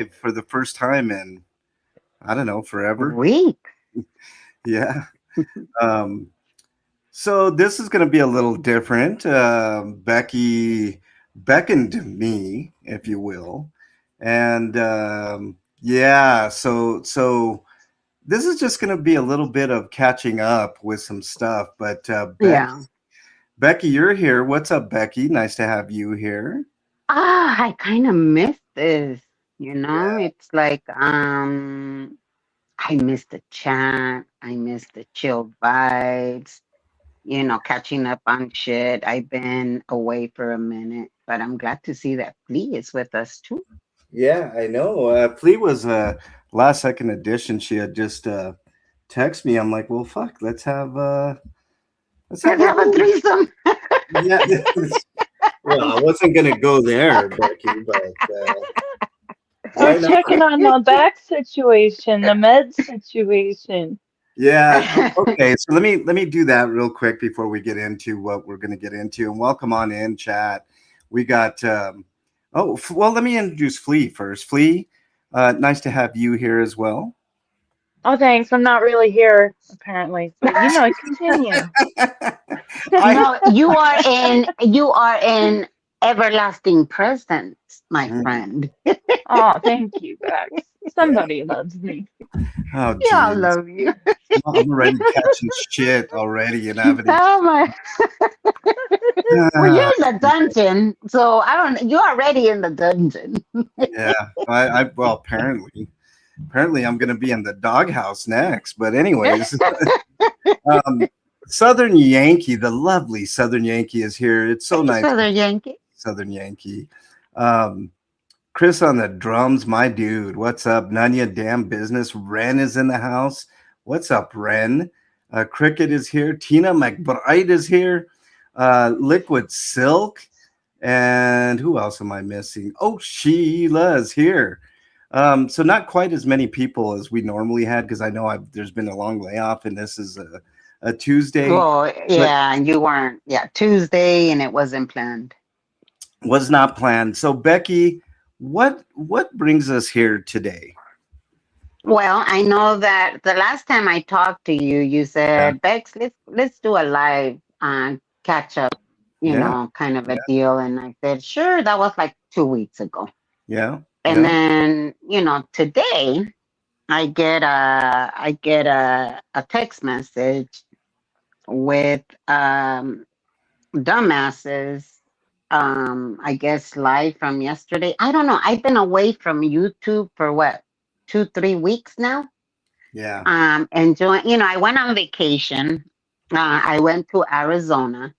live for the first time in, I don't know, forever. Week. Yeah. Um, so this is going to be a little different. Becky beckoned me, if you will, and yeah. So this is just going to be a little bit of catching up with some stuff. But Yeah. Becky, you're here. What's up, Becky? Nice to have you here. I kind of miss this. Yeah. It's like I miss the chat. I miss the chill vibes. Catching up on shit. I've been away for a minute, but I'm glad to see that Flea is with us too. Yeah, I know. Flea was a last second addition. She had just text me. I'm like, well, fuck, let's have Let's a have a little. threesome. Yeah. Well, I wasn't gonna go there, Becky, but I'm why not? checking on the back situation, the med situation. Yeah. Okay. So let me do that real quick before we get into what we're gonna get into. And welcome on in, chat. We got. Well, let me introduce Flea first. Flea, nice to have you here as well. Oh, thanks. I'm not really here, apparently. But continue. I No, you are in everlasting presence, my Mm, friend. Oh, thank you, Bex. yeah. Somebody loves me. Oh, Yeah, I geez. love you. I'm already catching shit already and I haven't even. Oh my. Well, you're Ah, in the dungeon, so I don't. You're already in the dungeon. yeah. Well, apparently I'm going to be in the doghouse next. But anyways, um, Southern Yankee, the lovely Southern Yankee is here. It's so Hey, nice, Southern Yankee. Southern Yankee. Um, Chris on the drums, my dude. What's up? None of your damn business. Ren is in the house. What's up, Ren? Cricket is here. Tina McBride is here. Liquid Silk. And who else am I missing? Oh, Sheila's here. So not quite as many people as we normally had because I know there's been a long layoff and this is a Tuesday, Well, but yeah, and you weren't. Yeah, Tuesday, and it wasn't planned. was not planned. So Becky, what brings us here today? Well, I know that the last time I talked to you, you Yeah, said, Bex, let's do a live catch up, yeah, kind of a yeah, deal. And I said, sure, that was like 2 weeks ago. yeah, And yeah. then, today I get a text message with dumbasses, I guess live from yesterday. I don't know. I've been away from YouTube for what, 2, 3 weeks now. Yeah. Enjoying, I went on vacation. I went to Arizona.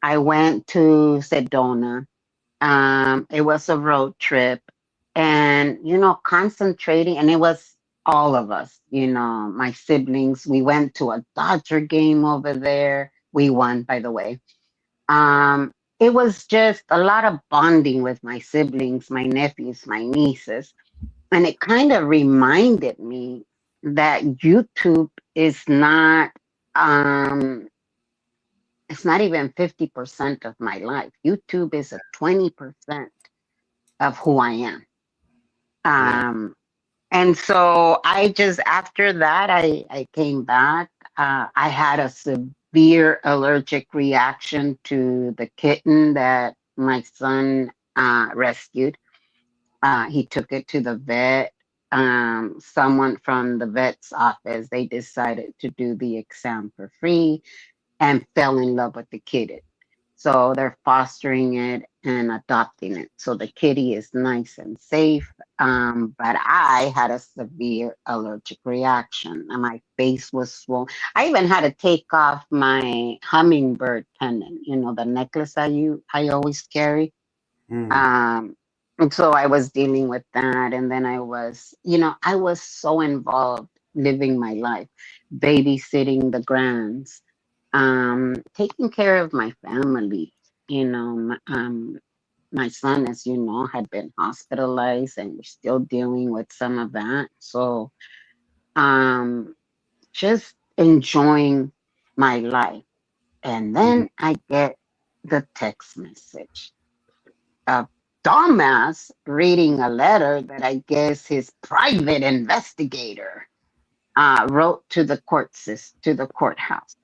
I went to Sedona. It was a road trip, and concentrating, and it was all of us, my siblings. We went to a Dodger game over there. We won, by the way. It was just a lot of bonding with my siblings, my nephews, my nieces, and it kind of reminded me that YouTube is not um it's not even 50% of my life. YouTube is a 20% of who I am. Yeah. Um and so I just after that I came back. I had a severe allergic reaction to the kitten that my son rescued. He took it to the vet. Someone from the vet's office, they decided to do the exam for free and fell in love with the kitty. So they're fostering it and adopting it. So the kitty is nice and safe. But I had a severe allergic reaction and my face was swollen. I even had to take off my hummingbird pendant, the necklace I always carry. Mm. And so I was dealing with that. And then I was so involved living my life, babysitting the grands, taking care of my family. My son, as you know, had been hospitalized and we're still dealing with some of that. So um, just enjoying my life. And Mm. then I get the text message of dumbass reading a letter that I guess his private investigator wrote to the to the courthouse,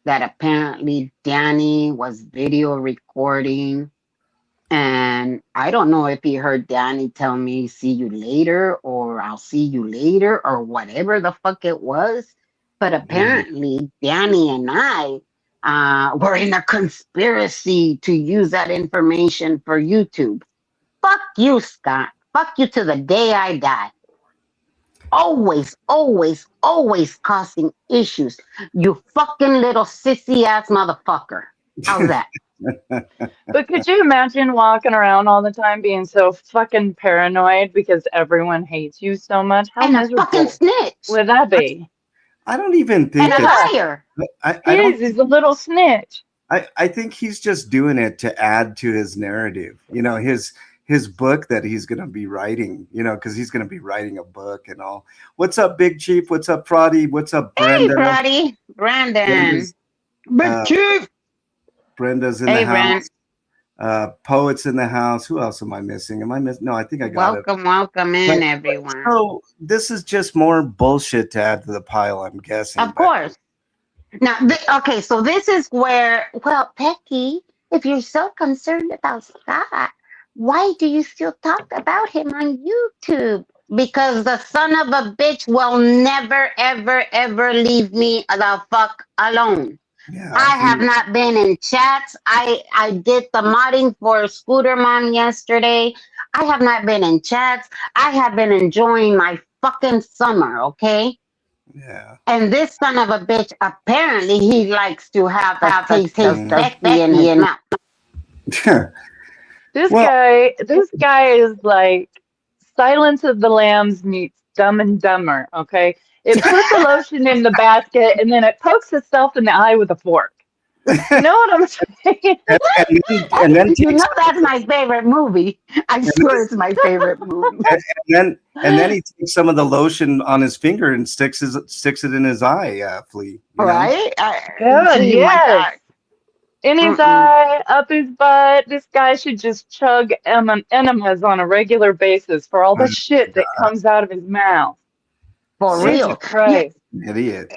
that apparently Danny was video recording. And I don't know if he heard Danny tell me, see you later, or I'll see you later, or whatever the fuck it was. But apparently, Danny and I were in a conspiracy to use that information for YouTube. Fuck you, Scott. Fuck you to the day I die. Always, always, always causing issues. You fucking little sissy ass motherfucker. How's that? But could you imagine walking around all the time being so fucking paranoid because everyone hates you so much? How And a miserable fucking snitch. would that be? I don't even think And a it's. liar. He's a little snitch. I think he's just doing it to add to his narrative. You know, his book that he's going to be writing. You know, because he's going to be writing a book and all. What's up, Big Chief? What's up, Frotty? What's up, Hey, Brenda? Brady. Brandon. Big Chief. Brenda's in Hey, the house. Poet's in the house. Who else am I missing? Am I missing? No, I think I got it. Welcome in, everyone. So this is just more bullshit to add to the pile, I'm guessing. Of course. Now, okay, so this is where, well, Becky, if you're so concerned about Scott, why do you still talk about him on YouTube? Because the son of a bitch will never, ever, ever leave me the fuck alone. Yeah, I have not been in chats. I did the modding for Scooter Mom yesterday. I have not been in chats. I have been enjoying my fucking summer, okay? Yeah. And this son of a bitch, apparently he likes to have a taste of Becky in his mouth. This guy is like Silence of the Lambs meets Dumb and Dumber, okay? It puts the lotion in the basket and then it pokes itself in the eye with a fork. You know what I'm saying? and then You know that's my favorite movie. I swear it's my favorite movie. and then he takes some of the lotion on his finger and sticks it in his eye, Flea. You know? Right? Good, yes. In his eye, up his butt. This guy should just chug enemas on a regular basis for all the shit that comes out of his mouth. For real. Christ. Idiot.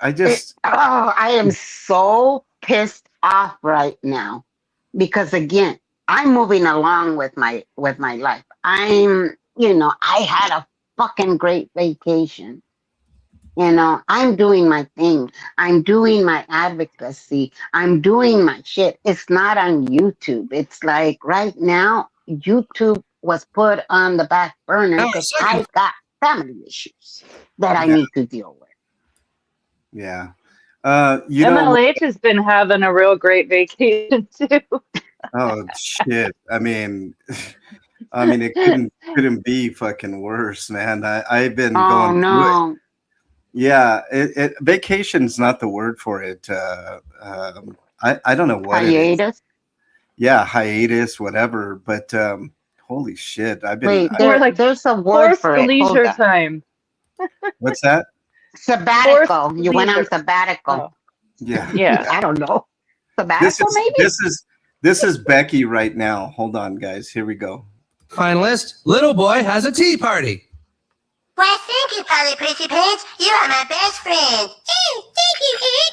I just. I am so pissed off right now because again, I'm moving along with my life. I had a fucking great vacation. You know, I'm doing my thing. I'm doing my advocacy. I'm doing my shit. It's not on YouTube. It's like right now, YouTube was put on the back burner because I've got family issues that I need to deal with. Yeah. MLH has been having a real great vacation too. Oh shit! I mean, it couldn't be fucking worse, man. I've been going through it. Yeah, vacation's not the word for it. I don't know what hiatus. It is. Yeah, hiatus, whatever. But holy shit, I've been. There's a word for it. Leisure time. What's that? Sabbatical. You went on sabbatical. Oh. Yeah. I don't know. Sabbatical, maybe? This is Becky right now. Hold on, guys. Here we go. Finalist, Little Boy has a tea party. Why, thank you, Polly Pretty Pants. You are my best friend. Thank you, kid.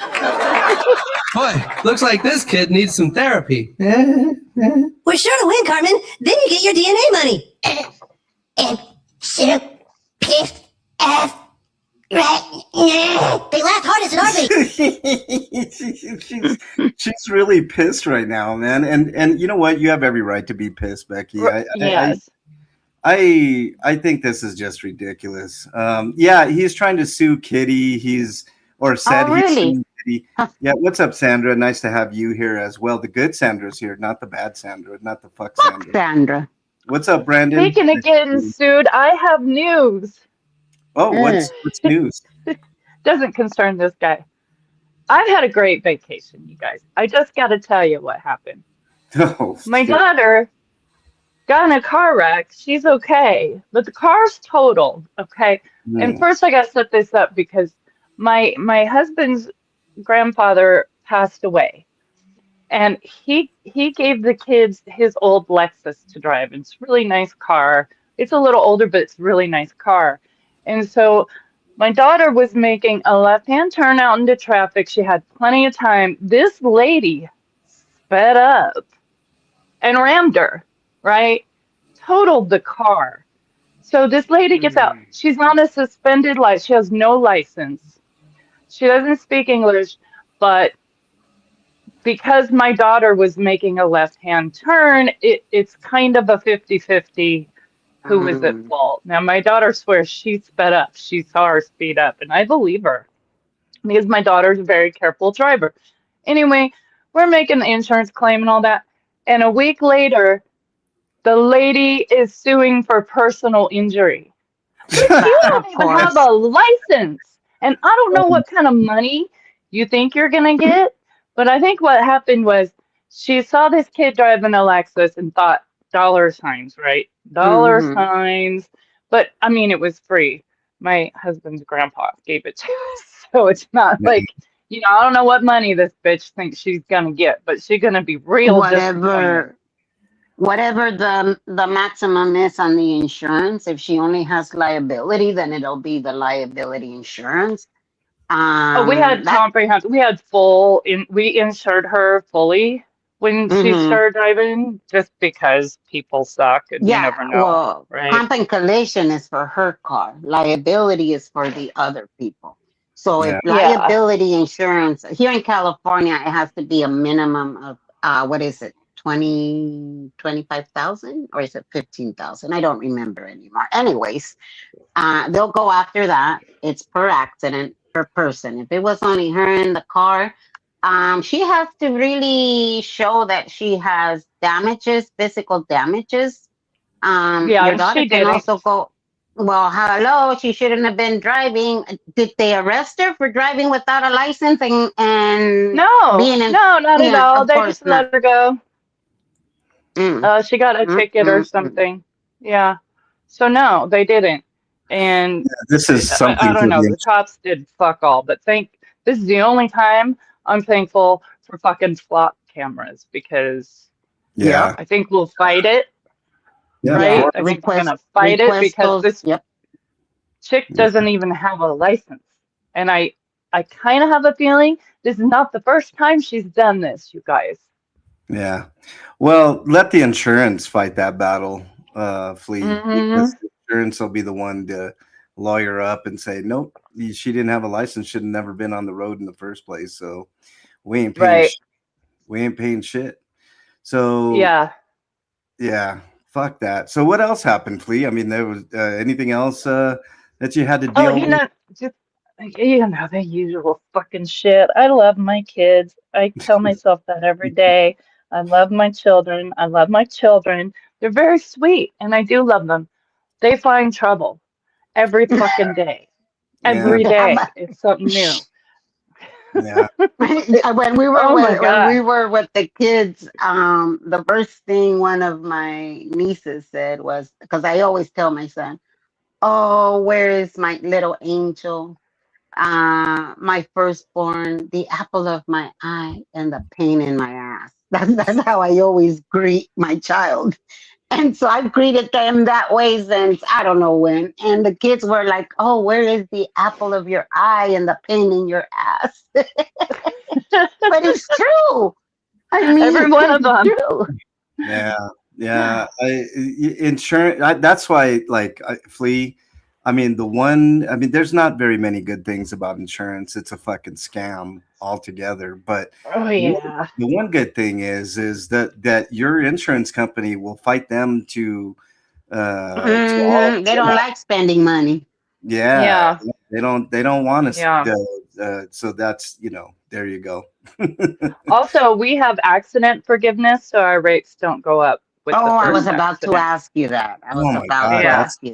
Boy, looks like this kid needs some therapy. We're sure to win, Carmen. Then you get your DNA money. And soup, piff, F, right. They laughed hardest at Arby. she's really pissed right now, man. And you know what? You have every right to be pissed, Becky. Yes. I think this is just ridiculous. Yeah, he's trying to sue Kitty. He's suing Kitty. Yeah, what's up, Sandra? Nice to have you here as well. The good Sandra's here, not the bad Sandra, not the fuck Sandra. Sandra. What's up, Brandon? Speaking of getting sued, I have news. Oh, what's news? Doesn't concern this guy. I've had a great vacation, you guys. I just got to tell you what happened. Oh, My daughter got in a car wreck. She's okay, but the car's totaled. Okay, and first I got to set this up because my husband's grandfather passed away, And he gave the kids his old Lexus to drive. It's a really nice car. It's a little older, but it's a really nice car. And so my daughter was making a left-hand turn out into traffic. She had plenty of time. This lady sped up and rammed her, right? Totaled the car. So this lady gets out. She's on a suspended license. She has no license. She doesn't speak English, but because my daughter was making a left-hand turn, it's kind of a 50-50 who was at fault. Now, my daughter swears she sped up. She saw her speed up, and I believe her because my daughter's a very careful driver. Anyway, we're making the insurance claim and all that. And a week later, the lady is suing for personal injury. You don't even have a license. And I don't know what kind of money you think you're going to get, but I think what happened was she saw this kid driving a Lexus and thought dollar signs, right? Dollar signs. But I mean, it was free. My husband's grandpa gave it to us. So it's not like, you know, I don't know what money this bitch thinks she's going to get, but she's going to be real disappointed. Whatever the maximum is on the insurance, if she only has liability, then it'll be the liability insurance. We had comprehensive. We had we insured her fully when she started driving, just because people suck and you never know. Well, right? Comp and collision is for her car. Liability is for the other people. So if liability insurance here in California, it has to be a minimum of what is it? 25,000 or is it 15,000? I don't remember anymore. Anyways, they'll go after that. It's per accident, per person. If it was only her in the car, she has to really show that she has damages, physical damages. Your daughter can also go, well, hello, she shouldn't have been driving. Did they arrest her for driving without a license and no, not at all. They just let her go. She got a ticket or something. Yeah. So no, they didn't. And this is something. I don't know. The cops did fuck all. But this is the only time I'm thankful for fucking SWAT cameras because I think we'll fight it. Yeah. Right? I think we're gonna fight it because this chick doesn't even have a license, and I kind of have a feeling this is not the first time she's done this, you guys. Yeah. Well, let the insurance fight that battle, Flea. Because the insurance will be the one to lawyer up and say, nope, she didn't have a license, should have never been on the road in the first place. So we ain't paying we ain't paying shit. So yeah, fuck that. So what else happened, Flea? I mean, there was anything else that you had to deal with? Just the usual fucking shit. I love my kids. I tell myself that every day. I love my children. I love my children. They're very sweet, and I do love them. They find trouble every fucking day. Every day, it's something new. Yeah. When we were with the kids, the first thing one of my nieces said was, because I always tell my son, "Oh, where is my little angel? My firstborn, the apple of my eye, and the pain in my ass." That's how I always greet my child. And so I've greeted them that way since I don't know when. And the kids were like, "Oh, where is the apple of your eye and the pain in your ass?" But it's true. I mean, every one of them. True. Yeah. Insurance. That's why, Flea. I mean, there's not very many good things about insurance. It's a fucking scam altogether. But the one good thing is that your insurance company will fight them to. They don't like spending money. Yeah. They don't want us. So that's there you go. Also, we have accident forgiveness, so our rates don't go up. I was about to ask you that.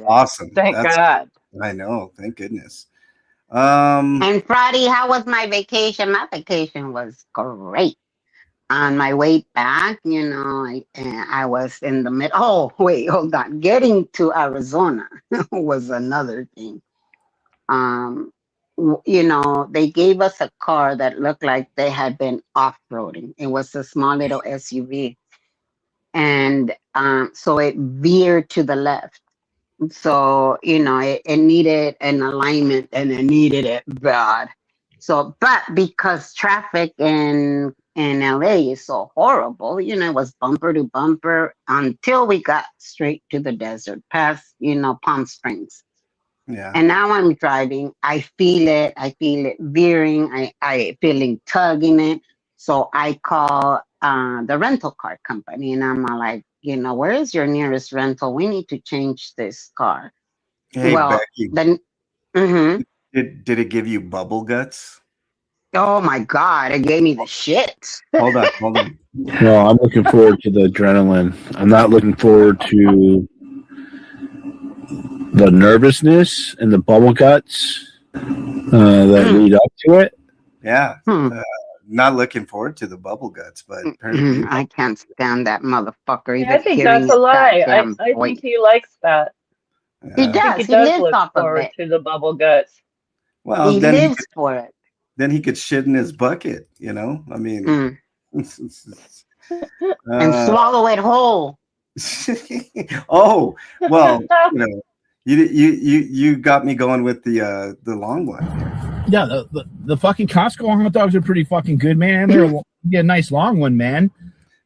Awesome. Thank God. I know. Thank goodness. And Friday, how was my vacation? My vacation was great. On my way back, I was in the middle. Oh, wait, hold on. Getting to Arizona was another thing. you know, they gave us a car that looked like they had been off-roading. It was a small little SUV. And so it veered to the left. So, you know, it needed an alignment and it needed it bad. So, but because traffic in LA is so horrible, you know, it was bumper to bumper until we got straight to the desert, past, you know, Palm Springs. Yeah. And now I'm driving. I feel it veering. I feeling tugging it. So I call the rental car company and I'm like, you know, where is your nearest rental? We need to change this car. Hey, Well, Becky, then, mhm. did it give you bubble guts? Oh my God, it gave me the shits. Hold on, hold on. No, I'm looking forward to the adrenaline. I'm not looking forward to the nervousness and the bubble guts that lead up to it. Yeah. Hmm. Not looking forward to the bubble guts, but apparently I can't stand that motherfucker. Yeah, Even I think hearing that's a his lie. goddamn I voice. think he likes that. He I think does. he He does lives look off of forward it. to the bubble guts. well, He lives for it. then he could shit in his bucket, you know? I mean, Mm. And uh, swallow it whole. oh, well, you know, you got me going with the long one. Yeah, the fucking Costco hot dogs are pretty fucking good, man. They're a nice long one, man.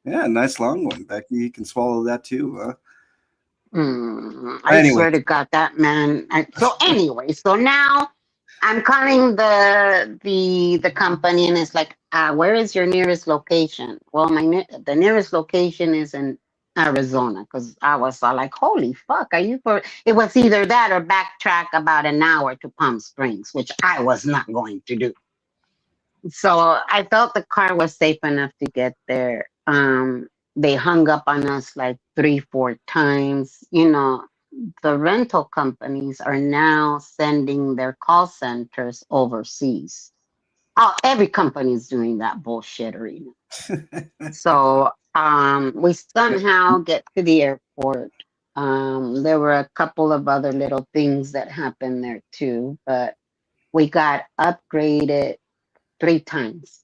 Yeah, nice long one. Becky, you can swallow that too, huh? I Anyway. swear to God, that man. So anyway, so now I'm calling the company, and it's like, where is your nearest location? Well, the nearest location is in Arizona, because I was like, holy fuck, are you for? It was either that or backtrack about an hour to Palm Springs, which I was not going to do. So I felt the car was safe enough to get there. They hung up on us like 3-4 times. You know, the rental companies are now sending their call centers overseas. Oh, every company is doing that bullshittery. So we somehow get to the airport. There were a couple of other little things that happened there too, but we got upgraded 3 times.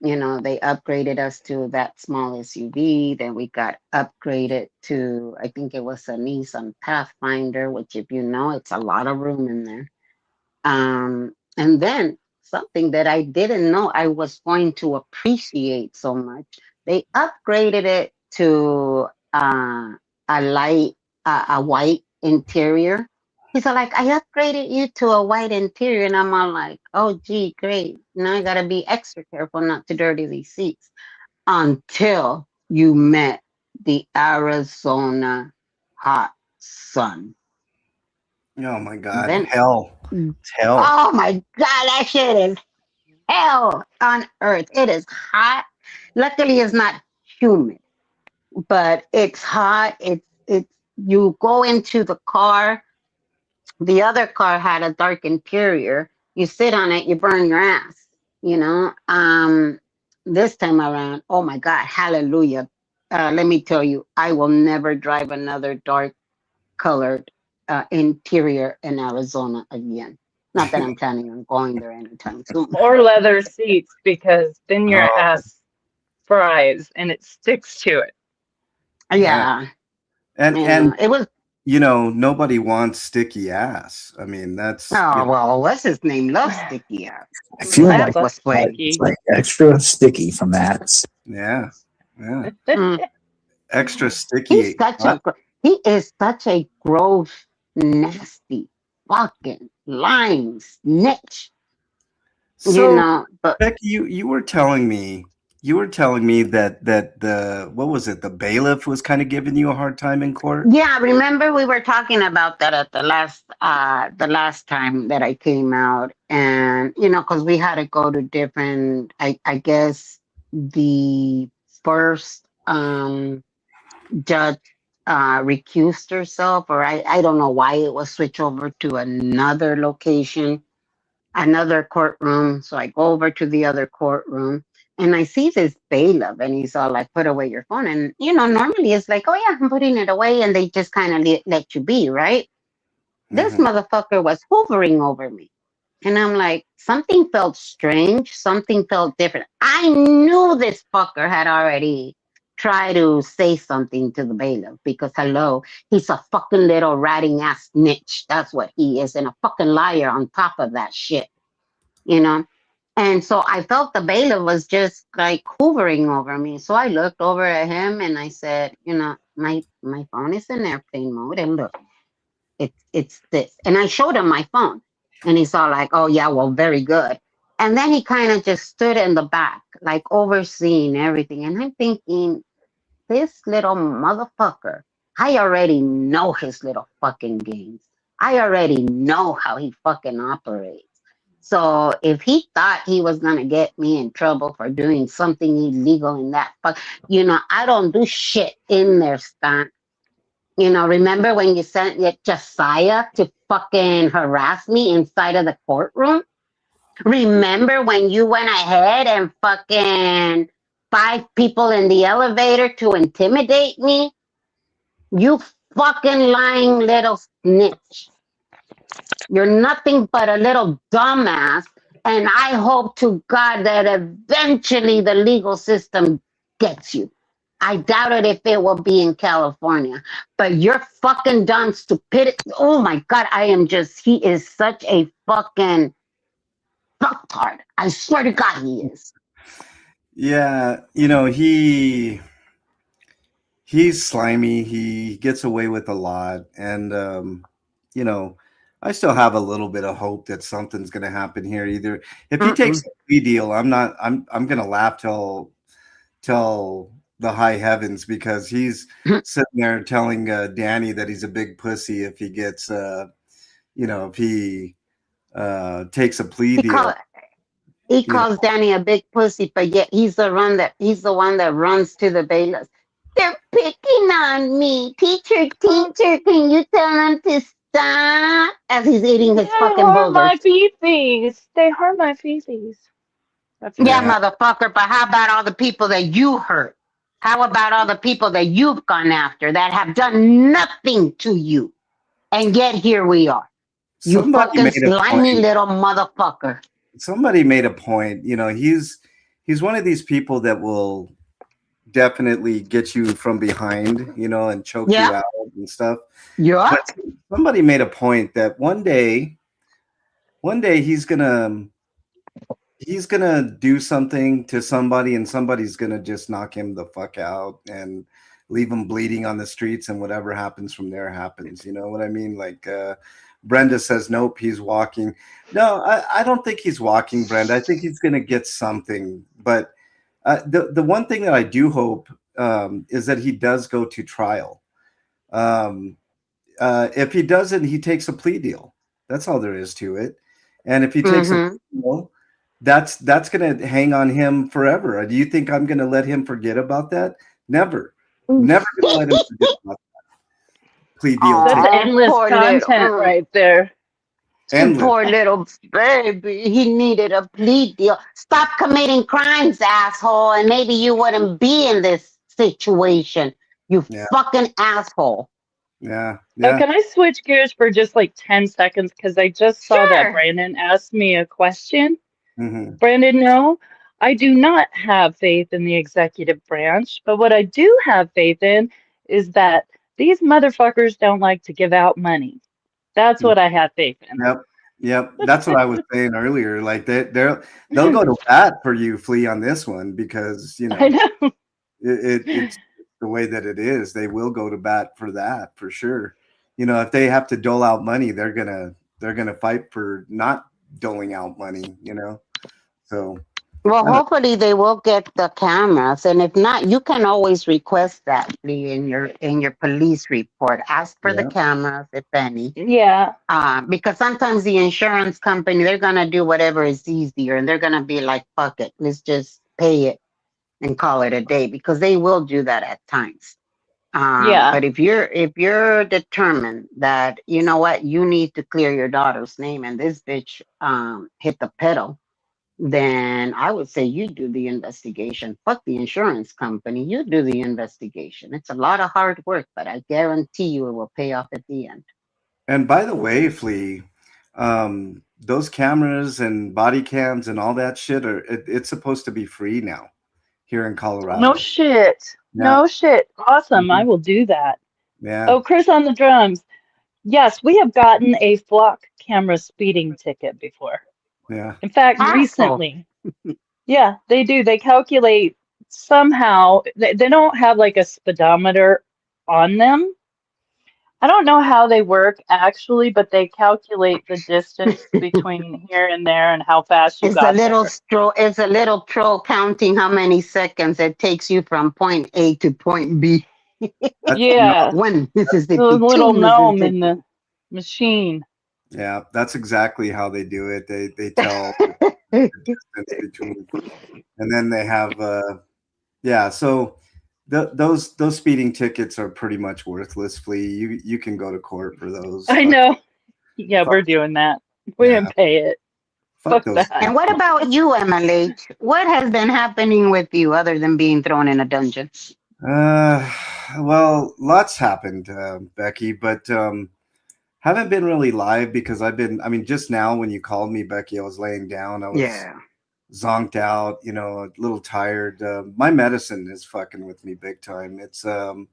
You know, they upgraded us to that small SUV. Then we got upgraded to, I think it was a Nissan Pathfinder, which, if you know, it's a lot of room in there. And then something that I didn't know I was going to appreciate so much, they upgraded it to a white interior. He's like, I upgraded you to a white interior. And I'm all like, oh, gee, great. Now I got to be extra careful not to dirty these seats. Until you met the Arizona hot sun. Oh my God, Then, hell. It's hell. oh my God, that shit is hell on earth. It is hot. Luckily, it's not humid, but it's hot. It's you go into the car. The other car had a dark interior. You sit on it, you burn your ass, you know. This time around, oh my God, hallelujah. Let me tell you, I will never drive another dark colored interior in Arizona again. Not that I'm planning on going there anytime soon. Or leather seats, because then your Oh. ass fries and it sticks to it. Yeah. And It was, you know, nobody wants sticky ass. I mean, that's oh, well, what's his name? Loves sticky ass. I feel That's like was sweaty. it's like extra sticky from that. yeah. Mm. Extra sticky. He is such a gross, nasty, fucking lying snitch. So, You know, but Becky, you were telling me that the what was it? The bailiff was kind of giving you a hard time in court. yeah, remember we were talking about that at the last time that I came out, and you know, because we had to go to different. I guess the first judge recused herself, or I don't know why it was switched over to another location, another courtroom. So I go over to the other courtroom and I see this bailiff and he's all like, put away your phone. And, you know, normally it's like, oh yeah, I'm putting it away. And they just kind of let you be, right? This Mhm. motherfucker was hovering over me. And I'm like, something felt strange. Something felt different. I knew this fucker had already tried to say something to the bailiff because, hello, he's a fucking little ratting ass snitch. That's what he is. And a fucking liar on top of that shit, you know? And so I felt the bailiff was just like hovering over me. So I looked over at him and I said, my phone is in airplane mode. And look, it's this. And I showed him my phone. And he's all like, oh, yeah, well, very good. And then he kind of just stood in the back, like overseeing everything. And I'm thinking, this little motherfucker, I already know his little fucking games. I already know how he fucking operates. So if he thought he was gonna get me in trouble for doing something illegal in that I don't do shit in there, Stan. Remember when you sent Josiah to fucking harass me inside of the courtroom? Remember when you went ahead and fucking 5 people in the elevator to intimidate me? You fucking lying little snitch. You're nothing but a little dumbass. And I hope to God that eventually the legal system gets you. I doubt it if it will be in California. But you're fucking dumb, stupid. Oh my God, he is such a fucking fucktard. I swear to God he is. Yeah, he's slimy. He gets away with a lot, and I still have a little bit of hope that something's going to happen here. Either if he takes a plea deal, I'm going to laugh till the high heavens because he's sitting there telling Danny that he's a big pussy if he gets if he takes a plea deal. He calls Danny a big pussy, but yet he's the one that runs to the bailiffs. They're picking on me. Teacher, can you tell them to stop? As he's eating his fucking boulders. My feces. They hurt my feces. Yeah, motherfucker, but how about all the people that you hurt? How about all the people that you've gone after that have done nothing to you? And yet here we are. You fucking slimy little motherfucker. Somebody made a point. He's one of these people that will definitely get you from behind, and choke you out and stuff. Yeah. But somebody made a point that one day he's gonna do something to somebody, and somebody's gonna just knock him the fuck out and leave him bleeding on the streets, and whatever happens from there happens. You know what I mean? Like Brenda says, nope, he's walking. No, I don't think he's walking, Brenda. I think he's gonna get something. But the one thing that I do hope is that he does go to trial. If he doesn't, he takes a plea deal. That's all there is to it. And if he takes a plea deal, that's going to hang on him forever. Do you think I'm going to let him forget about that? Never. Never going to let him forget about that plea deal. That's endless content right there. Poor little baby. He needed a plea deal. Stop committing crimes, asshole, and maybe you wouldn't be in this situation. You fucking asshole. Yeah. Can I switch gears for just like 10 seconds? Because I just saw that Brandon asked me a question. Mm-hmm. Brandon, no, I do not have faith in the executive branch. But what I do have faith in is that these motherfuckers don't like to give out money. That's what I have faith in. Yep. That's what I was saying earlier. Like they'll go to bat for you, Flea, on this one because I know. It's the way that it is. They will go to bat for that for sure. If they have to dole out money, they're gonna fight for not doling out money. So. Well, hopefully they will get the cameras, and if not, you can always request that in your police report. Ask for the cameras, if any. Yeah. Because sometimes the insurance company, they're gonna do whatever is easier, and they're gonna be like, "Fuck it, let's just pay it and call it a day," because they will do that at times. But if you're determined that you know what, you need to clear your daughter's name, and this bitch hit the pedal, then I would say you do the investigation. Fuck the insurance company. You do the investigation. It's a lot of hard work, but I guarantee you it will pay off at the end. And by the way, Flea, those cameras and body cams and all that shit it's supposed to be free now here in Colorado. No shit. Yeah. No shit. Awesome. I Mhm. will do that. Yeah. Oh, Chris on the drums. Yes, we have gotten a flock camera speeding ticket before. Yeah. In fact, Awful. recently. Yeah, they do. They calculate somehow. They don't have like a speedometer on them. I don't know how they work actually, but they calculate the distance between here and there and how fast you It's a got little there. stroll. It's a little troll counting how many seconds it takes you from point A to point B. Yeah, One Mississippi, the little two gnome Mississippi. in the machine. Yeah, that's exactly how they do it. They tell the distance between, and then they have yeah. So those speeding tickets are pretty much worthless. Flea, you can go to court for those. I know. Yeah, we're doing that. We Yeah. didn't pay it. Fuck Fuck those. that. And what about you, MLH? What has been happening with you other than being thrown in a dungeon? Well, lots happened, Becky, but haven't been really live because I mean, just now when you called me, Becky, I was laying down. I was zonked out, you know, a little tired. My medicine is fucking with me big time. It's hard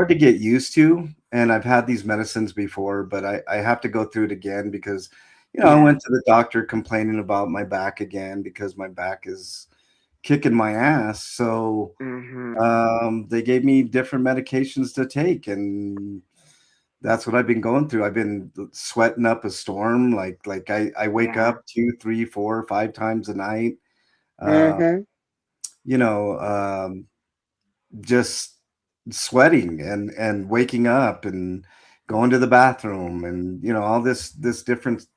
to get used to, and I've had these medicines before, but I have to go through it again because, you know, I went to the doctor complaining about my back again because my back is kicking my ass. So they gave me different medications to take, and that's what I've been going through. I've been sweating up a storm. Like I wake up 2, 3, 4, 5 times a night. You know, just sweating and waking up and going to the bathroom and, you know, all this different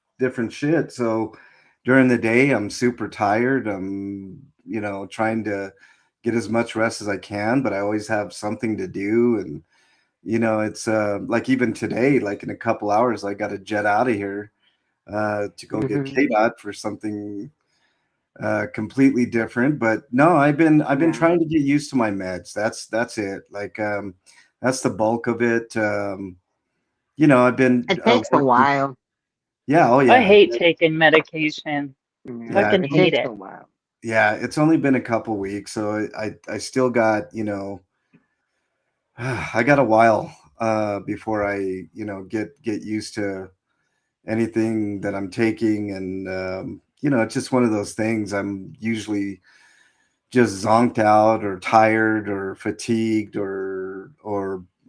shit. So during the day, I'm super tired. I'm, you know, trying to get as much rest as I can, but I always have something to do. And, you know, it's like even today, like in a couple hours, I got to jet out of here to go get KDOT for something completely different. But no, I've been trying to get used to my meds. That's it. Like that's the bulk of it. You know, I've been It takes a while. Yeah. Oh yeah. I hate taking medication. Yeah, Fucking It hate takes it. a while. Yeah, it's only been a couple weeks, so I still got, you know, I got a while before I, you know, get used to anything that I'm taking. And you know, it's just one of those things. I'm usually just zonked out or tired or fatigued or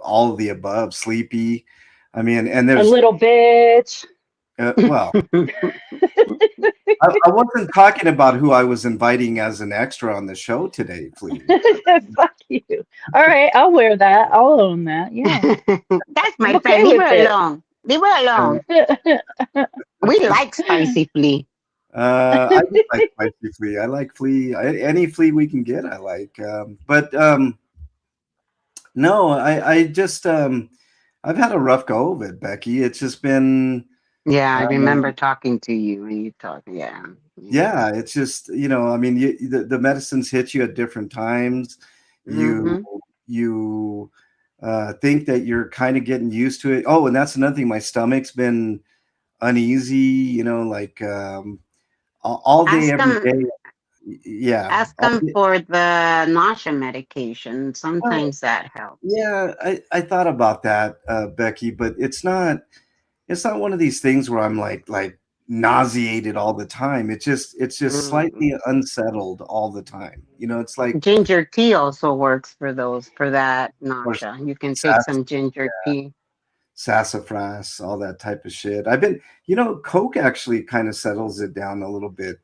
all of the above, sleepy. I mean, and A there's little bitch. well, I wasn't talking about who I was inviting as an extra on the show today, please. Fuck you. All right, I'll wear that. I'll own that. Yeah. That's my I'm okay friend. Leave with her it. alone. Leave her alone. We like spicy flea. I do like spicy flea. I like flea. Any flea we can get, I like. But no, I just I've had a rough go of it, Becky. It's just been Yeah, I remember talking to you when you talked. yeah. It's just, you know, I mean, the medicines hit you at different times. You think that you're kind of getting used to it. Oh, and that's another thing. My stomach's been uneasy. You know, like all day, every day. Yeah. Ask them for the nausea medication. Sometimes that helps. Yeah, I thought about that, Becky, but it's not one of these things where I'm like nauseated all the time. It's just slightly unsettled all the time. You know, it's like Ginger tea also works for that nausea. You can take some ginger tea. sassafras, all that type of shit. I've been, you know, Coke actually kind of settles it down a little bit.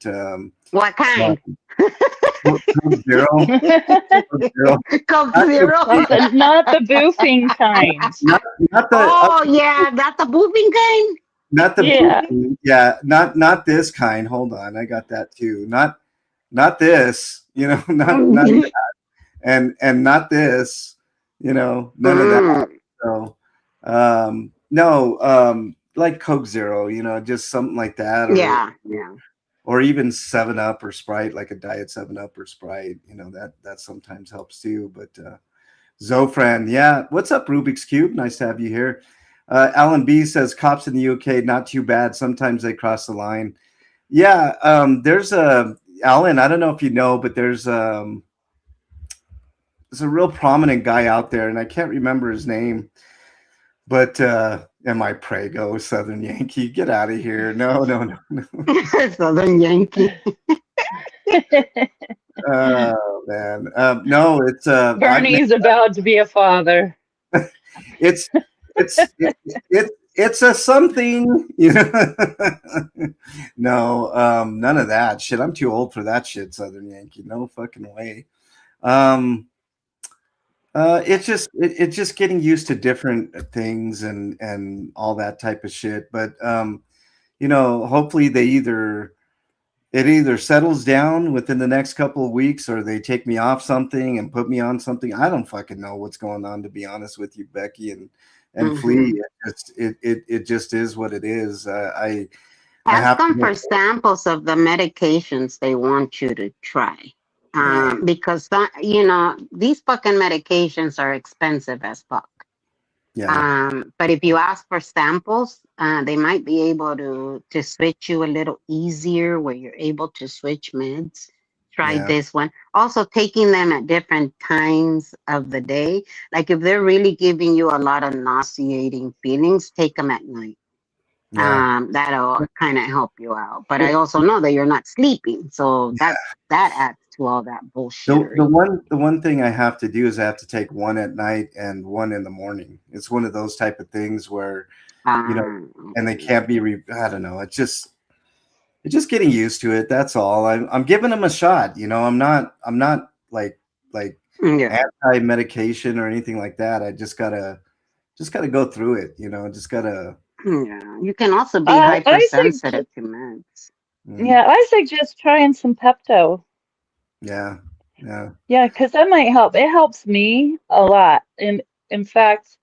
What kind? Coke Zero. Coke Zero. Not the boofing kind. Not the Oh yeah, that's the boofing kind. not the Yeah. yeah, not this kind. Hold on, I got that too. Not this, you know, not that. And not this, you know, none of that. So no, like Coke Zero, you know, just something like that. Or, Yeah. or even 7-Up or Sprite, like a diet 7-Up or Sprite, you know, that sometimes helps too. But Zofran, yeah. What's up, Rubik's Cube? Nice to have you here. Alan B says cops in the UK not too bad. Sometimes they cross the line. Yeah, there's a Alan. I don't know if you know, but there's a real prominent guy out there, and I can't remember his name. But am I Prego, Southern Yankee? Get out of here! No. Southern Yankee. Oh man, no, it's Bernie's about to be a father. it's a something, you know. No, none of that shit. I'm too old for that shit, Southern Yankee. No fucking way. It's just getting used to different things and all that type of shit. But you know, hopefully it either settles down within the next couple of weeks, or they take me off something and put me on something. I don't fucking know what's going on, to be honest with you, Becky and Flea. It just is what it is. I Ask them for samples of the medications they want you to try. Because you know, these fucking medications are expensive as fuck. Yeah. But if you ask for samples, they might be able to switch you a little easier, where you're able to switch meds. Try this one. Also, taking them at different times of the day. Like if they're really giving you a lot of nauseating feelings, take them at night. Yeah. That'll kind of help you out. But I also know that you're not sleeping, so that adds to all that bullshit. The one thing I have to do is I have to take one at night and one in the morning. It's one of those type of things where you know, and they can't be. I don't know. It's just getting used to it. That's all. I'm giving them a shot. You know, I'm not like anti-medication or anything like that. I just gotta go through it. You know, just gotta. Yeah, you can also be hypersensitive to meds. Yeah, I suggest trying some Pepto. Yeah, because that might help. It helps me a lot. And in fact,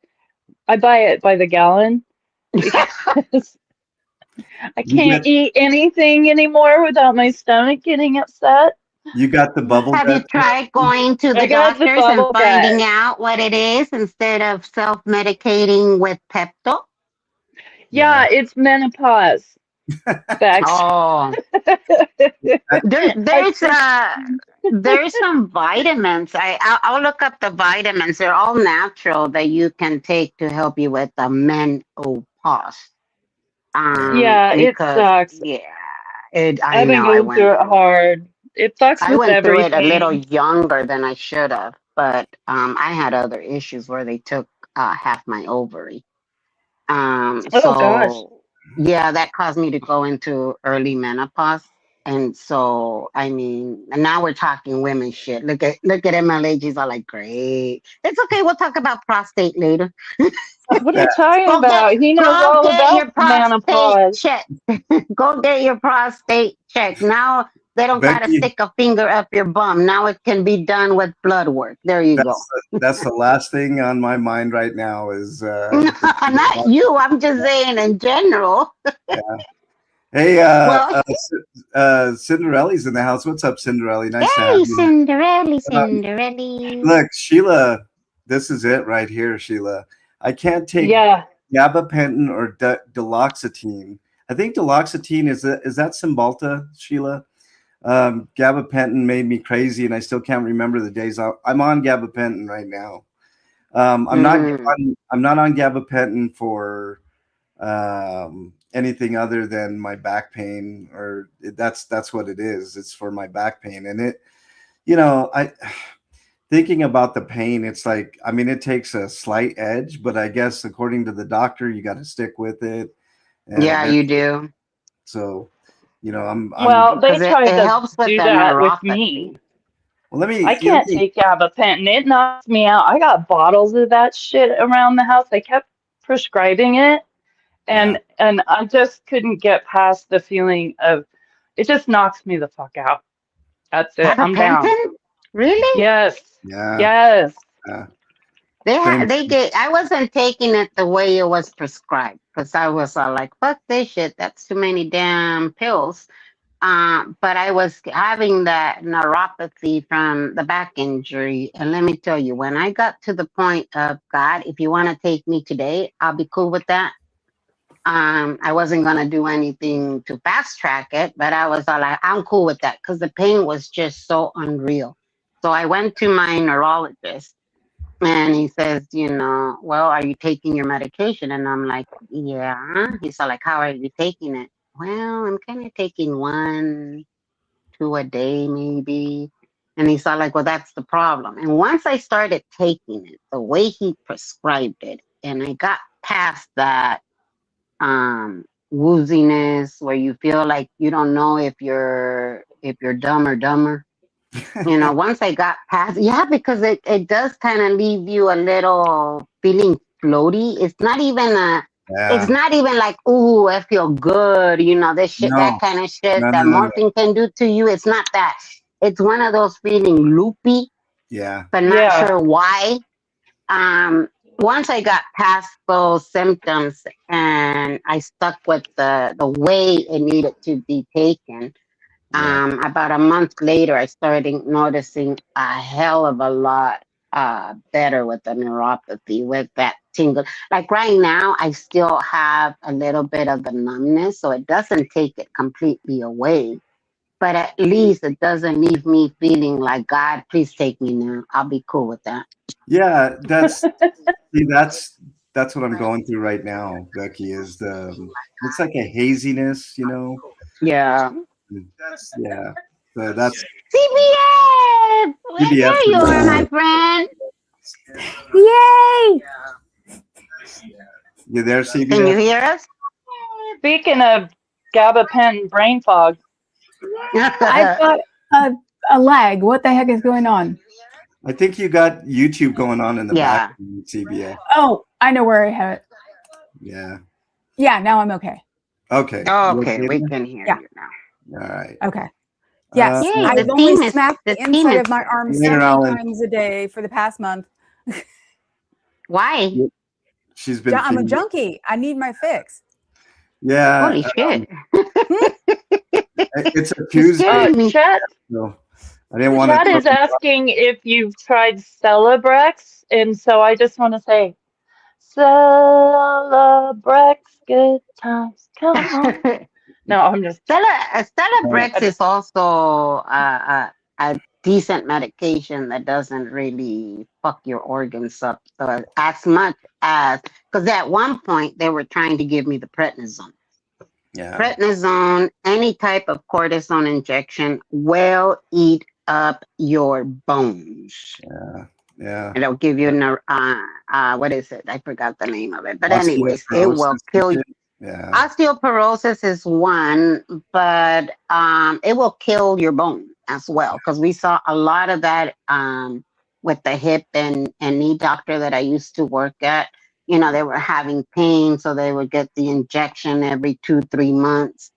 I buy it by the gallon because I can't eat anything anymore without my stomach getting upset. You got the bubble. Have you tried going to the doctors and finding out what it is instead of self-medicating with Pepto? Yeah, it's menopause. Oh, there's some vitamins. I'll look up the vitamins. They're all natural that you can take to help you with the menopause. It sucks. Yeah, I've been going through it hard. It fucks with everything. I went through it a little younger than I should have, but I had other issues where they took half my ovary. Gosh. Yeah, that caused me to go into early menopause. And so, I mean, now we're talking women shit. Look at MLAG's all like, great. It's okay. We'll talk about prostate later. What are you talking about? He knows all about menopause. Check. Go get your prostate check. Now they don't got to stick a finger up your bum. Now it can be done with blood work. There you go. That's the last thing on my mind right now is... not you. I'm just saying in general. Yeah. Hey, Cinderella's in the house. What's up, Cinderella? Nice to have you. Cinderella. Look, Sheila, this is it right here, Sheila. I can't take gabapentin or duloxetine. I think duloxetine is that Cymbalta, Sheila? Gabapentin made me crazy, and I still can't remember the days. I'm on gabapentin right now. I'm not on gabapentin for anything other than my back pain, or that's what it is. It's for my back pain, and it, you know, thinking about the pain, it's like, I mean, it takes a slight edge, but I guess according to the doctor, you got to stick with it. And you do. So, you know, they tried to do that with me. Well, I can't take gabapentin. It knocks me out. I got bottles of that shit around the house. They kept prescribing it, and I just couldn't get past the feeling of it. Just knocks me the fuck out. That's it. I'm down. Really? Yes. Yeah. Yes. I wasn't taking it the way it was prescribed, because I was like, fuck this shit. That's too many damn pills. But I was having that neuropathy from the back injury. And let me tell you, when I got to the point of God, if you want to take me today, I'll be cool with that. I wasn't going to do anything to fast track it, but I was all like, I'm cool with that because the pain was just so unreal. So I went to my neurologist and he says, well, are you taking your medication? And I'm like, yeah. He's all like, how are you taking it? Well, I'm kind of taking 1, 2 a day, maybe. And he's all like, well, that's the problem. And once I started taking it, the way he prescribed it, and I got past that wooziness where you feel like you don't know if you're dumb or dumber. Once I got past, because it does kind of leave you a little feeling floaty. It's not even it's not even like, ooh, I feel good, this shit, that kind of shit that morphine can do to you. It's not that. It's one of those feeling loopy, but not sure why. Once I got past those symptoms and I stuck with the way it needed to be taken, about a month later, I started noticing a hell of a lot better with the neuropathy, with that tingle. Like right now, I still have a little bit of the numbness, so it doesn't take it completely away. But at least it doesn't leave me feeling like, God, please take me now. I'll be cool with that. Yeah, that's what I'm going through right now, Becky, is it's like a haziness, Yeah. Yeah. So that's CBF! There you are, my friend. Yay! You there, CBF? Can you hear us? Speaking of gabapentin brain fog. I've got a lag. What the heck is going on? I think you got YouTube going on in the back, CBF. Oh, I know where I have it. Yeah. Yeah, now I'm okay. Okay. Okay, we can hear you now. All right. Okay. Yes, Yay, I've the only team is- smacked the the team inside is- of my arm Later, 70 Alan. times a day for the past month. Why? She's been. I'm a feeding- junkie. I need my fix. Yeah. Holy shit. It's a Tuesday. Chat, So I didn't want Chat to. is asking if you've tried Celebrex, and so I just want to say, Celebrex, good times come on. No, I'm just Celebrex is also a decent medication that doesn't really fuck your organs up as much as, because at one point they were trying to give me the prednisone. Yeah. Prednisone, any type of cortisone injection will eat up your bones. Yeah. It'll give you what is it? I forgot the name of it. But anyways, it will kill you. Yeah. Osteoporosis is one, but it will kill your bone as well, because we saw a lot of that with the hip and knee doctor that I used to work at. They were having pain, so they would get the injection every 2-3 months.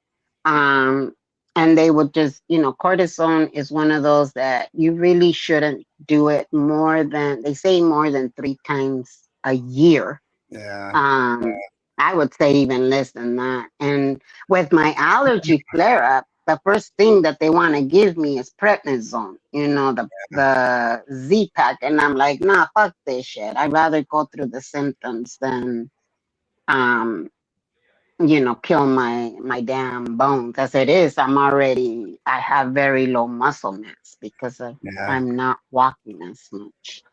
And they would just, cortisone is one of those that you really shouldn't do it more than 3 times a year. Yeah. I would say even less than that. And with my allergy flare up, the first thing that they want to give me is prednisone, the Z-Pack. And I'm like, nah, fuck this shit. I'd rather go through the symptoms than, kill my damn bones. As it is, I have very low muscle mass because of I'm not walking as much.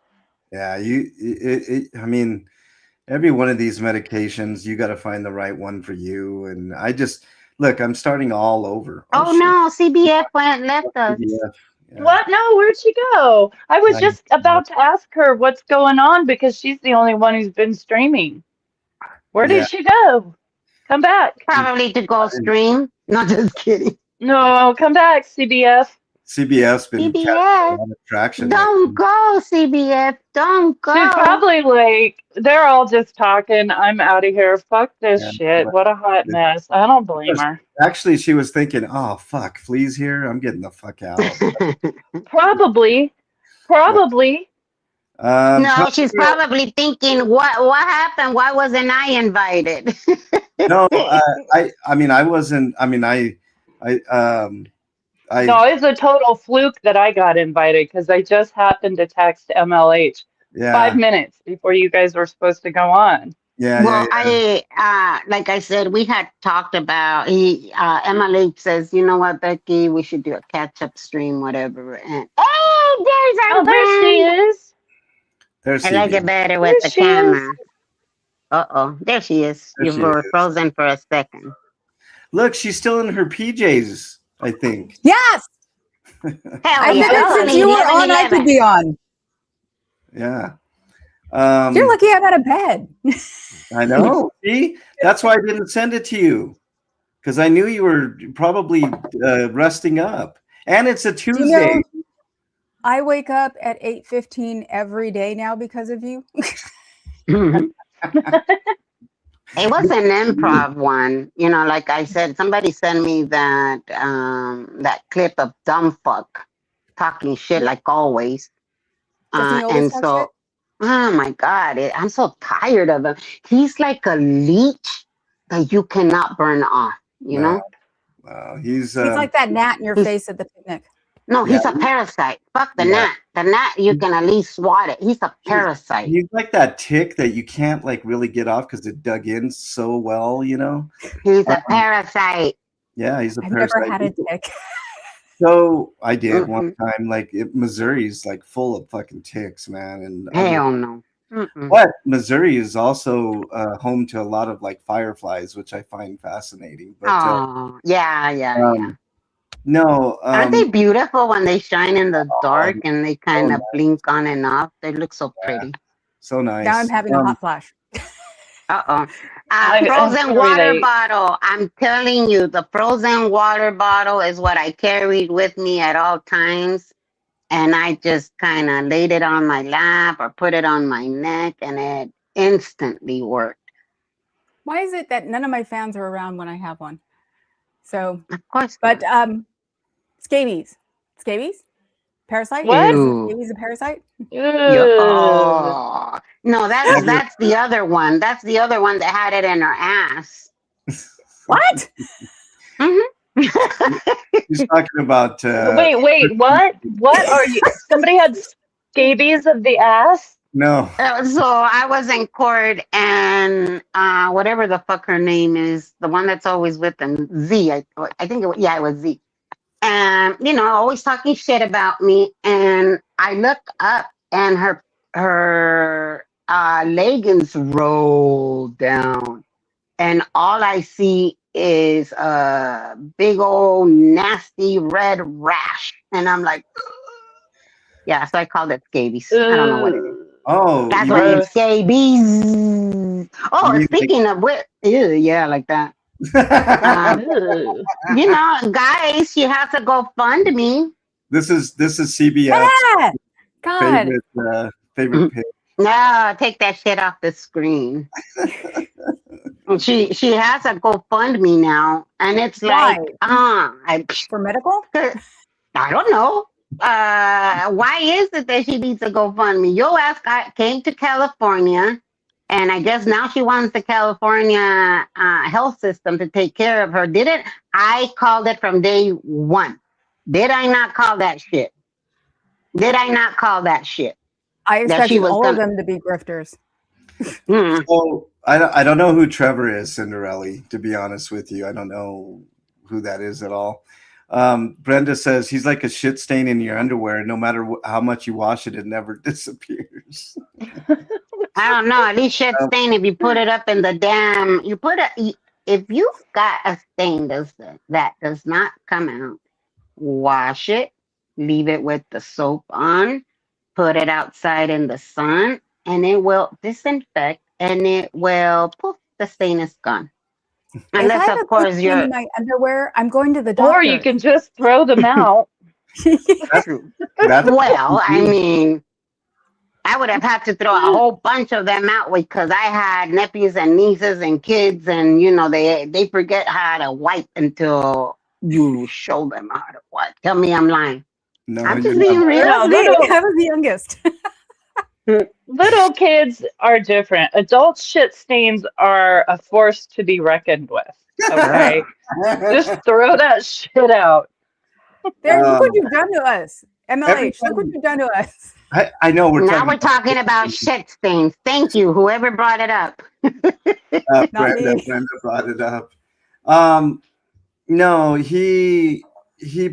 Yeah. I mean, every one of these medications, you got to find the right one for you. And look, I'm starting all over. Oh no, CBF left us. CBF. Yeah. What? No, where'd she go? I was just about to ask her what's going on because she's the only one who's been streaming. Where did she go? Come back. Probably to go stream. No, just kidding. No, come back, CBF. CBF's been catching a lot of traction. Don't go, CBF. Don't go. She's probably like, they're all just talking. I'm out of here. Fuck this shit. What a hot mess. I don't blame her. Actually, she was thinking, oh, fuck, Flea's here. I'm getting the fuck out. Probably. No, she's probably thinking, what happened? Why wasn't I invited? No, I mean, I wasn't. I mean, No, it's a total fluke that I got invited because I just happened to text MLH Yeah. 5 minutes before you guys were supposed to go on. Yeah. Well, yeah. like I said, we had talked about MLH says, you know what, Becky, we should do a catch-up stream, whatever. And there's our Oh, there she friend. is. There's I like CB. it better with There the she is. camera. There she is. There You she were is. frozen for a second. Look, she's still in her PJs, I think. Yes. Hell I yeah. figured since you were on, I could be on. Yeah. You're lucky I'm out of bed. I know. See, that's why I didn't send it to you, because I knew you were probably resting up. And it's a Tuesday. You know, I wake up at 8:15 every day now because of you. It was an improv one, you know. Like I said, somebody sent me that that clip of dumb fuck talking shit like always, Does he always and talk so, shit? oh my god, I'm so tired of him. He's like a leech that you cannot burn off. You know? He's He's like that gnat in your face at the picnic. No, he's a parasite. Fuck the gnat. The gnat, you can at least swat it. He's a parasite. He's like that tick that you can't like really get off because it dug in so well, you know. He's a parasite. Yeah, he's a I've parasite. never had a tick. So I did one time. Like Missouri's like full of fucking ticks, man. And hell no. But Missouri is also home to a lot of like fireflies, which I find fascinating. But yeah. No, aren't they beautiful when they shine in the dark and they kind of blink on and off? They look so pretty. So nice. Now I'm having a hot flash. Frozen water bottle. I'm telling you, the frozen water bottle is what I carried with me at all times. And I just kind of laid it on my lap or put it on my neck, and it instantly worked. Why is it that none of my fans are around when I have one? So, of course. But scabies. Scabies? Parasite? What? Scabies a parasite? Oh. No, that's the other one. That's the other one that had it in her ass. What? He's talking about. Wait, what? What are you? Somebody had scabies of the ass? No. So I was in court, and whatever the fuck her name is, the one that's always with them, Z. I think it was Z. And you know, always talking shit about me. And I look up, and her leggings roll down, and all I see is a big old nasty red rash, and I'm like, yeah. So I called it scabies. I don't know what it is. Oh, that's what it's scabies. Oh, speaking of which, yeah, like that. You know, guys, she has to go fund me. This is CBS Yeah. God. favorite page. No, take that shit off the screen. She has a GoFundMe now, and it's like, for medical? I don't know. Why is it that she needs a GoFundMe? Your ass came to California, and I guess now she wants the California health system to take care of her. Didn't I called it from day one? Did I not call that shit? Did I not call that shit? I expected all of them to be grifters. So I don't know who Trevor is, Cinderella, to be honest with you. I don't know who that is at all. Brenda says he's like a shit stain in your underwear. No matter how much you wash it, it never disappears. I don't know. At least shit stain, if you put it up in the damn, if you've got a stain that does not come out, wash it, leave it with the soap on, put it outside in the sun, and it will disinfect, and it will poof, the stain is gone. Unless, of course, you're in my underwear, I'm going to the doctor. Or you can just throw them out. Well, I mean, I would have had to throw a whole bunch of them out because I had nephews and nieces and kids, and you know they forget how to wipe until you show them how to wipe. Tell me I'm lying. No, I'm just being real. I was the youngest. Little kids are different. Adult shit stains are a force to be reckoned with. Okay? Just throw that shit out. There, look what Um, you've done to us. every MLH, look what time you've done to us. I know Now we're talking about shit stains. Thank you, whoever brought it up. Not me. Brenda brought it up. Um, no, he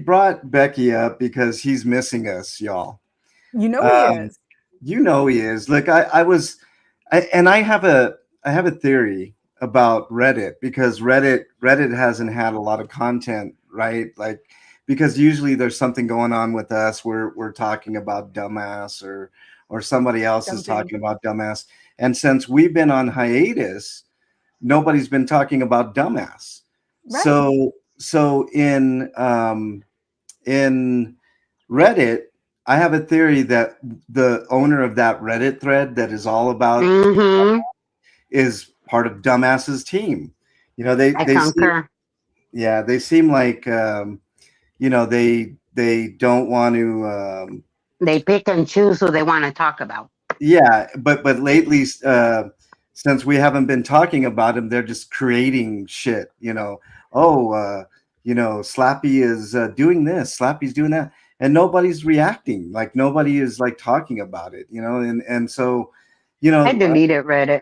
brought Becky up because he's missing us, y'all. You know he is. You know he is. Look, I have a theory about Reddit because Reddit hasn't had a lot of content, right? Like, because usually there's something going on with us. We're talking about dumbass or somebody else is talking about dumbass. And since we've been on hiatus, nobody's been talking about dumbass. Right. So in Reddit, I have a theory that the owner of that Reddit thread that is all about Mm-hmm. is part of Dumbass's team. You know, I concur. they seem like you know, they don't want to They pick and choose who they want to talk about. yeah, but lately since we haven't been talking about him, they're just creating shit, you know. You know, Slappy is doing this, Slappy's doing that, and nobody's reacting. Like nobody is like talking about it, you know, and so, you know, I deleted Reddit.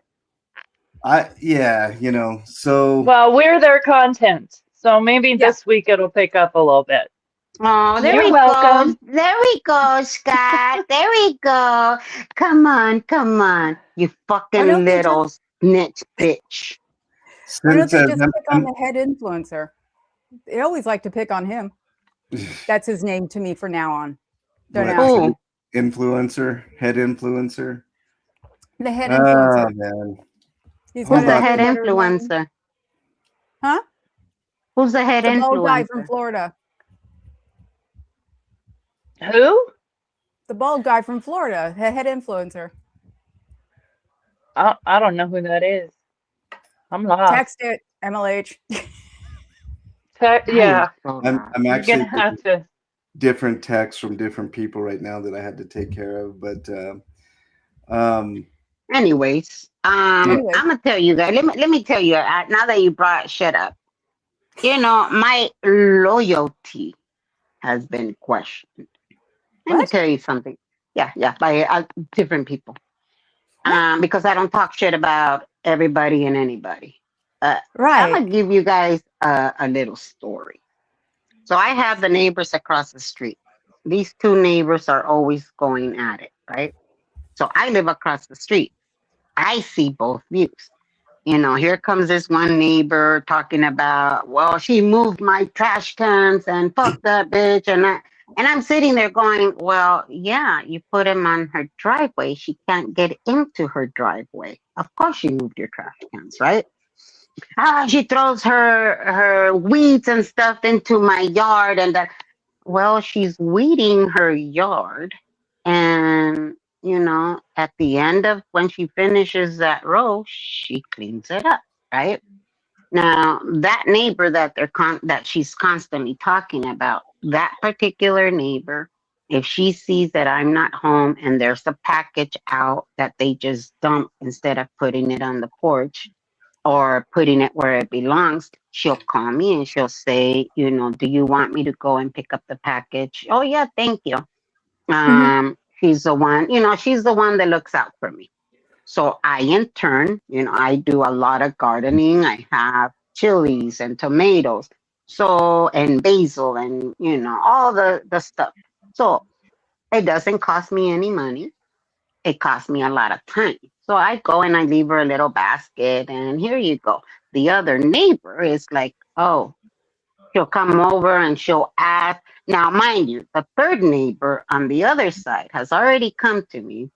you know, so Well, we're their content. So maybe this week it'll pick up a little bit. Oh, there You're we welcome. go. There we go, Scott. There we go. Come on. You Why fucking don't they little snitch bitch. Why don't since they just pick on the head influencer? They always like to pick on him. That's his name to me from now on. Don't what, ask. Who? influencer, head influencer. The head Oh influencer. man, He's Who's got the a head better name. influencer? Huh? Who's the head The bald guy influencer? from Florida. Who? The bald guy from Florida. The head influencer. I don't know who that is. I'm lost. Text it, MLH. Yeah. I'm You're actually gonna have to. different texts from different people right now that I had to take care of, but Anyways, Anyway. I'm gonna tell you guys. Let me tell you. Now that you brought shit up, you know my loyalty has been questioned. Let me What? tell you something. Yeah, by different people. Because I don't talk shit about everybody and anybody. I'm Right. gonna give you guys a little story. So I have the neighbors across the street. These two neighbors are always going at it, right? So I live across the street. I see both views. You know, here comes this one neighbor talking about, well, she moved my trash cans and fuck that bitch. And I'm sitting there going, well, yeah, you put him on her driveway. She can't get into her driveway. Of course she moved your trash cans, right? She throws her weeds and stuff into my yard and that. Well, she's weeding her yard, and you know, at the end of when she finishes that row, she cleans it up, right? Now, that neighbor that that she's constantly talking about, that particular neighbor, if she sees that I'm not home and there's a package out that they just dump instead of putting it on the porch, or putting it where it belongs, she'll call me and she'll say, you know, do you want me to go and pick up the package? Oh yeah, thank you. She's the one, you know, she's the one that looks out for me. So I, in turn, you know, I do a lot of gardening. I have chilies and tomatoes, so, and basil and, you know, all the stuff. So it doesn't cost me any money. It costs me a lot of time. So I go and I leave her a little basket, and here you go. The other neighbor is like, oh, she'll come over and she'll ask. Now, mind you, the third neighbor on the other side has already come to me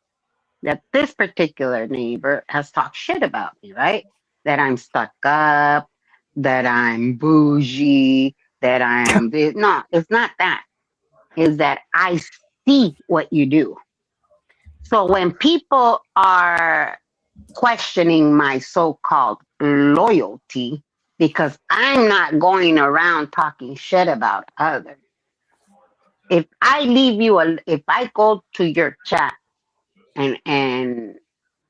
that this particular neighbor has talked shit about me, right? That I'm stuck up, that I'm bougie, that I'm this. No, it's not that. Is that I see what you do. So when people are questioning my so-called loyalty because I'm not going around talking shit about others. If I leave you, if I go to your chat and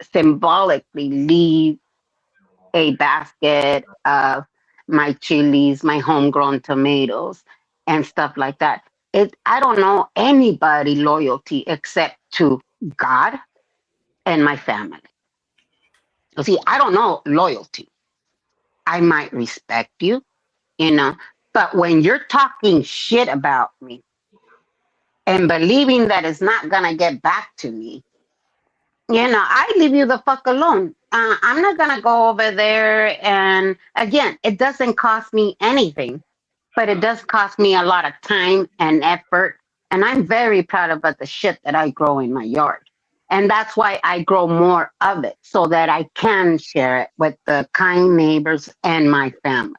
symbolically leave a basket of my chilies, my homegrown tomatoes, and stuff like that. I don't know anybody loyalty except to God and my family. You see, I don't know loyalty. I might respect you, but when you're talking shit about me and believing that it's not gonna get back to me, I leave you the fuck alone. I'm not gonna go over there. And again, it doesn't cost me anything, but it does cost me a lot of time and effort. And I'm very proud about the shit that I grow in my yard. And that's why I grow more of it so that I can share it with the kind neighbors and my family.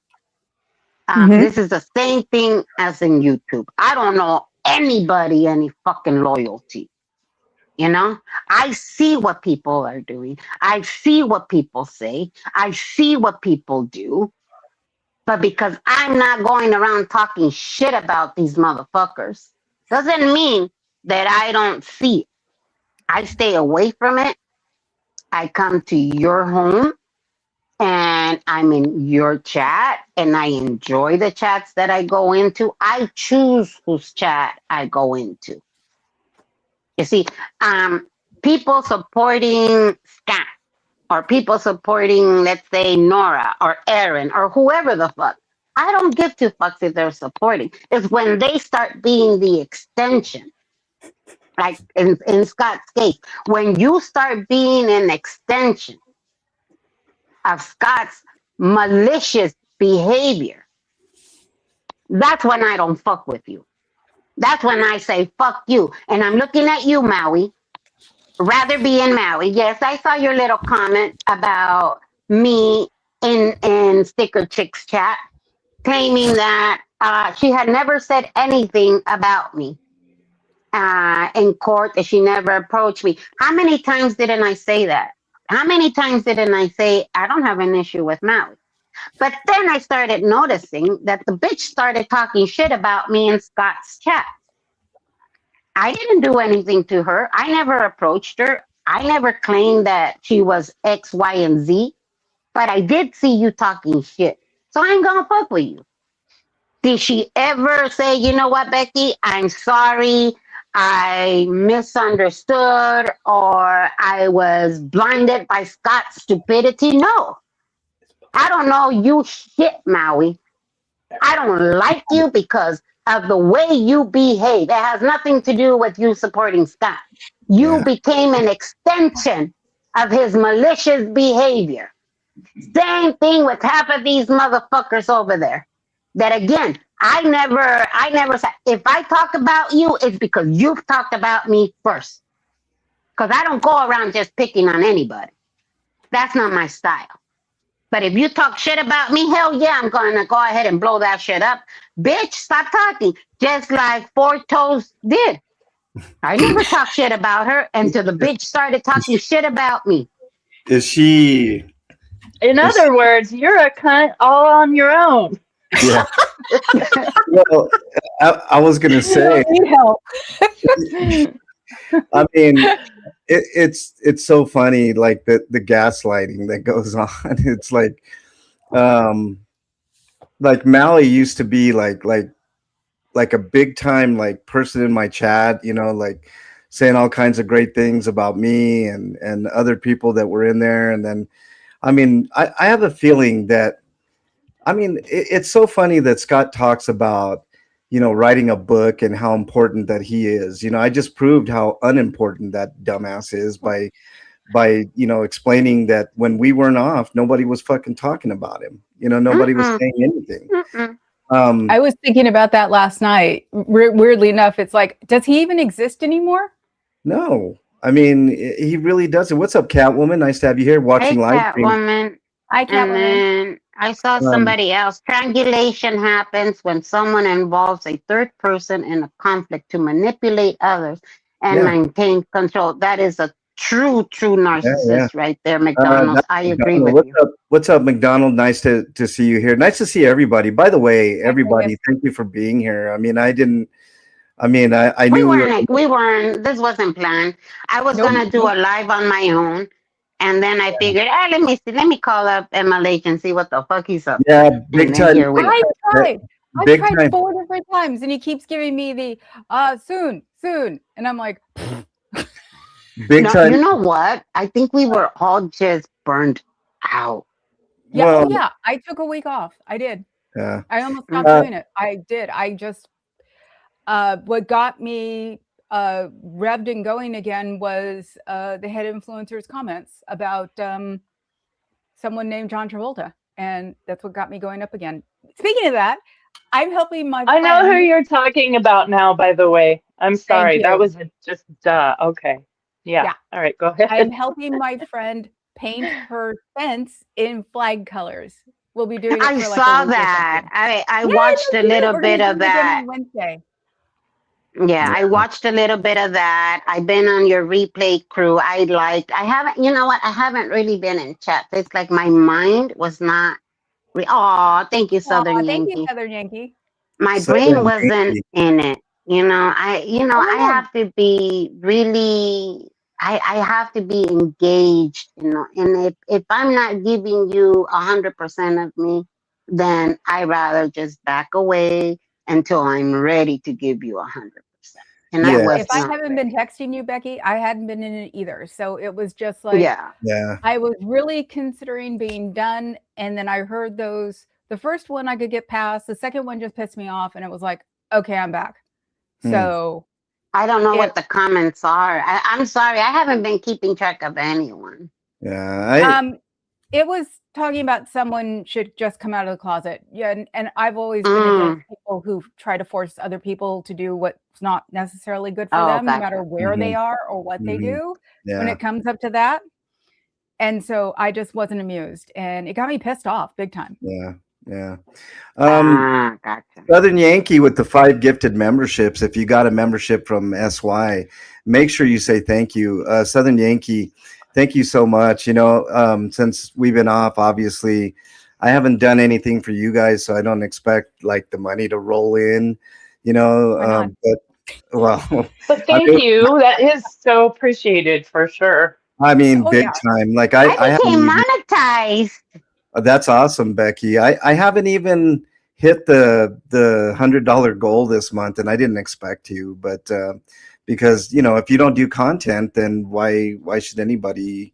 This is the same thing as in YouTube. I don't know anybody any fucking loyalty. I see what people are doing. I see what people say. I see what people do. But because I'm not going around talking shit about these motherfuckers, doesn't mean that I don't see it. I stay away from it. I come to your home and I'm in your chat and I enjoy the chats that I go into. I choose whose chat I go into. You see, people supporting Scott or people supporting, let's say, Nora or Aaron or whoever the fuck. I don't give two fucks if they're supporting. It's when they start being the extension. Like in Scott's case, when you start being an extension of Scott's malicious behavior, that's when I don't fuck with you. That's when I say, fuck you. And I'm looking at you, Maui. Rather be in Maui. Yes, I saw your little comment about me in Sticker Chick's chat, claiming that she had never said anything about me in court, that she never approached me. How many times didn't I say that? How many times didn't I say, I don't have an issue with Maui? But then I started noticing that the bitch started talking shit about me in Scott's chat. I didn't do anything to her. I never approached her. I never claimed that she was X, Y, and Z. But I did see you talking shit. So I ain't gonna fuck with you. Did she ever say, you know what, Becky, I'm sorry, I misunderstood, or I was blinded by Scott's stupidity? No. I don't know you shit, Maui. I don't like you because of the way you behave. It has nothing to do with you supporting Scott. You became an extension of his malicious behavior. Same thing with half of these motherfuckers over there. That again, I never said, if I talk about you, it's because you've talked about me first. Because I don't go around just picking on anybody. That's not my style. But if you talk shit about me, hell yeah, I'm going to go ahead and blow that shit up. Bitch, stop talking. Just like Four Toes did. I never talked shit about her until the bitch started talking shit about me. Is she... In other words, you're a cunt all on your own. Yeah. Well, I was going to say... You don't need help. I mean... It's so funny, like the gaslighting that goes on. It's like Maui used to be like a big time like person in my chat, like saying all kinds of great things about me and other people that were in there. And then, I mean, I have a feeling that, I mean, it's so funny that Scott talks about, writing a book and how important that he is. I just proved how unimportant that dumbass is by explaining that when we weren't off, nobody was fucking talking about him. Nobody was saying anything. I was thinking about that last night. Weirdly enough, it's like, does he even exist anymore? No. I mean, he really doesn't. What's up, Catwoman? Nice to have you here watching live stream. Catwoman. Hi, Catwoman. I saw somebody else. Triangulation happens when someone involves a third person in a conflict to manipulate others and maintain control. That is a true narcissist right there, McDonald. I agree with you. What's up, McDonald? Nice to see you here. Nice to see everybody. By the way, everybody, thank you for being here. I mean, I didn't I mean, I We knew we were. weren't, this wasn't planned. I was Nope, gonna do a live on my own. And then I figured, let me see, let me call up MLH and see what the fuck he's up to. Yeah, big And then time. here we I go. tried. I've Big tried time. 4 different times, and he keeps giving me the soon, and I'm like, Big No, time. you know what? I think we were all just burned out. yeah, Well, oh yeah. I took a week off. I did. yeah. I almost stopped doing it. I did. I just what got me revved and going again was the head influencer's comments about someone named John Travolta, and that's what got me going up again. Speaking of that, I'm helping my I know who friend. you're talking about now, by the way. I'm sorry. That you. was just duh. Okay. Yeah. Yeah. All right, go ahead. I'm helping my friend paint her fence in flag colors. We'll be doing it I for like a saw week or that. something. I Yeah, watched no a kidding. little We're gonna bit do of it again that. on Wednesday. Yeah, I watched a little bit of that. I've been on your replay crew. I haven't, you know what? I haven't really been in chat. It's like my mind was not. Oh, thank you, Southern Aw, thank you, Yankee. Southern Yankee. My brain Southern wasn't Yankee. in it. Oh I no. have to be really. I have to be engaged. And if I'm not giving you 100% of me, then I rather just back away until I'm ready to give you 100%. And I Yeah. was If I not haven't ready. been texting you, Becky, I hadn't been in it either. So it was just like Yeah. Yeah. I was really considering being done. And then I heard those. The first one I could get past. The second one just pissed me off. And it was like, okay, I'm back. So I don't know what the comments are. I'm sorry. I haven't been keeping track of anyone. Yeah. it was talking about someone should just come out of the closet. Yeah. And I've always been against people who try to force other people to do what's not necessarily good for them, no gotcha. matter where they are or what they do when Yeah. it comes up to that. And so I just wasn't amused, and it got me pissed off big time. Yeah. Yeah. Gotcha. Southern Yankee with the 5 gifted memberships. If you got a membership from SY, make sure you say thank you. Southern Yankee, thank you so much. Since we've been off, obviously, I haven't done anything for you guys, so I don't expect like the money to roll in, but But thank you. That is so appreciated for sure. I mean, big time. Like I became haven't monetized. That's awesome, Becky. I haven't even hit the $100 goal this month, and I didn't expect to, but because if you don't do content, then why should anybody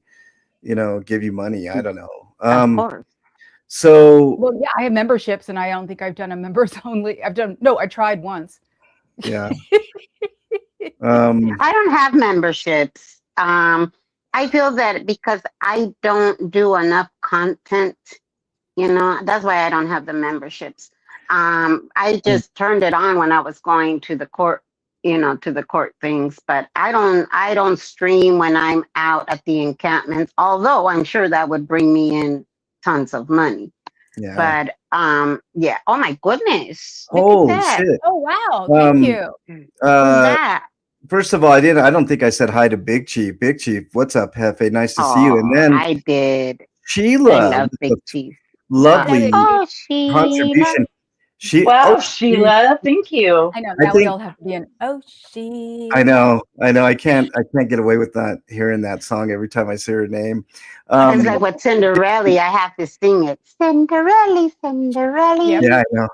give you money? I don't know. Of course. So well, yeah, I have memberships, and I don't think I've done a members only. I tried once. Yeah. I don't have memberships. I feel that because I don't do enough content, that's why I don't have the memberships. I just turned it on when I was going to the court, to the court things, but I don't stream when I'm out at the encampments, although I'm sure that would bring me in tons of money. Yeah. But yeah. Oh my goodness. Oh that. shit. Oh wow, thank you. Who's that? First of all, I don't think I said hi to Big Chief. Big Chief, what's up, Hefe? Nice to see you. And then I did. Sheila, I love Big Chief. lovely Oh, Sheila. contribution. Wow, Sheila, thank you. I know. Now we all have to be an Sheila. I know. I can't get away with not hearing that song every time I say her name. It's like with Cinderella, I have to sing it. Cinderella, Cinderella. Yeah, I know.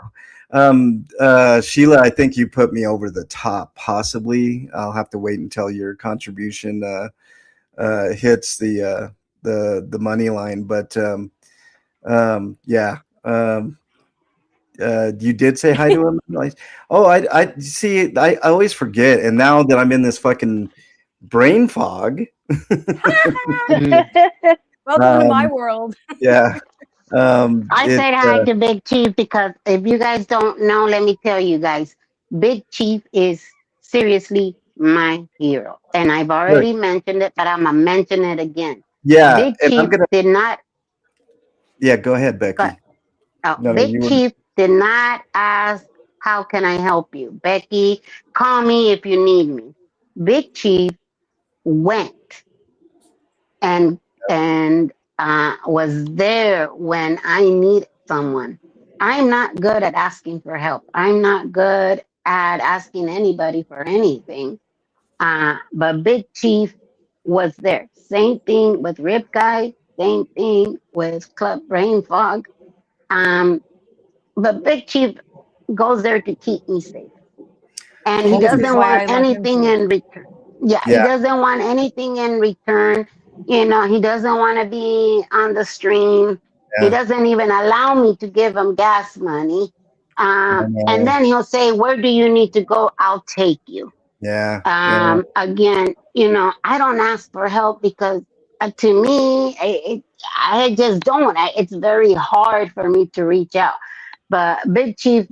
Sheila, I think you put me over the top. Possibly, I'll have to wait until your contribution hits the money line. But yeah, you did say hi to him. Oh, I see. I always forget, and now that I'm in this fucking brain fog. Welcome to my world. Yeah. I said hi to Big Chief because if you guys don't know, let me tell you guys, Big Chief is seriously my hero. And I've already mentioned it, but I'm going to mention it again. Yeah. Big Chief did not. Yeah, go ahead, Becky. Big Chief did not ask, how can I help you? Becky, call me if you need me. Big Chief went and was there when I needed someone. I'm not good at asking for help. I'm not good at asking anybody for anything. But Big Chief was there. Same thing with Rip Guy. Same thing with Club Brain Fog. But Big Chief goes there to keep me safe, and he This is doesn't why I want love him anything too. in return. Yeah, he Yeah. doesn't want anything in return. You know, he doesn't want to be on the stream. He Yeah. doesn't even allow me to give him gas money. I And know. then he'll say, "Where do you need to go? I'll take you." Yeah. Yeah. Again, you know, I don't ask for help because to me, I just don't. It's very hard for me to reach out. But Big Chief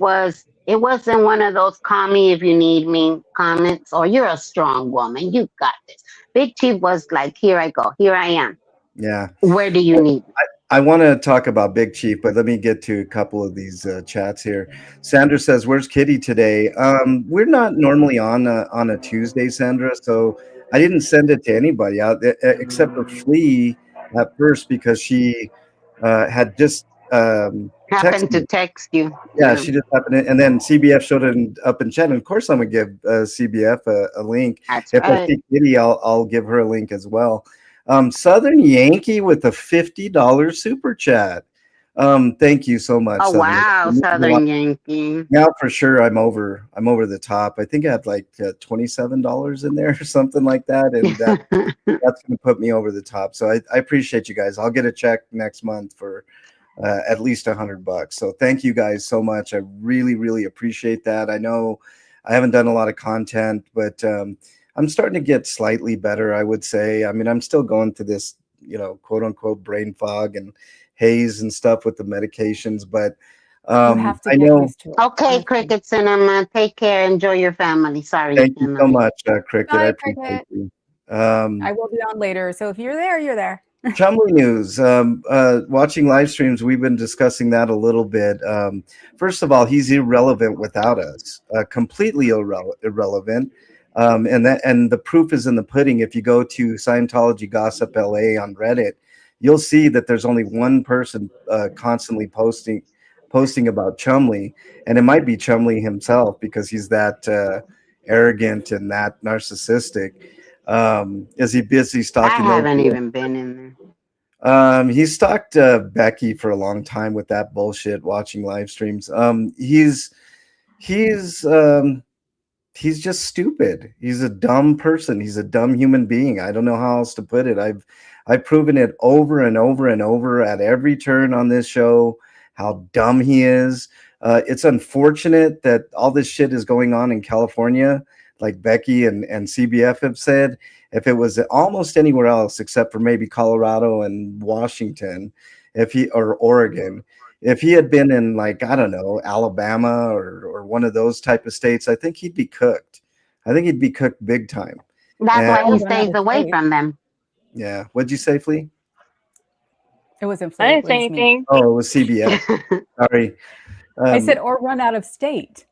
it wasn't one of those call me if you need me comments or you're a strong woman. You got this. Big Chief was like, here I go. Here I am. Yeah. Where do you need me? I want to talk about Big Chief, but let me get to a couple of these chats here. Sandra says, "Where's Kitty today?" We're not normally on a Tuesday, Sandra, so I didn't send it to anybody out except for Flea at first because she had just Happened texted to me. text you. Yeah, she just happened, and then CBF showed it up in chat. And of course, I'm gonna give CBF a link. That's If I right. see Kitty, I'll give her a link as well. Southern Yankee with a $50 super chat. Thank you so much, Oh Southern. wow, Southern Yankee. Now for sure, I'm over the top. I think I had like $27 in there or something like that, and that's gonna put me over the top. So I appreciate you guys. I'll get a check next month for at least $100. So thank you guys so much. I really, really appreciate that. I know I haven't done a lot of content, but I'm starting to get slightly better, I would say. I mean, I'm still going through this, quote unquote brain fog and haze and stuff with the medications, but You have to I get know. used to it. Okay, honestly. Cricket Cinema. Take care. Enjoy your family. Sorry, Thank you so Emily. much, Cricket. I Bye, appreciate Cricket. you. I will be on later. So if you're there, you're there. Chumley News. Watching live streams, we've been discussing that a little bit. First of all, he's irrelevant without us, completely irrelevant. And the proof is in the pudding. If you go to Scientology Gossip LA on Reddit, you'll see that there's only one person constantly posting about Chumley, and it might be Chumley himself because he's that arrogant and that narcissistic. Is he busy I stalking? haven't even been in He stalked Becky for a long time with that bullshit. Watching live streams. He's just stupid. He's a dumb person. He's a dumb human being. I don't know how else to put it. I've proven it over and over and over at every turn on this show how dumb he is. It's unfortunate that all this shit is going on in California, like Becky and CBF have said. If it was almost anywhere else except for maybe Colorado and Washington, or Oregon, if he had been in, like, I don't know, Alabama or one of those type of states, I think he'd be cooked. I think he'd be cooked big time. That's why he And- stays away from them. Yeah. What'd you say, Flea? It was in I didn't say Florida. It was me. anything. Oh, it was CBS. Sorry. I said, or run out of state.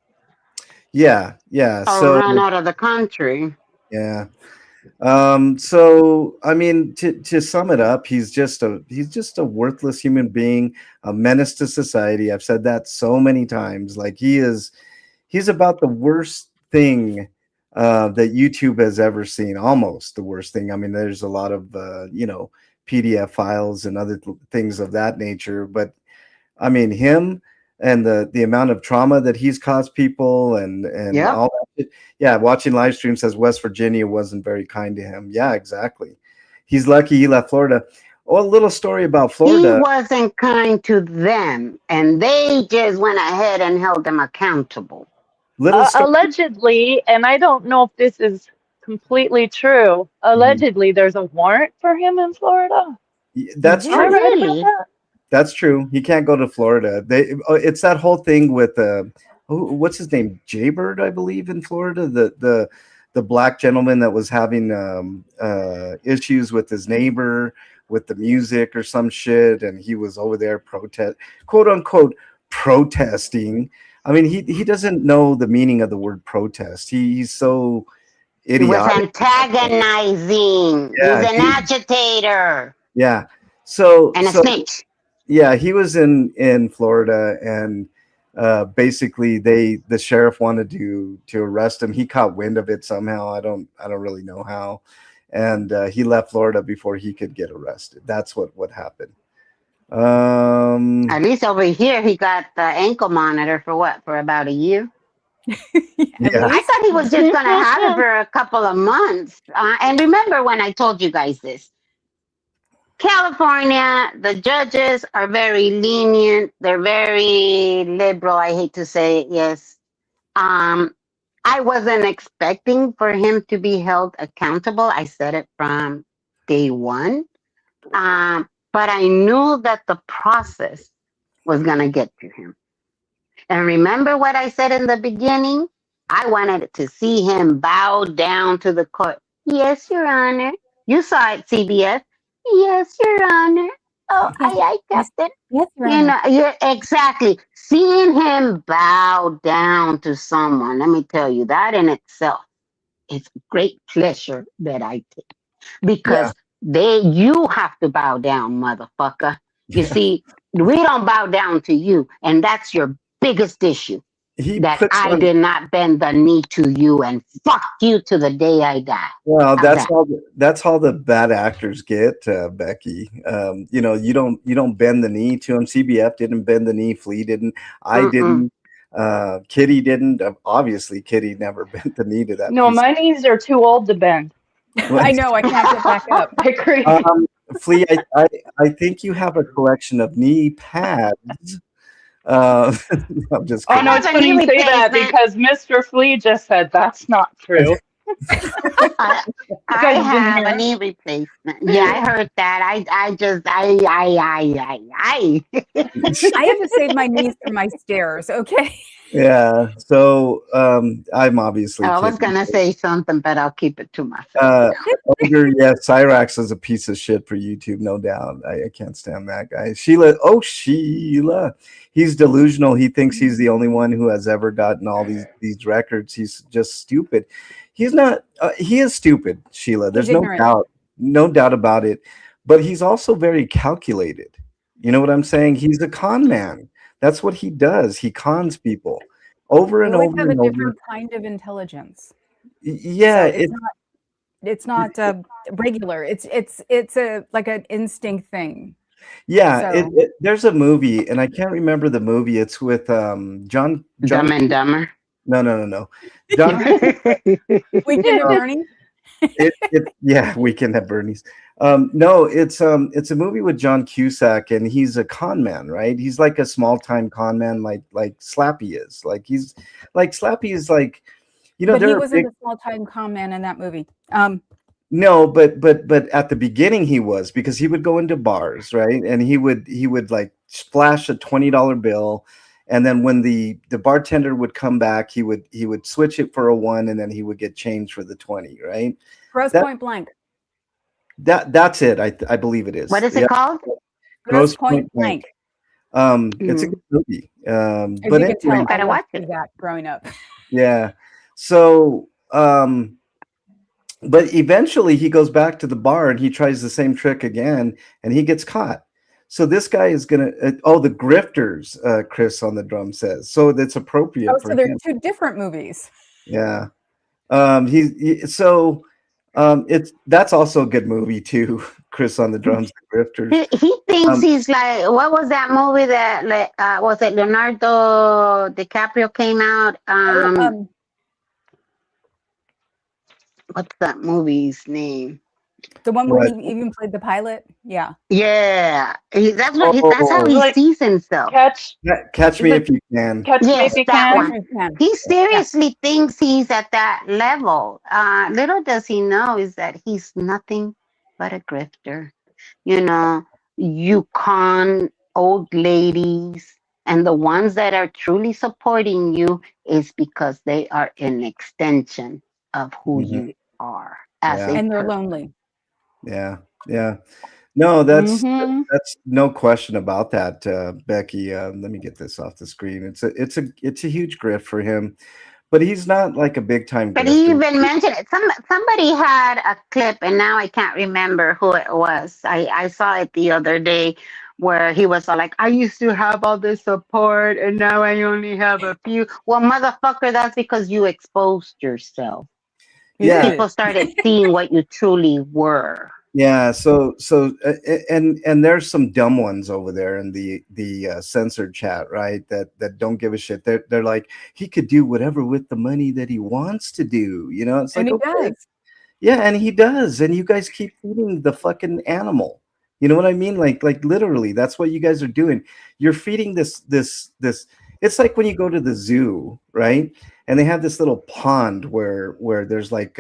Yeah. Or So run out of the country. yeah. So I mean, to sum it up, he's just a worthless human being, a menace to society. I've said that so many times. Like he's about the worst thing that YouTube has ever seen. Almost the worst thing. I mean, there's a lot of PDF files and other things of that nature, but I mean him and the amount of trauma that he's caused people and Yep. all that shit. Yeah, watching live stream says West Virginia wasn't very kind to him. Yeah, exactly. He's lucky he left Florida. Oh, a little story about Florida. He wasn't kind to them, and they just went ahead and held him accountable. Little story. Allegedly, and I don't know if this is completely true. Allegedly, there's a warrant for him in Florida. That's Yeah. Am I true. right about Really? that? That's true. He can't go to Florida. It's that whole thing with what's his name, Jaybird, I believe, in Florida. The black gentleman that was having issues with his neighbor with the music or some shit, and he was over there quote unquote protesting. I mean, he doesn't know the meaning of the word protest. He's so He was idiotic. antagonizing. Yeah, He's an agitator Yeah. So and a so snitch. yeah, he was in Florida, and basically the sheriff wanted to arrest him. He caught wind of it somehow. I don't really know how, and he left Florida before he could get arrested. That's what happened. At least over here, he got the ankle monitor for about a year. Yeah. I thought he was just going to have it for a couple of months. And remember when I told you guys this? California, the judges are very lenient. They're very liberal. I hate to say it, yes. I wasn't expecting for him to be held accountable. I said it from day one. But I knew that the process was going to get to him. And remember what I said in the beginning? I wanted to see him bow down to the court. Yes, Your Honor. You saw it, CBS. Yes, Your Honor. Oh, I Captain. Yes, You know, yeah, exactly. Seeing him bow down to someone, let me tell you, that in itself is a great pleasure that I take. Because you have to bow down, motherfucker. You see, we don't bow down to you, and that's your biggest issue. That I did not bend the knee to you, and fuck you to the day I die. Well, that's all the bad actors get, Becky. You know, you don't bend the knee to him. CBF didn't bend the knee. Flea didn't. I didn't. Kitty didn't. Obviously, Kitty never bent the knee to that. No, my knees are too old to bend. I know, I can't get back up. I agree. Flea, I think you have a collection of knee pads. I'm just Oh kidding. no, it's funny you say that because Mr. Flea just said that's not true. I have a knee replacement. Yeah, I heard that. I have to save my knees for my stairs, okay? Yeah. So I'm obviously I was kidding. gonna say something, but I'll keep it to myself. Ogre, yeah, Cyrax is a piece of shit for YouTube, no doubt. I can't stand that guy. Sheila, he's delusional. He thinks he's the only one who has ever gotten all these records. He's just stupid. He's not. He is stupid, Sheila. There's no doubt about it. But he's also very calculated. You know what I'm saying? He's a con man. That's what he does. He cons people over and over have and a over. different kind of intelligence. Yeah, So it's not regular. It's a like an instinct thing. Yeah, So- there's a movie, and I can't remember the movie. It's with John. Dumb and Dumber. No. John. Weekend at Bernie. Yeah, Weekend at Bernie's. No, it's a movie with John Cusack, and he's a con man, right? He's like a small time con man, like Slappy is. Slappy is like, you know, But he wasn't a small time con man in that movie. No, but at the beginning he was, because he would go into bars, right? And he would like splash a $20 bill, and then when the bartender would come back, he would switch it for a $1, and then he would get change for the 20, right? Gross Point Blank. That's it. I believe it is. What is it called? Gross Point Blank. It's a good movie. But you could tell, anyway, Gotta I watch watched it. that growing up. yeah. So but eventually he goes back to the bar and he tries the same trick again, and he gets caught. So this guy is gonna the grifters, Chris on the drum says. So that's appropriate for So they're him. two different movies. Yeah. That's also a good movie too. Chris on the drums, the grifters. He thinks he's like, what was that movie that was it Leonardo DiCaprio came out? What's that movie's name? The one where What? he even played the pilot. Yeah. Yeah, that's how he Like- sees himself. Catch Catch me if you can. me Yes, if you that can. one. He seriously thinks he's at that level. Little does he know is that he's nothing but a grifter. You know, you con old ladies, and the ones that are truly supporting you is because they are an extension of who you are as Yeah. a And they're person. lonely. Yeah. No, that's Mhm. that's no question about that, Becky. Let me get this off the screen. It's a huge grift for him, but he's not like a big time. But he even mentioned it. Somebody had a clip, and now I can't remember who it was. I saw it the other day, where he was all like, I used to have all this support and now I only have a few. Well, motherfucker, that's because you exposed yourself. Yeah. People started seeing what you truly were. Yeah, and there's some dumb ones over there in the censored chat, right? That don't give a shit. They're like, he could do whatever with the money that he wants to do. You know, it's And like, he okay. does. Yeah, and he does, and you guys keep feeding the fucking animal. You know what I mean? Like literally, that's what you guys are doing. You're feeding this. It's like when you go to the zoo, right? And they have this little pond where there's like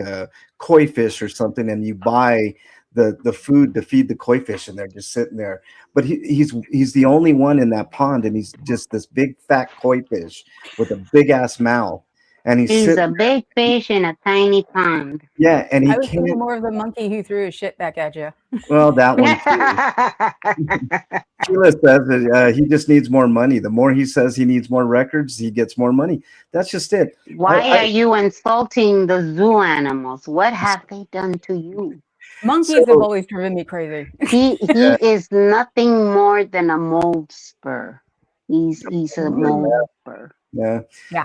koi fish or something, and you buy the food to feed the koi fish, and they're just sitting there. But he's the only one in that pond, and he's just this big fat koi fish with a big ass mouth, and He's a big fish in a tiny pond. Yeah, and he I was thinking can't. more of the monkey who threw his shit back at you. Well, that one too. Sheila says that he just needs more money. The more he says he needs more records, he gets more money. That's just it. Why are you insulting the zoo animals? What have they done to you? Monkeys have always driven me crazy. He is nothing more than a mold spur. He's a mold spur. Yeah. Yeah.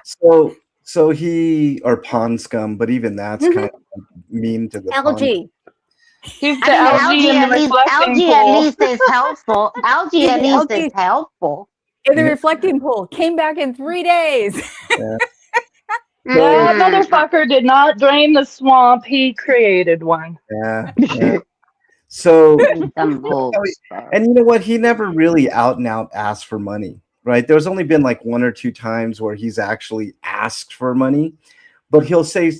So he or pond scum, but even that's kind of mean to the Algae. He's the I algae mean, in the reflecting algae at pool. least is helpful. Algae at least is helpful. In the reflecting pool. Came back in 3 days. Yeah. That motherfucker did not drain the swamp. He created one. Yeah. Yeah. So, The mold spur. and you know what? He never really out and out asked for money, right? There's only been like 1 or 2 times where he's actually asked for money, but he'll say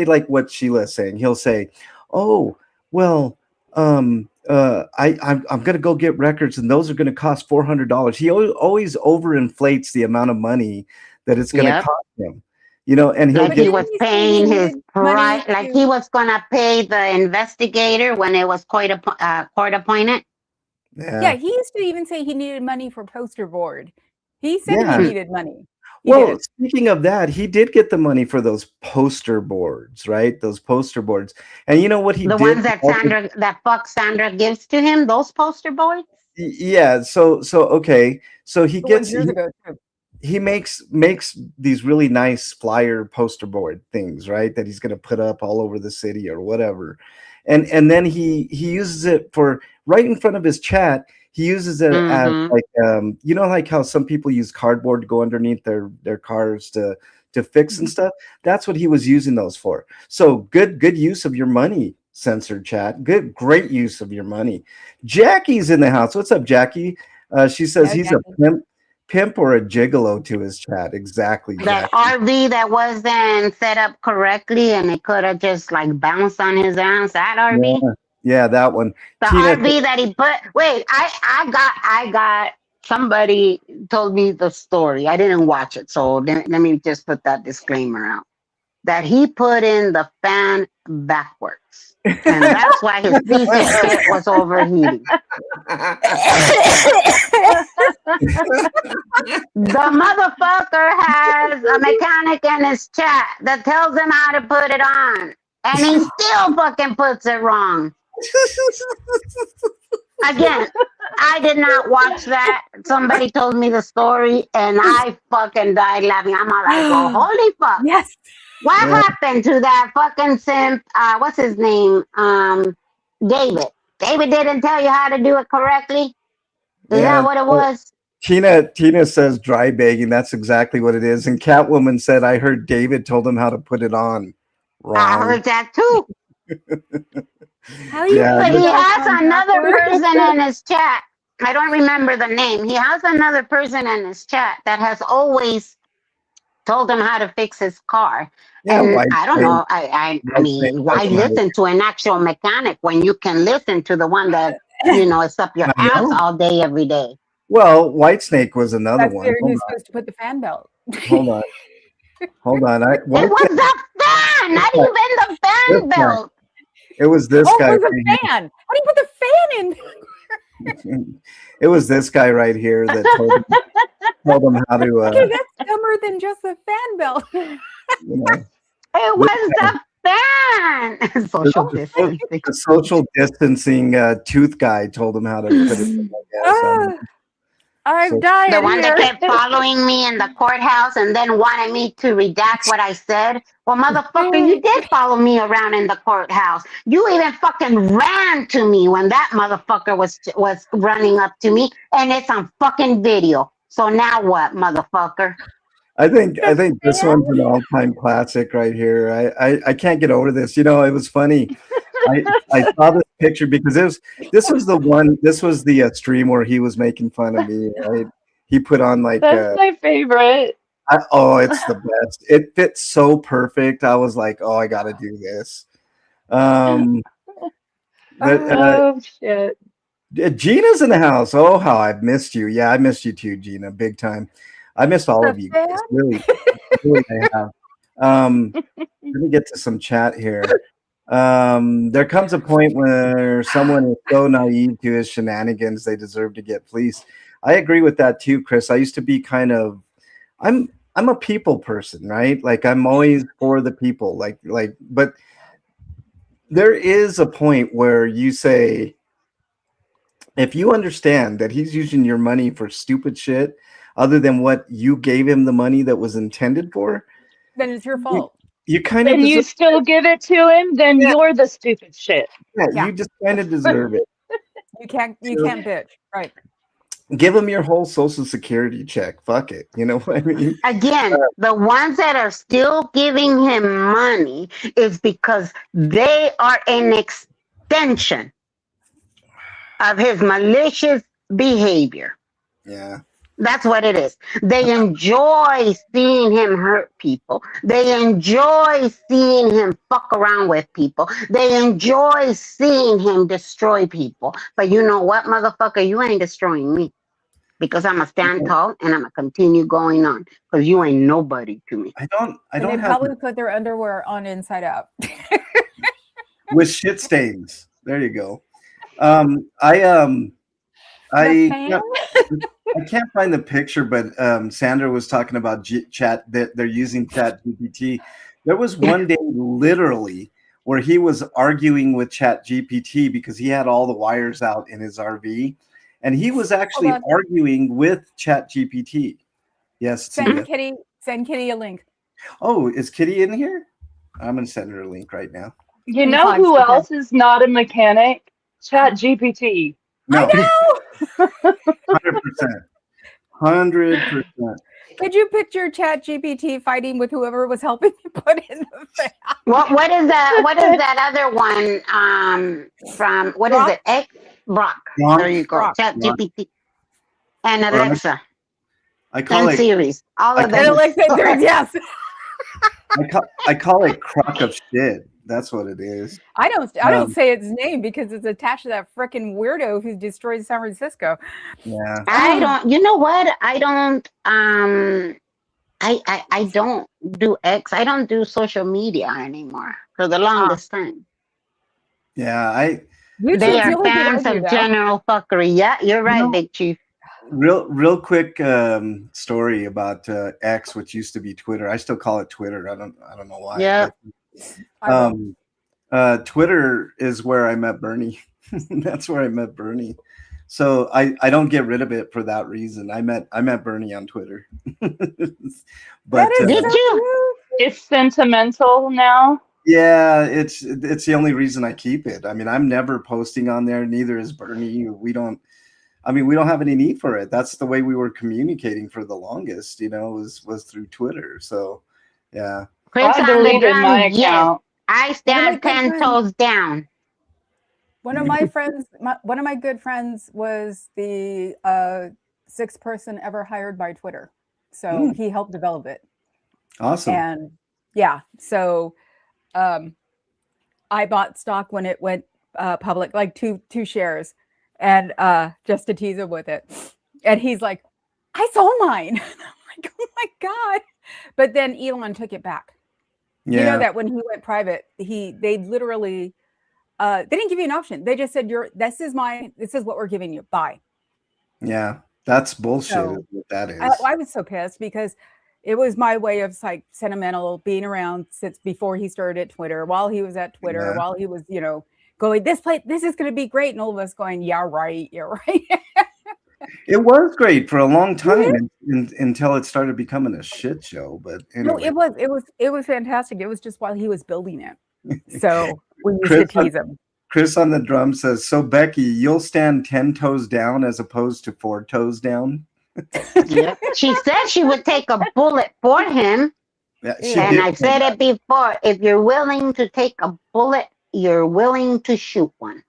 like what Sheila's saying. He'll say, "Oh, well, I'm gonna go get records, and those are gonna cost $400." He always overinflates the amount of money that it's gonna Yep. cost him. You know, and he'll Like he get was paying his Money price, like he was gonna pay the investigator when it was court appointed. Yeah, he used to even say he needed money for poster board. He said Yeah. he needed money. He Well, did. speaking of that, he did get the money for those poster boards, right? Those poster boards. And you know what he The did? ones that Sandra gives to him, those poster boards. Yeah, so okay. So he The ones gets years ago too. he makes these really nice flyer poster board things, right? That he's going to put up all over the city or whatever. And then he uses it for right in front of his chat. He uses it as like you know, like how some people use cardboard to go underneath their cars to fix and stuff. That's what he was using those for. So good use of your money, censored chat. Great use of your money. Jackie's in the house. What's up, Jackie? She says Yeah, he's Jackie. a pimp or a gigolo to his chat. Exactly. That Jackie. RV that wasn't set up correctly and it could have just like bounced on his ass. That RV. Yeah, that one. The Tina- RV that he put. Wait, I got. Somebody told me the story. I didn't watch it, so let me just put that disclaimer out. That he put in the fan backwards, and that's why his piece of shit was overheating. The motherfucker has a mechanic in his chat that tells him how to put it on, and he still fucking puts it wrong. Again, I did not watch that. Somebody told me the story, and I fucking died laughing. I'm all like, well, holy fuck. Yes. What happened to that fucking simp? What's his name? David. David didn't tell you how to do it correctly? Is that what it was? Tina says dry bagging. That's exactly what it is. And Catwoman said, I heard David told him how to put it on. Wrong. I heard that too. How do you Yeah, But put he it has on another backwards? person in his chat. I don't remember the name. He has another person in his chat that has always told him how to fix his car. Yeah, And White I don't Snake. know. I White mean, Snake why doesn't have listen to an actual mechanic when you can listen to the one that, you know, is up your I ass know. all day, every day? Well, Whitesnake was another That's one. where Hold who's supposed to put the fan belt. Hold on. Hold on. It was the fan, not even the fan This guy. belt. It was this Oh, guy. it was a fan. How do you put the fan in? It was this guy right here that told him how to, Okay, that's dumber than just the fan belt. you know. It was the fan. run. Social distancing. The social distancing tooth guy told him how to put it in, I guess. Ah, I'm So- dying The one here. that kept following me in the courthouse and then wanted me to redact what I said. Well, motherfucker, you did follow me around in the courthouse. You even fucking ran to me when that motherfucker was running up to me, and it's on fucking video. So now what, motherfucker? I think this one's an all-time classic right here. I can't get over this. You know, it was funny. I saw this picture because this was the stream where he was making fun of me. Right? He put on like That's my favorite. it's the best. It fits so perfect. I was like, oh, I got to do this. But Oh shit. Gina's in the house. Oh, how I've missed you. Yeah, I missed you too, Gina, big time. I missed all of you guys. Really, really I have. Let me get to some chat here. There comes a point where someone is so naive to his shenanigans, they deserve to get fleeced. I agree with that too, Chris. I used to be I'm a people person, right? Like I'm always for the people, but there is a point where you say, if you understand that he's using your money for stupid shit other than what you gave him the money that was intended for, Then it's your fault. you kind of And you still give it to him, then you're the stupid shit. Yeah. you just kind of deserve it. You can't bitch. Right. Give him your whole social security check. Fuck it. You know what I mean? Again, the ones that are still giving him money is because they are an extension of his malicious behavior. Yeah. That's what it is. They enjoy seeing him hurt people. They enjoy seeing him fuck around with people. They enjoy seeing him destroy people. But you know what, motherfucker? You ain't destroying me. Because I'm going to stand tall and I'm going to continue going on. Because you ain't nobody to me. I don't And they have probably put their underwear on inside out. with shit stains. There you go. I can't find the picture, but Sandra was talking about chat that they're using Chat GPT. There was one day literally where he was arguing with Chat GPT because he had all the wires out in his RV, and he was actually arguing with Chat GPT. Yes, Send Kitty a link. Oh, is Kitty in here? I'm gonna send her a link right now. You know who else is not a mechanic? Chat GPT. No. I know. 100%. 100%. Could you picture Chat GPT fighting with whoever was helping you put in the fan? What is that? What is that other one? From what is it? Brock. There you go. Chat GPT and Alexa. I call it Series. All of them. Alexa, yes. I call it crock of shit. That's what it is. I don't say its name because it's attached to that freaking weirdo who destroyed San Francisco. Yeah. I don't. You know what? I don't. I don't do X. I don't do social media anymore for the longest time. Yeah, they are fans of general fuckery. Yeah, you're right, Big Chief. Real quick story about X, which used to be Twitter. I still call it Twitter. I don't know why. Yeah. Twitter is where I met Bernie. That's where I met Bernie. So I don't get rid of it for that reason. I met Bernie on Twitter. But did you? It's sentimental now. Yeah, it's the only reason I keep it. I mean, I'm never posting on there. Neither is Bernie. We don't have any need for it. That's the way we were communicating for the longest. Was through Twitter. So yeah. I deleted my account. Yes. I stand 10 toes down. One of my friends, one of my good friends, was the sixth person ever hired by Twitter. So he helped develop it. Awesome. And yeah, so I bought stock when it went public, like two shares, and just to tease him with it. And he's like, "I sold mine." I'm like, "Oh my God!" But then Elon took it back. Yeah. You know that when he went private, they literally they didn't give you an option. They just said, this is mine. This is what we're giving you. Buy. Yeah, that's bullshit. So, is what that is. I was so pissed because it was my way of like sentimental being around since before he started at Twitter, while he was at Twitter, Yeah. while he was, going, this is going to be great. And all of us going, yeah, right. It was great for a long time until it started becoming a shit show. But No, anyway. it was fantastic. It was just while he was building it. So we used Chris, to tease him. Chris on the drum says, so Becky, you'll stand 10 toes down as opposed to 4 toes down? Yep. She said she would take a bullet for him. Yeah, And I said it before. If you're willing to take a bullet, you're willing to shoot one.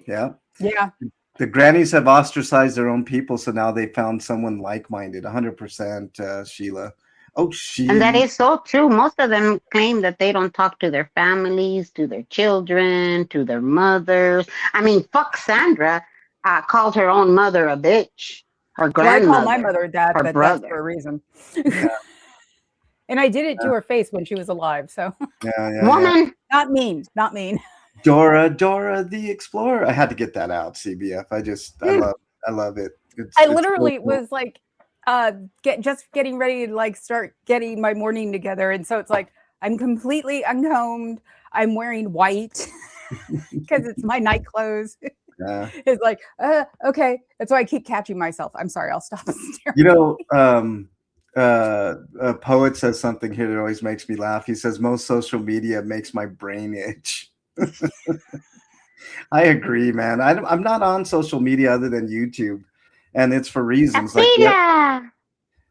Yeah. Yeah. The grannies have ostracized their own people, so now they found someone like-minded. 100%, Sheila. Oh, Sheila. And that is so true. Most of them claim that they don't talk to their families, to their children, to their mothers. I mean, fuck Sandra called her own mother a bitch. Her grandmother. Well, I call my mother that, her but brother. that's for a reason. Yeah. And I did it to her face when she was alive. So Yeah. Woman. not mean. Dora the Explorer. I had to get that out, CBF. I love it. I it's literally so cool. was like, just getting ready to like start getting my morning together. And so it's like, I'm completely uncombed. I'm wearing white because it's my night clothes. Yeah. It's like, okay. That's why I keep catching myself. I'm sorry. I'll stop. A poet says something here that always makes me laugh. He says, most social media makes my brain itch. I agree, man. I'm not on social media other than YouTube, and it's for reasons like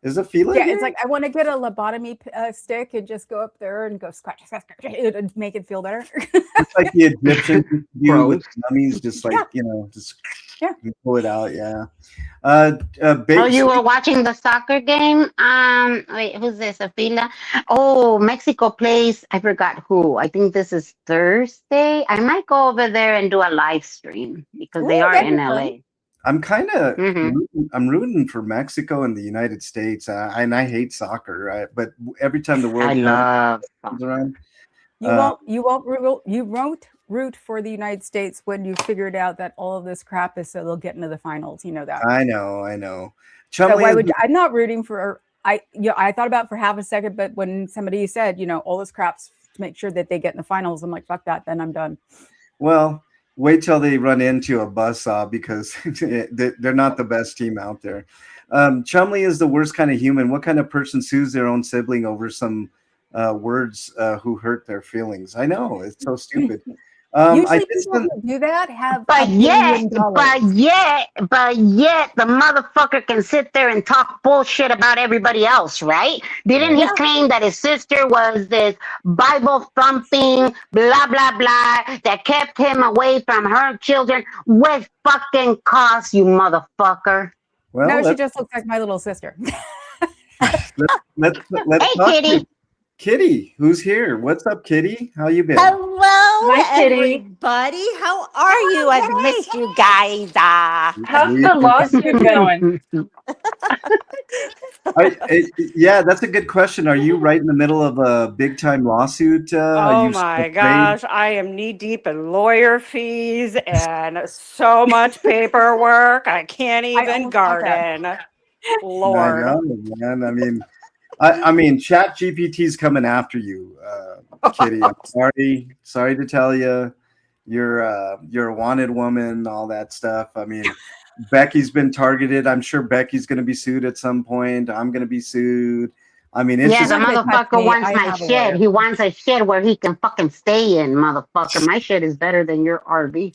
is it Fila? Yeah, it's like I want to get a lobotomy stick and just go up there and go scratch and make it feel better. It's like the Egyptian do with mummies, just like just pull it out. Yeah. Oh, you were watching the soccer game? Wait, who's this? Afila? Oh, Mexico plays. I forgot who. I think this is Thursday. I might go over there and do a live stream because they are in LA. I'm kind of I'm rooting for Mexico and the United States, and I hate soccer, right? But every time the World Cup comes around, you won't root for the United States when you figured out that all of this crap is so they'll get into the finals. You know that. I know. So I'm not rooting for. I thought about it for half a second, but when somebody said, all this crap's to make sure that they get in the finals, I'm like, fuck that. Then I'm done. Well, wait till they run into a buzzsaw because they're not the best team out there. Chumley is the worst kind of human. What kind of person sues their own sibling over some words who hurt their feelings? I know, it's so stupid. Usually people who do that have but yet the motherfucker can sit there and talk bullshit about everybody else, right? Didn't he claim that his sister was this Bible thumping blah blah blah that kept him away from her children? What fucking cost, you motherfucker? Well, no, she just looks like my little sister. let's hey, talk Kitty. Kitty, who's here? What's up, Kitty? How you been? Hello, Hi, Kitty. everybody. How are you? I've missed you guys. How's the lawsuit going? Yeah, that's a good question. Are you right in the middle of a big time lawsuit? Oh my gosh, I am knee deep in lawyer fees and so much paperwork. I can't even garden. Lord. I know, man. I mean, Chat GPT's coming after you, Kitty. I'm sorry to tell you, you're a wanted woman, all that stuff. I mean, Becky's been targeted. I'm sure Becky's going to be sued at some point. I'm going to be sued. I mean, it's the motherfucker wants my shed. He wants a shed where he can fucking stay in, motherfucker. My shed is better than your RV.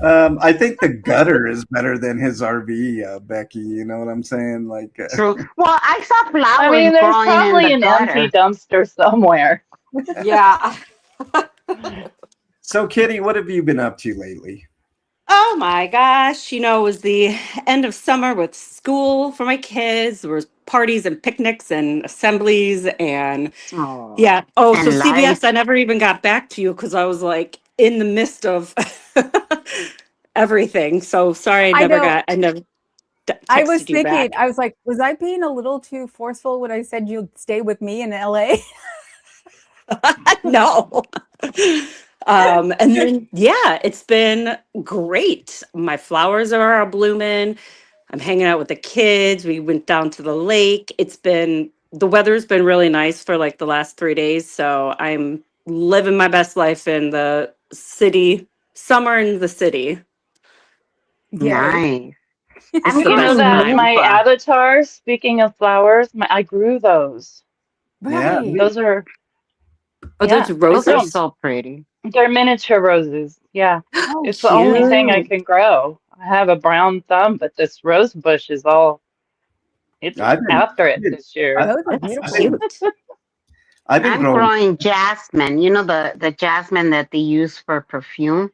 I think the gutter is better than his RV, Becky. You know what I'm saying? Like, true. Well, I saw flowers. I mean, there's probably an gutter. empty dumpster somewhere. Yeah. So, Kitty, what have you been up to lately? Oh my gosh. It was the end of summer with school for my kids. There was parties and picnics and assemblies and yeah. Oh, so CBS, I never even got back to you because I was like in the midst of everything. So sorry, I never I was texted you thinking, back. I was like, was I being a little too forceful when I said you'd stay with me in LA? No. And then, yeah, it's been great. My flowers are blooming. I'm hanging out with the kids. We went down to the lake. The weather's been really nice for like the last 3 days. So I'm living my best life in the city, summer in the city. Nice. It's I'm the You know best that time. my avatar, speaking of flowers, I grew those. Yeah. Right. Those are Oh, yeah, those Those are roses. so pretty. they're miniature roses. Yeah. Oh, It's the only thing I Cute. can grow. I have a brown thumb, but this rose bush is all it's I've been, after it this year. those are That's beautiful. cute. I've been I'm growing. growing jasmine. You know the jasmine that they use for perfume?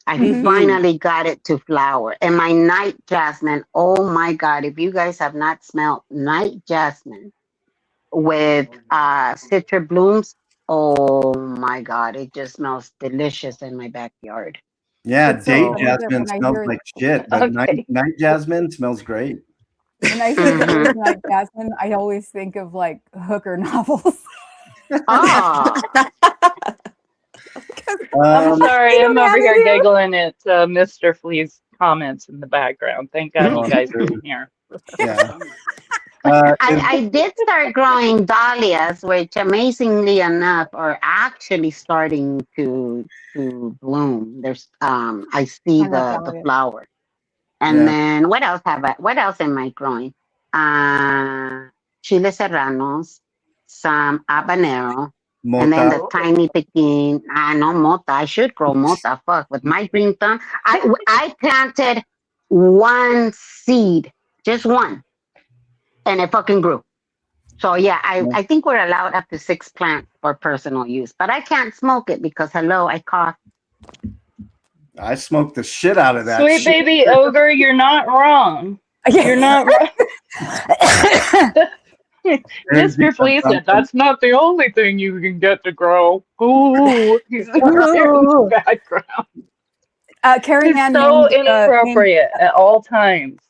I Mhm. finally got it to flower. And my night jasmine, oh my God, if you guys have not smelled night jasmine with citra blooms, oh my God, it just smells delicious in my backyard. Yeah, It's so day funny that jasmine when I smells hear like shit, but Okay. night jasmine smells great. when I hear the word Mhm. night jasmine, I always think of like hooker novels. Oh, I'm sorry, You I'm don't over have here it here? giggling at Mr. Flea's comments in the background. Thank God Oh, you guys true. can hear. Yeah. I did start growing dahlias, which amazingly enough are actually starting to bloom. There's I see I love the dahlias. flower. And Yeah. then what else am I growing? Chile serranos, some habanero, and then Mota. the tiny picking. No mota. I should grow mota. Fuck, with my green thumb. I planted one seed, just one, and it fucking grew. So yeah, I think we're allowed up to 6 plants for personal use, but I can't smoke it because hello, I cough. I smoked the shit out of that Sweet shit. baby ogre, you're not wrong. You're not wrong. Mr. Flea said, that's not the only thing you can get to grow. Ooh, he's in the background. Carrie It's Ann so named, inappropriate at all times.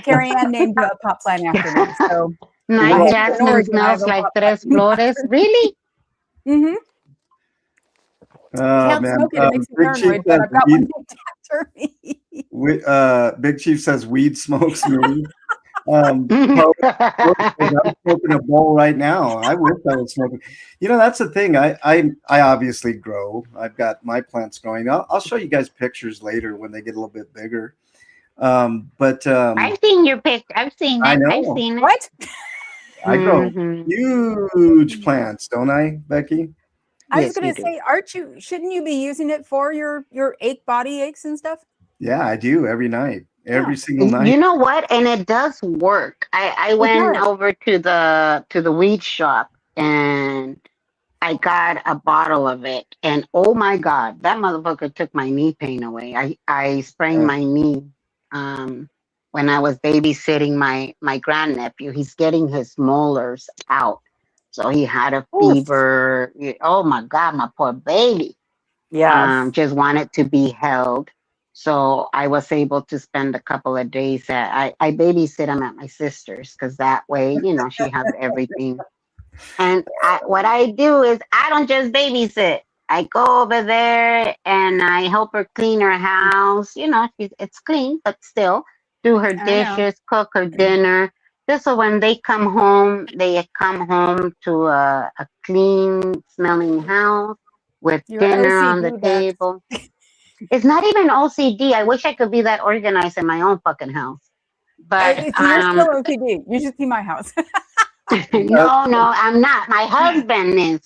Carrie Ann named a pot plant after me. So I Night have in jasmine Oregon, I have smells a like pot tres plant. flores. Really? Mm-hmm. Oh Can't man. smoke it. It makes me Big Chief paranoid, but says I've got one named after me. Big Chief says weed smokes me. Carl says, I'm smoking a bowl right now. I wish I was smoking. That's the thing. I obviously grow. I've got my plants growing. I'll show you guys pictures later when they get a little bit bigger. I've seen your pic. I've seen I it. know. I've seen it. What? I grow Mhm. huge plants, don't I, Becky? I was Yes, going you to do. say, shouldn't you be using it for your body aches and stuff? Yeah, I do every night, every single You night. know what? And it does work. I went does. over to the weed shop and I got a bottle of it. And oh my God, that motherfucker took my knee pain away. I sprained my knee when I was babysitting my grandnephew. He's getting his molars out. So he had a fever. Oh my God, my poor baby. Yes. Just wanted to be held. So I was able to spend a couple of days I babysit him at my sister's because that way, she has everything. And what I do is I don't just babysit. I go over there and I help her clean her house. It's clean, but still do her I know. dishes, cook her dinner. Just so when they come home to a clean smelling house with You're dinner on the OCD, Bex. table. It's not even OCD. I wish I could be that organized in my own fucking house. But You're still OCD. You should see my house. no, I'm not. My husband is.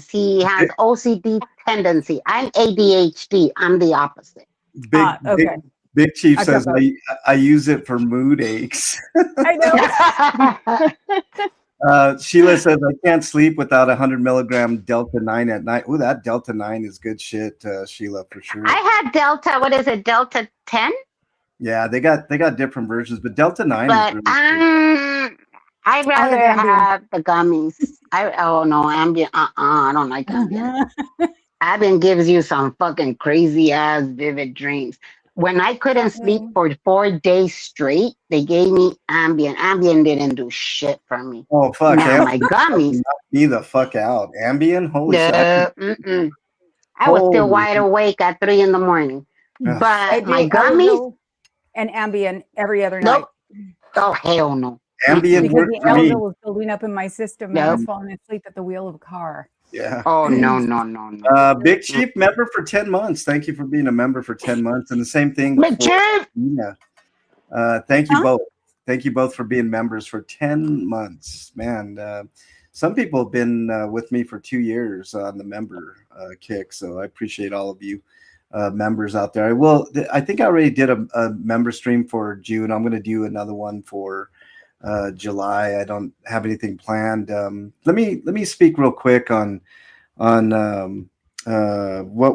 He has OCD tendency. I'm ADHD. I'm the opposite. Okay. Big Chief I says got that. I use it for mood aches. I know. Sheila says I can't sleep without 100 milligram Delta 9 at night. Oh, that Delta 9 is good shit, Sheila, for sure. I had Delta. What is it? Delta 10? Yeah, they got different versions, but Delta 9 But is really good. I'd rather Ambien. have the gummies. Ambien. I don't like Ambien. Ambien gives you some fucking crazy ass vivid dreams. When I couldn't sleep for 4 days straight, they gave me Ambien. Ambien didn't do shit for me. Oh fuck! Now my gummies. Knock me the fuck out. Ambien, holy shit! I was still wide awake at 3 a.m. But my gummies. and Ambien every other night. Nope. Oh, hell no. Ambien Because worked the for me. Advil was building up in my system and I was Nope. falling asleep at the wheel of a car. Yeah. Oh, no, no, no, no. Big Chief member for 10 months. Thank you for being a member for 10 months. And the same thing Big for Chief! Nina. Thank you Huh? both. Thank you both for being members for 10 months. Man, some people have been with me for 2 years on the member kick. So I appreciate all of you members out there. I think I already did a member stream for June. I'm going to do another one for July. I don't have anything planned. Let me speak real quick on what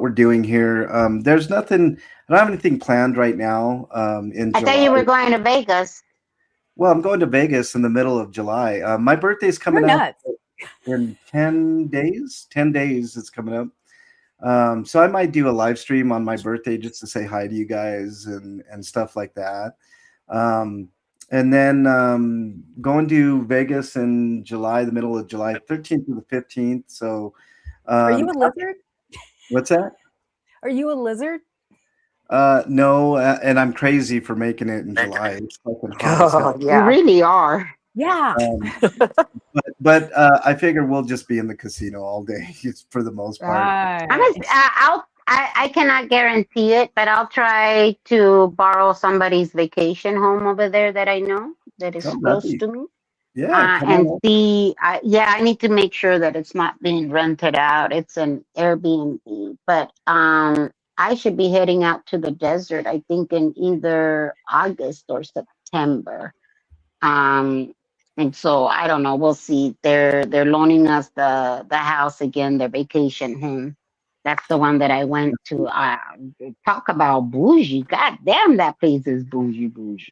we're doing here. There's nothing. I don't have anything planned right now. In I July. thought you were going to Vegas. Well, I'm going to Vegas in the middle of July. My birthday's coming You're up nuts. in 10 days. 10 days it's coming up. So I might do a live stream on my birthday just to say hi to you guys and stuff like that. And then going to Vegas in July, the middle of July, 13th to the 15th. So Are you a lizard? what's that? Are you a lizard? No, and I'm crazy for making it in July. It's fucking hot as hell. You really are. Yeah. But I figure we'll just be in the casino all day for the most part. Right. I cannot guarantee it, but I'll try to borrow somebody's vacation home over there that I know that is Oh, close that'd be- to me. Yeah, come And on. see, I need to make sure that it's not being rented out. It's an Airbnb, but I should be heading out to the desert. I think in either August or September. And so I don't know. We'll see. They're loaning us the house again, their vacation home. That's the one that I went to. Talk about bougie. God damn, that place is bougie.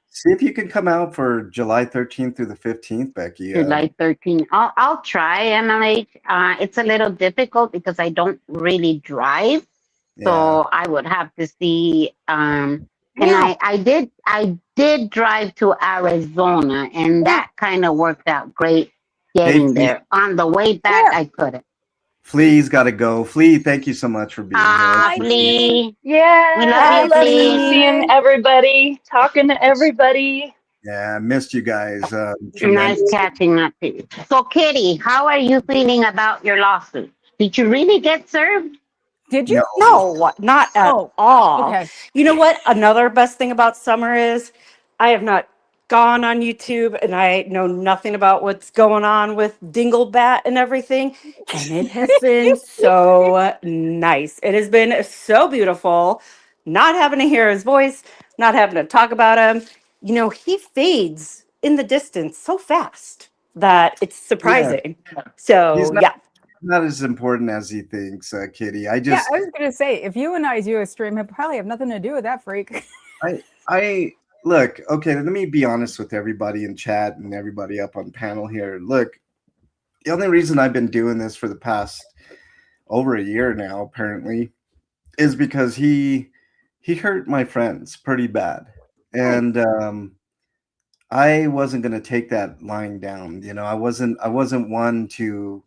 See if you can come out for July 13th through the 15th, Becky. July 13th. I'll try, MLH. It's a little difficult because I don't really drive. So I would have to see. And I did drive to Arizona, and that kind of worked out great getting there. On the way back, I couldn't. Flea's got to go. Flea, thank you so much for being here. I appreciate it. Flea. Yeah, We love I you, love Flea. seeing everybody, talking to everybody. Yeah, I missed you guys. Nice Tremendous. catching up to you. So, Kitty, how are you feeling about your lawsuit? Did you really get served? Did you? No, not at Oh, all. okay. You know what? Another best thing about summer is I have not gone on YouTube and I know nothing about what's going on with Dinglebat and everything. And it has been so nice. It has been so beautiful not having to hear his voice, not having to talk about him. You know, he fades in the distance so fast that it's surprising. So, He's not, yeah. not as important as he thinks, Kitty. I Yeah, just, I was gonna say if you and I do a stream, it probably have nothing to do with that freak. I look, okay, let me be honest with everybody in chat and everybody up on panel here. Look, the only reason I've been doing this for the past over a year now, apparently, is because he hurt my friends pretty bad. And I wasn't gonna take that lying down. You know, I wasn't one to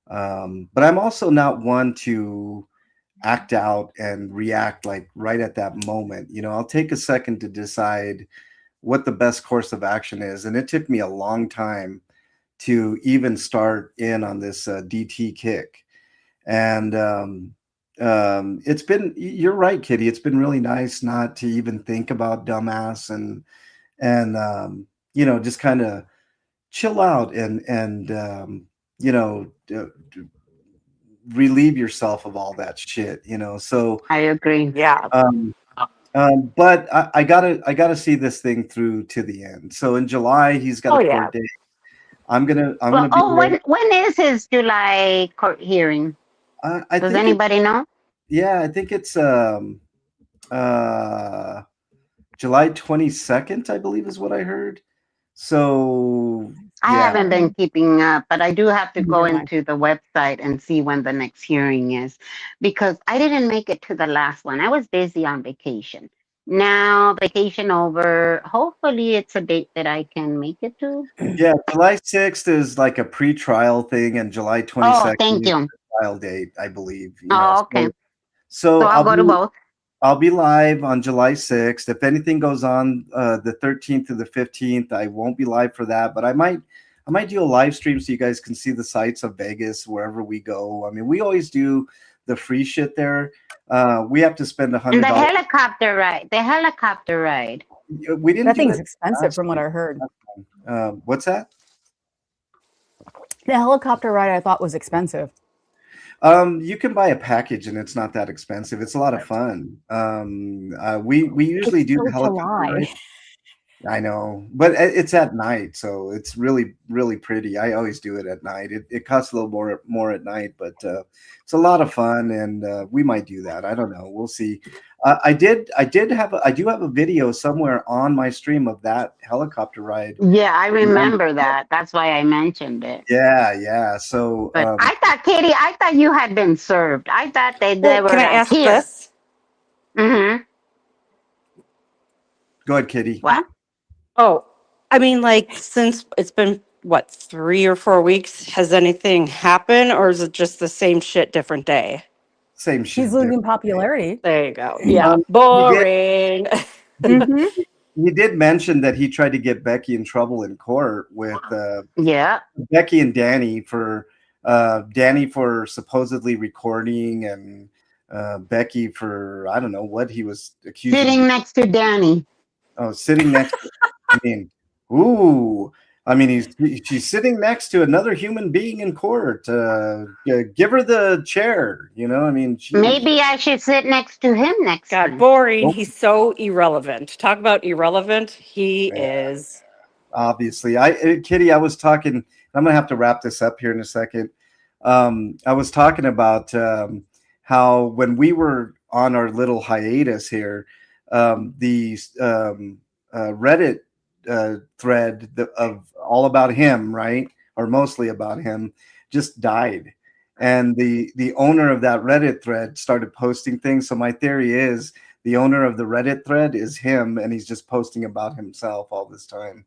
but I'm also not one to act out and react like right at that moment. You know, I'll take a second to decide what the best course of action is. And it took me a long time to even start in on this DT kick. And it's been, you're right, Kitty. It's been really nice not to even think about dumbass and you know, just kind of chill out and you know, relieve yourself of all that shit, you know. So I agree. Yeah. But I gotta see this thing through to the end. So in July he's got a court date. I'm gonna be when is his July court hearing? Does anybody know? Yeah, I think it's July 22nd, I believe is what I heard. So I haven't been keeping up, but I do have to go into the website and see when the next hearing is, because I didn't make it to the last one. I was busy on vacation. Now vacation over. Hopefully it's a date that I can make it to. Yeah, July 6th is like a pre-trial thing, and July 22nd thank is you. the trial date, I believe. Oh, okay. So I'll go to both. I'll be live on July 6th. If anything goes on the 13th to the 15th, I won't be live for that, but I might do a live stream so you guys can see the sights of Vegas wherever we go. I mean, we always do the free shit there. We have to spend $100. And the helicopter ride. We didn't. That do thing's it expensive last from what time. I heard. What's that? The helicopter ride I thought was expensive. You can buy a package and it's not that expensive. It's a lot of fun. We usually do the helicopter ride. I know, but it's at night, so it's really, really pretty. I always do it at night. It costs a little more at night, but it's a lot of fun, and we might do that. I don't know. We'll see. I do have a video somewhere on my stream of that helicopter ride. Yeah, I remember that. That's why I mentioned it. Yeah. So, but I thought, Katie, you had been served. I thought they were. Can I ask this? Mm-hmm. Go ahead, Kitty. What? Oh, I mean, like, since it's been, what, 3 or 4 weeks, has anything happened, or is it just the same shit, different day? Same shit. He's losing popularity. There you go. Yeah, boring. He did mention that he tried to get Becky in trouble in court with Becky and Danny for supposedly recording, and Becky for, I don't know what he was accused sitting next to Danny. Oh, sitting next to, she's sitting next to another human being in court. Give her the chair, geez. Maybe I should sit next to him next time. Boring. He's so irrelevant. Talk about irrelevant. He is. Obviously. Kitty, I was talking, I'm going to have to wrap this up here in a second. I was talking about how when we were on our little hiatus here, the Reddit thread of all about him, right, or mostly about him, just died, and the owner of that Reddit thread started posting things. So my theory is the owner of the Reddit thread is him, and he's just posting about himself all this time,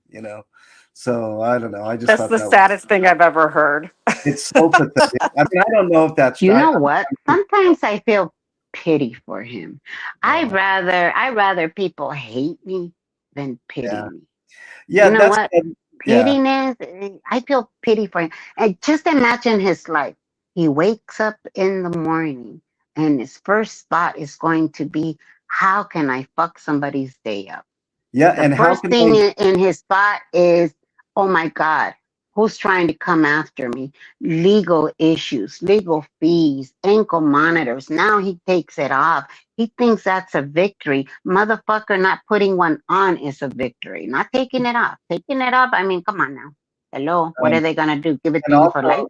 So I don't know. That's the saddest thing I've ever heard. It's so pathetic. I mean, I don't know if that's. You know what? Sometimes I feel pity for him. I rather people hate me than pity me. Yeah, you know what? Pityness. I feel pity for him. And just imagine his life. He wakes up in the morning, and his first thought is going to be, "How can I fuck somebody's day up?" Yeah, the and first thing in his thought is, "Oh my God, who's trying to come after me? Legal issues, legal fees, ankle monitors." Now he takes it off. He thinks that's a victory. Motherfucker, not putting one on is a victory. Not taking it off. Taking it off, I mean, come on now. Hello, what are they going to do? Give it to you for life?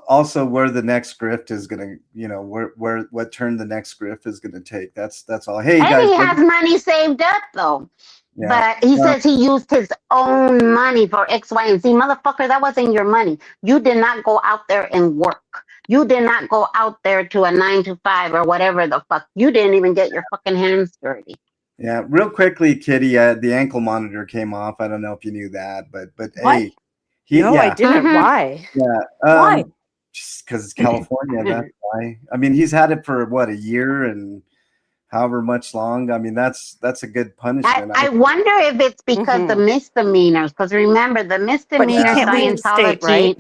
Also, where the next grift is going to, what turn the next grift is going to take. That's all. Hey, guys. He has money saved up, though. Yeah. But he says he used his own money for X, Y, and Z. Motherfucker, that wasn't your money. You did not go out there and work. You did not go out there to a 9 to 5 or whatever the fuck. You didn't even get your fucking hands dirty. Yeah, real quickly, Kitty, the ankle monitor came off. I don't know if you knew that, but what? Hey. I didn't. Why? Yeah. Why? Just because it's California, that's why. I mean, he's had it for, what, a year and however much long. I mean, that's a good punishment. I wonder if it's because the misdemeanors, because remember the misdemeanor Scientology, right?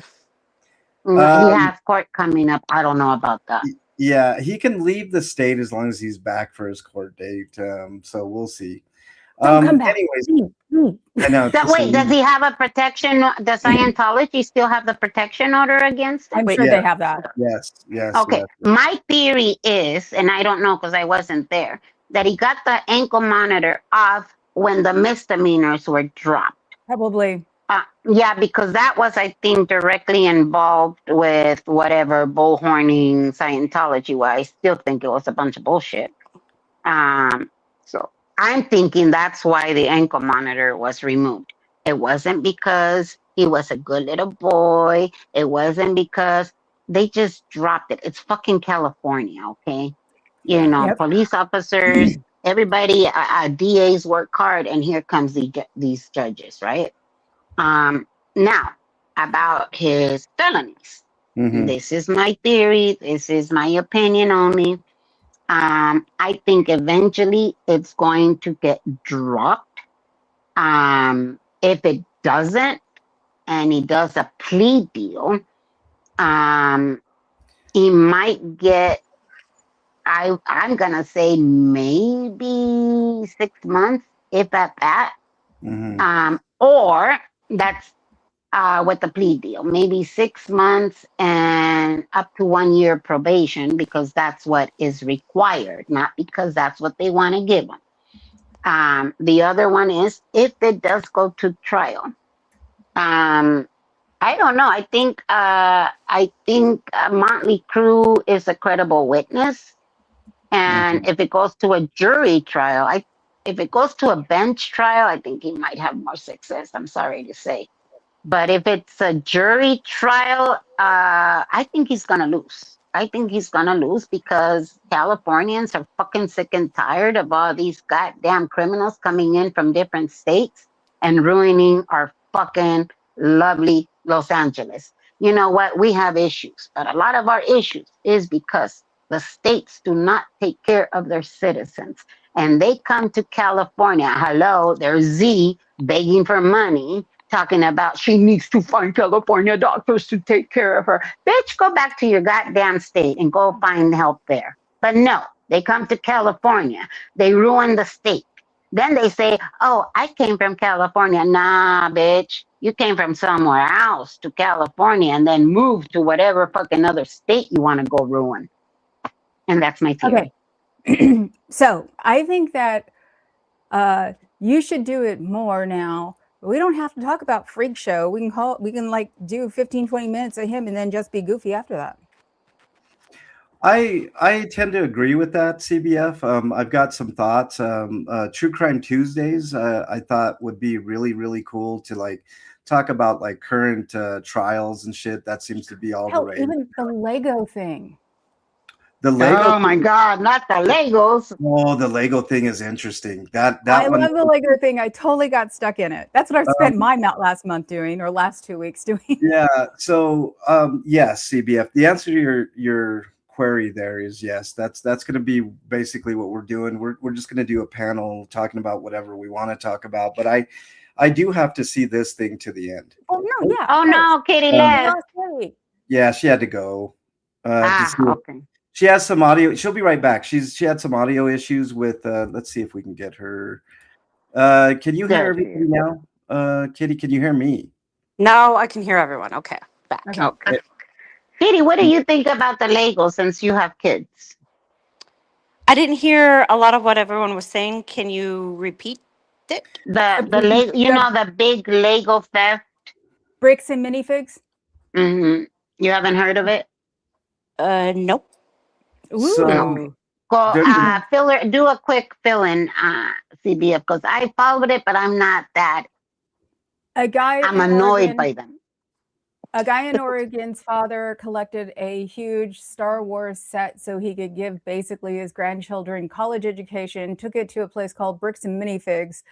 He has court coming up. I don't know about that. Yeah, he can leave the state as long as he's back for his court date. So we'll see. Don't come back. Anyways, I know. Wait, does he have a protection? Does Scientology still have the protection order against him? I'm sure they have that. Yes. Okay, yes. my theory is, and I don't know because I wasn't there, that he got the ankle monitor off when the misdemeanors were dropped. Probably. Yeah, because that was, I think, directly involved with whatever bullhorning Scientology was. I still think it was a bunch of bullshit. So I'm thinking that's why the ankle monitor was removed. It wasn't because he was a good little boy. It wasn't because they just dropped it. It's fucking California, okay? Police officers, everybody, DAs work hard, and here comes these judges, right? Now, about his felonies. Mm-hmm. This is my theory. This is my opinion only. I think eventually it's going to get dropped. If it doesn't, and he does a plea deal, he might get, I'm gonna say maybe 6 months, if at that. Or that's with the plea deal, maybe 6 months and up to 1 year probation, because that's what is required, not because that's what they want to give him. The other one is if it does go to trial. I don't know. I think Motley Crue is a credible witness, and if it goes to a jury trial, if it goes to a bench trial, I think he might have more success. I'm sorry to say, but if it's a jury trial, I think he's gonna lose. I think he's gonna lose because Californians are fucking sick and tired of all these goddamn criminals coming in from different states and ruining our fucking lovely Los Angeles. You know what? We have issues, but a lot of our issues is because the states do not take care of their citizens. And they come to California. Hello, there's Z begging for money, talking about she needs to find California doctors to take care of her. Bitch, go back to your goddamn state and go find help there. But no, they come to California. They ruin the state. Then they say, oh, I came from California. Nah, bitch. You came from somewhere else to California and then moved to whatever fucking other state you want to go ruin. And that's my theory. Okay. So I think that you should do it more now. We don't have to talk about Freak Show. We can like do 15, 20 minutes of him and then just be goofy after that. I tend to agree with that, CBF. I've got some thoughts. True Crime Tuesdays, I thought would be really, really cool to like talk about like current trials and shit. That seems to be all the rage. Even the Lego thing. The Lego. Oh my God, not the Legos. Oh, the Lego thing is interesting. I love the Lego thing. I totally got stuck in it. That's what I spent my last month doing, or last 2 weeks doing. Yeah. So yes, CBF. The answer to your query there is yes. That's going to be basically what we're doing. We're just going to do a panel talking about whatever we want to talk about. But I do have to see this thing to the end. Oh no, yeah. Oh no, Katie left. Yeah, she had to go. Okay. She has some audio. She'll be right back. She had some audio issues with. Let's see if we can get her. Can you hear everybody now? Kitty, can you hear me? No, I can hear everyone. Okay, back. Okay. Katie, what do you think about the Legos since you have kids? I didn't hear a lot of what everyone was saying. Can you repeat it? The Lego, you know, the big Lego theft. Bricks and minifigs. Mm-hmm. You haven't heard of it? Nope. Ooh. So, go do a quick fill-in, CBF, because I followed it, but I'm not that. I'm annoyed by them. A guy in Oregon's father collected a huge Star Wars set so he could give basically his grandchildren college education, took it to a place called Bricks and Minifigs.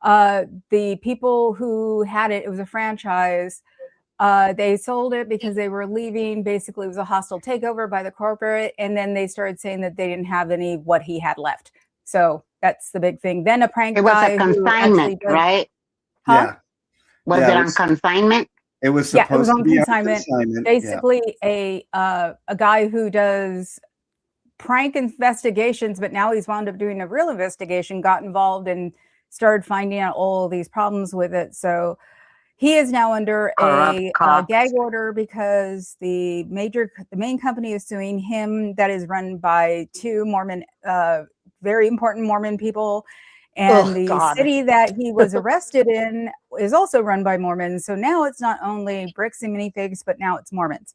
The people who had it was a franchise. They sold it because they were leaving. Basically, it was a hostile takeover by the corporate. And then they started saying that they didn't have any what he had left. So that's the big thing. Then a prank guy. It was a consignment, right? Huh? Yeah. Was it on consignment? It was Yeah, supposed it was on to be consignment. on consignment. Basically, a guy who does prank investigations, but now he's wound up doing a real investigation, got involved and started finding out all these problems with it. So he is now under a gag order because the main company is suing him, that is run by two Mormon, very important Mormon people. And the city that he was arrested in is also run by Mormons. So now it's not only Bricks and Minifigs, but now it's Mormons.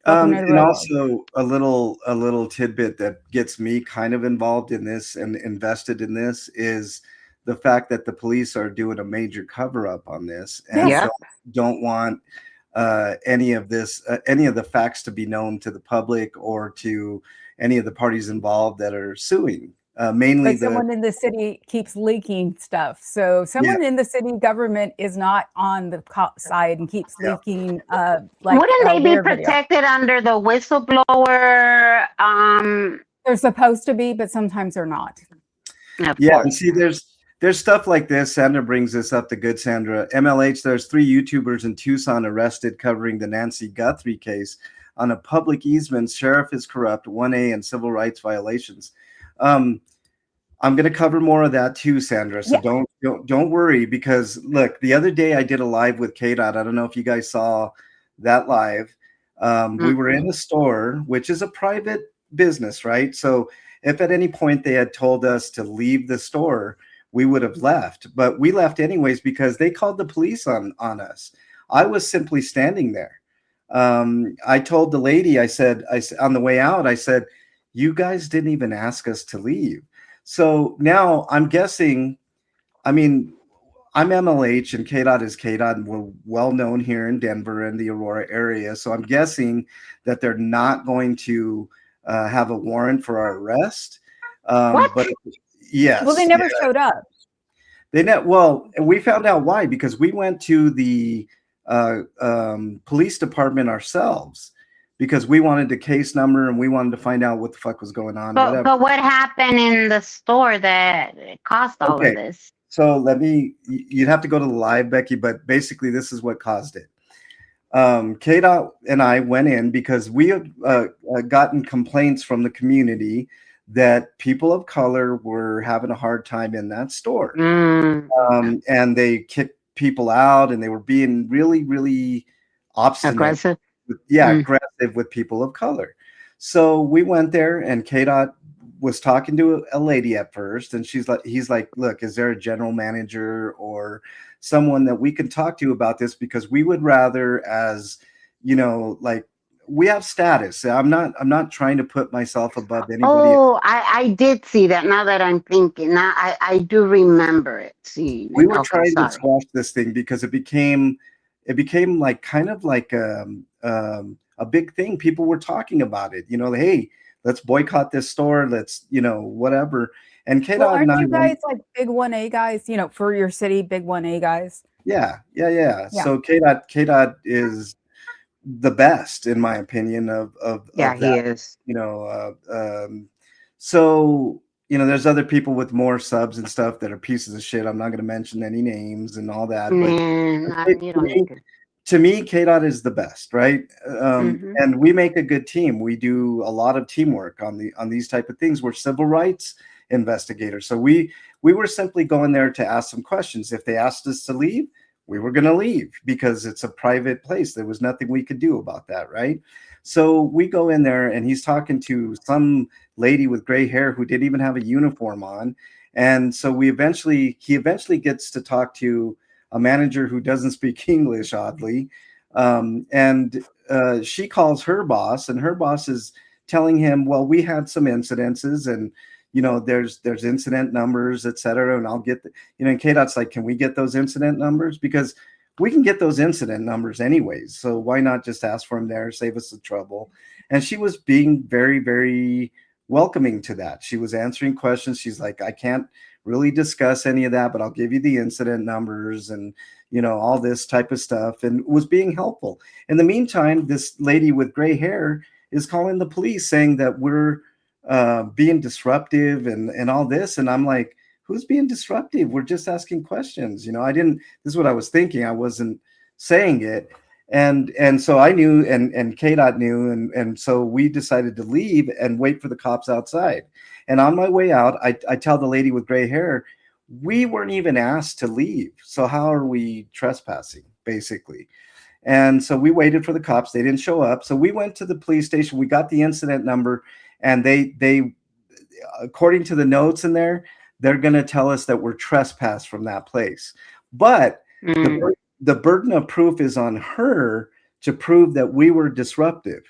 And also a little tidbit that gets me kind of involved in this and invested in this is the fact that the police are doing a major cover up on this and don't want any of this, any of the facts to be known to the public or to any of the parties involved that are suing. Mainly but someone in the city keeps leaking stuff. So someone in the city government is not on the cop side and keeps leaking. Wouldn't they be protected under the whistleblower They're supposed to be, but sometimes they're not. Of Yeah, and course. see, there's stuff like this. Sandra brings this up, the good Sandra. MLH, there's 3 YouTubers in Tucson arrested covering the Nancy Guthrie case on a public easement. Sheriff is corrupt, 1A, and civil rights violations. I'm going to cover more of that too, Sandra. So don't worry, because look, the other day I did a live with KDOT. I don't know if you guys saw that live. We were in a store, which is a private business, right? So if at any point they had told us to leave the store, we would have left. But we left anyways because they called the police on us. I was simply standing there. I told the lady, I said on the way out, I said, you guys didn't even ask us to leave. So now I'm guessing, I mean, I'm MLH and KDOT is KDOT, and we're well known here in Denver and the Aurora area. So I'm guessing that they're not going to have a warrant for our arrest. But yes. Well, they never showed up. Well, we found out why, because we went to the police department ourselves, because we wanted the case number and we wanted to find out what the fuck was going on. But what happened in the store that caused all of this? So you'd have to go to the live, Becky, but basically this is what caused it. KDOT and I went in because we had gotten complaints from the community that people of color were having a hard time in that store. And they kicked people out and they were being really, really obstinate. Aggressive? Aggressive with people of color. So we went there and KDOT was talking to a lady at first, and he's like, look, is there a general manager or someone that we can talk to about this? Because we would rather, as you know, like, we have status. I'm not trying to put myself above anybody. Oh, I did see that. Now that I'm thinking, now I do remember it. See, we were trying to squash this thing because it became like kind of like a big thing. People were talking about it, you know, hey, let's boycott this store, let's, you know, whatever. And KDOT, well, aren't you guys like big 1A guys, you know, for your city, big 1A guys? Yeah. So KDOT is the best, in my opinion, of he is, you know. So, you know, there's other people with more subs and stuff that are pieces of shit. I'm not going to mention any names and all that. But to me, KDOT is the best, right? And we make a good team. We do a lot of teamwork on these type of things. We're civil rights investigators. So we were simply going there to ask some questions. If they asked us to leave, we were going to leave because it's a private place. There was nothing we could do about that, right? So we go in there and he's talking to some lady with gray hair who didn't even have a uniform on. And so he eventually gets to talk to a manager who doesn't speak English, oddly. And she calls her boss, and her boss is telling him, well, we had some incidences and, you know, there's incident numbers, et cetera. And I'll get, and KDOT's like, can we get those incident numbers? Because we can get those incident numbers anyways. So why not just ask for them there, save us the trouble? And she was being very, very welcoming to that. She was answering questions. She's like, I can't really discuss any of that, but I'll give you the incident numbers and, you know, all this type of stuff, and was being helpful. In the meantime, this lady with gray hair is calling the police saying that we're being disruptive and all this. And I'm like, who's being disruptive? We're just asking questions. You know, this is what I was thinking. I wasn't saying it. And so I knew, and KDOT knew, and so we decided to leave and wait for the cops outside. And on my way out, I tell the lady with gray hair, we weren't even asked to leave. So how are we trespassing, basically? And so we waited for the cops. They didn't show up. So we went to the police station. We got the incident number, and they according to the notes in there, they're going to tell us that we're trespassed from that place. But the burden of proof is on her to prove that we were disruptive.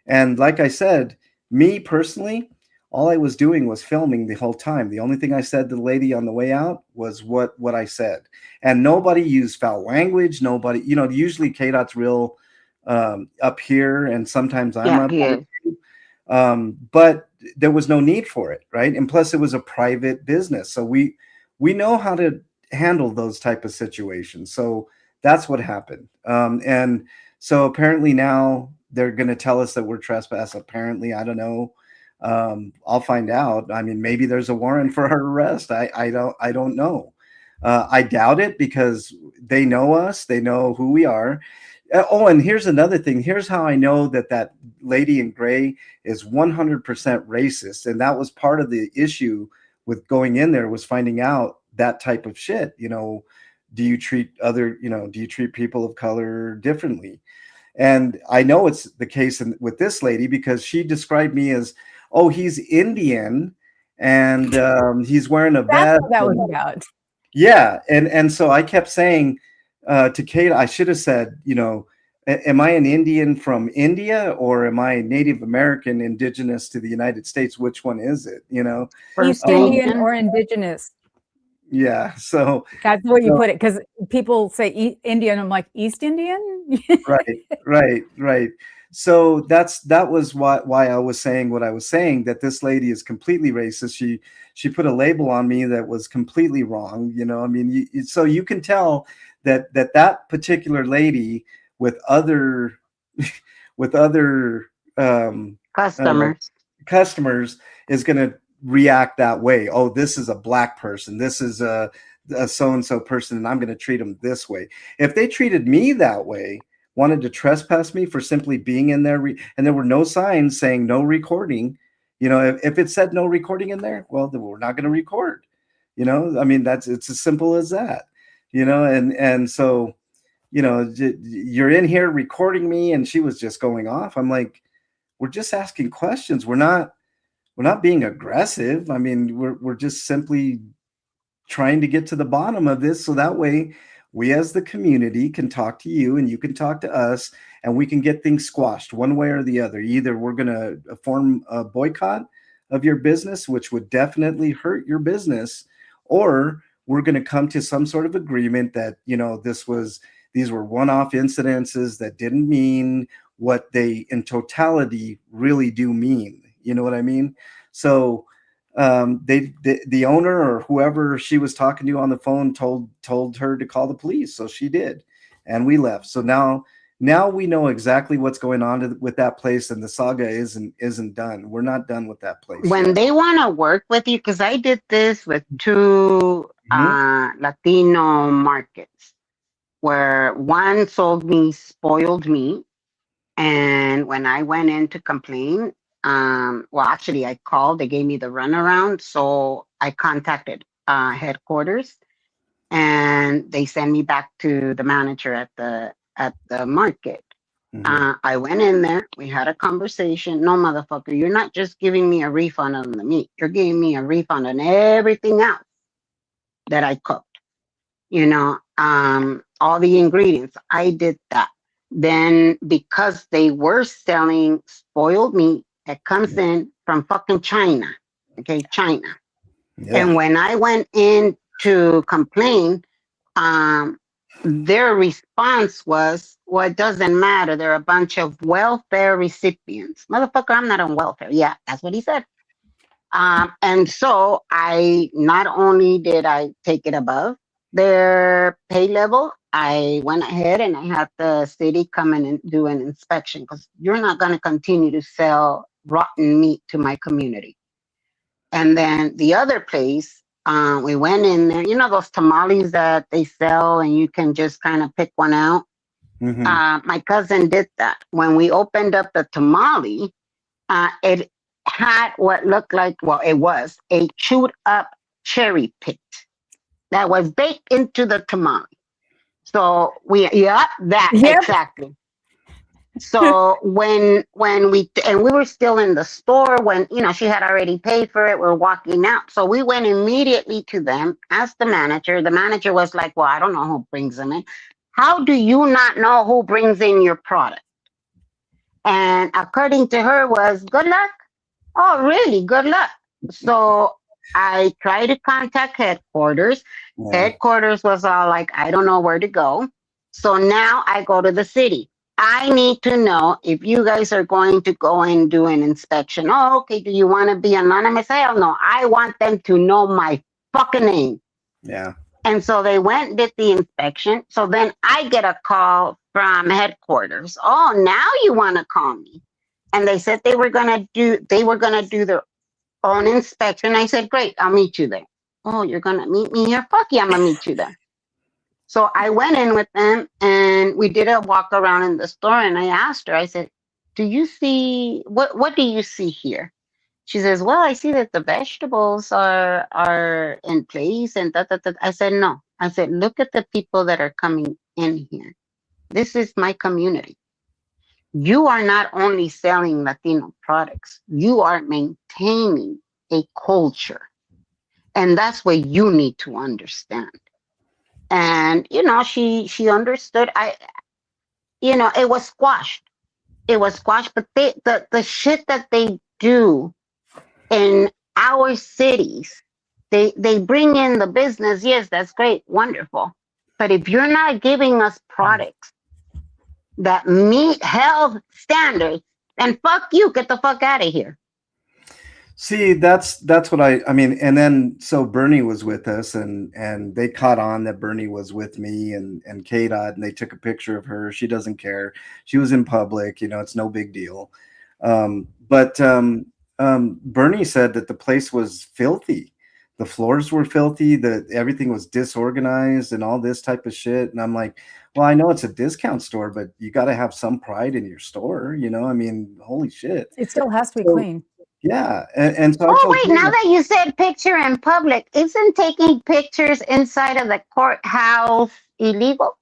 And like I said, me personally, all I was doing was filming the whole time. The only thing I said to the lady on the way out was what I said. And nobody used foul language. Nobody, you know, usually KDOT's real up here, and sometimes I'm up here. But there was no need for it, right? And plus it was a private business. So we know how to handle those type of situations. So that's what happened. And so apparently now they're going to tell us that we're trespassing. Apparently, I don't know. I'll find out. I mean, maybe there's a warrant for her arrest. I don't know. I doubt it because they know us. They know who we are. Oh, and here's another thing. Here's how I know that lady in gray is 100% racist. And that was part of the issue with going in there, was finding out that type of shit. You know, do you treat people of color differently? And I know it's the case with this lady because she described me as, oh, he's Indian and he's wearing a That's vest. what that was about. Yeah. And so I kept saying to Kate, I should have said, you know, am I an Indian from India or am I Native American indigenous to the United States? Which one is it? You know, East Indian or indigenous. Yeah. So that's the way you put it. Because people say Indian. I'm like, East Indian? Right. So that was why I was saying what I was saying, that this lady is completely racist. She put a label on me that was completely wrong. You know, I mean, so you can tell that particular lady with other customers is going to react that way. Oh, this is a black person. This is a so-and-so person, and I'm going to treat them this way. If they treated me that way, wanted to trespass me for simply being in there, and there were no signs saying no recording, you know, if it said no recording in there, well, then we're not going to record. You know, I mean, it's as simple as that. You know, and so, you know, you're in here recording me, and she was just going off. I'm like, we're just asking questions. We're not being aggressive. I mean, we're just simply trying to get to the bottom of this, so that way we as the community can talk to you and you can talk to us, and we can get things squashed one way or the other. Either we're going to form a boycott of your business, which would definitely hurt your business, or we're going to come to some sort of agreement that, you know, these were one-off incidences that didn't mean what they in totality really do mean. You know what I mean? So the owner or whoever she was talking to on the phone told her to call the police. So she did, and we left. So now we know exactly what's going on with that place, and the saga isn't done. We're not done with that place. When they want to work with you, because I did this with two Latino markets, where one sold me spoiled meat, and when I went in to complain, well, actually, I called. They gave me the runaround, so I contacted headquarters, and they sent me back to the manager at the market. I went in there. We had a conversation. No, motherfucker, you're not just giving me a refund on the meat. You're giving me a refund on everything else that I cooked. You know, all the ingredients. I did that. Then because they were selling spoiled meat that comes in from fucking China, okay, China. Yeah. And when I went in to complain, their response was, well, it doesn't matter. They're a bunch of welfare recipients. Motherfucker, I'm not on welfare. Yeah, that's what he said. And so not only did I take it above their pay level, I went ahead and I had the city come in and do an inspection, because you're not going to continue to sell rotten meat to my community. And then the other place, we went in there, you know, those tamales that they sell and you can just kind of pick one out. My cousin did that. When we opened up the tamale, it had what looked like, well, it was a chewed up cherry pit that was baked into the tamale. So exactly. So when we were still in the store, when, you know, she had already paid for it, we're walking out. So we went immediately to them, asked the manager. The manager was like, well, I don't know who brings them in. How do you not know who brings in your product? And according to her was, good luck. Oh, really? Good luck. So I tried to contact headquarters. Yeah. Headquarters was all like, I don't know where to go. So now I go to the city. I need to know if you guys are going to go and do an inspection. Oh, okay. Do you want to be anonymous? Hell no. I want them to know my fucking name. Yeah. And so they went and did the inspection. So then I get a call from headquarters. Oh, now you want to call me. and they said they were gonna do their own inspection. I said, great, I'll meet you there. Oh, you're gonna meet me here? Fuck yeah, I'm gonna meet you there. So I went in with them and we did a walk around in the store, and I asked her, I said, do you see what do you see here? She says, well, I see that the vegetables are in place and that. I said, no. I said, look at the people that are coming in here. This is my community. You are not only selling Latino products, you are maintaining a culture. And that's what you need to understand. And, she understood. It was squashed. But the shit that they do in our cities, they bring in the business. Yes, that's great, wonderful. But if you're not giving us products that meet health standards, then fuck you, get the fuck out of here. See, that's what I mean. And then, so Bernie was with us, and they caught on that Bernie was with me and KDOT, and they took a picture of her. She doesn't care. She was in public, it's no big deal. But Bernie said that the place was filthy. The floors were filthy, that everything was disorganized and all this type of shit. And I'm like, well, I know it's a discount store, but you got to have some pride in your store. I mean, holy shit. It still has to be clean. Yeah. And so Now that you said picture in public, isn't taking pictures inside of the courthouse illegal?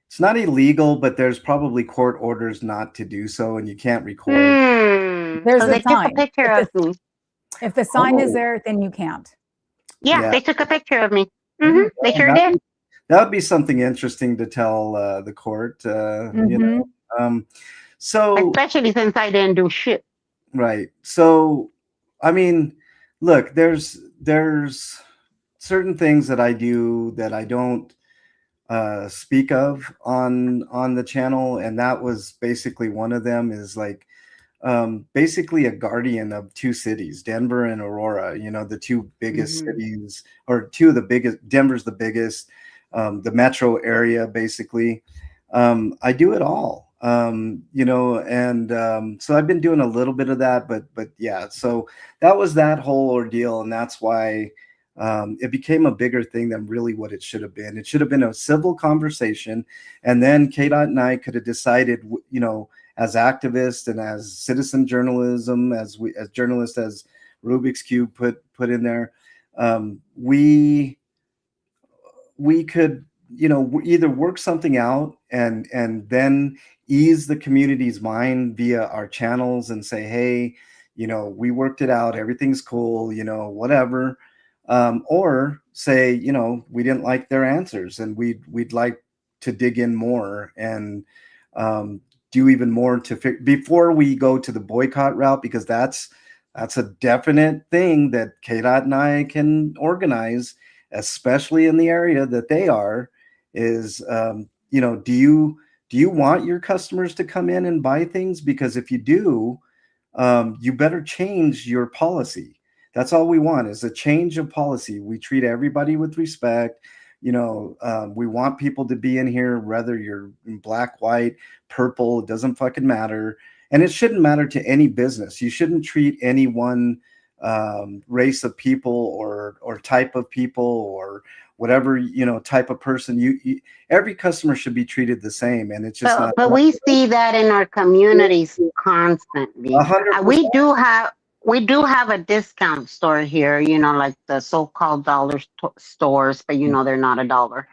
It's not illegal, but there's probably court orders not to do so, and you can't record. There's they a sign. took a picture of me. If the sign is there, then you can't. Yeah, they took a picture of me. Mm-hmm. They sure did. That would be something interesting to tell the court. So especially since I didn't do shit. Right. So, I mean, look, there's certain things that I do that I don't speak of on the channel, and that was basically one of them. Is like basically a guardian of two cities, Denver and Aurora, the two biggest cities, or two of the biggest. Denver's the biggest, the metro area, basically. I do it all. So I've been doing a little bit of that, but yeah, so that was that whole ordeal. And that's why it became a bigger thing than really what it should have been. It should have been a civil conversation. And then KDOT and I could have decided, as activists and as citizen journalism, as journalists, as Rubik's Cube put in there, we could, either work something out and then ease the community's mind via our channels and say, hey, we worked it out, everything's cool, whatever. Or say, we didn't like their answers and we'd like to dig in more and do even more before we go to the boycott route, because that's a definite thing that KDOT and I can organize, especially in the area that they are, is, do you want your customers to come in and buy things? Because if you do, you better change your policy. That's all we want, is a change of policy. We treat everybody with respect. We want people to be in here, whether you're in black, white, purple, it doesn't fucking matter. And it shouldn't matter to any business. You shouldn't treat any one race of people or type of people or whatever, type of person. Every customer should be treated the same. And it's just not. But we see that in our communities constantly. 100%. We do have a discount store here, like the so-called dollar stores, but they're not a dollar.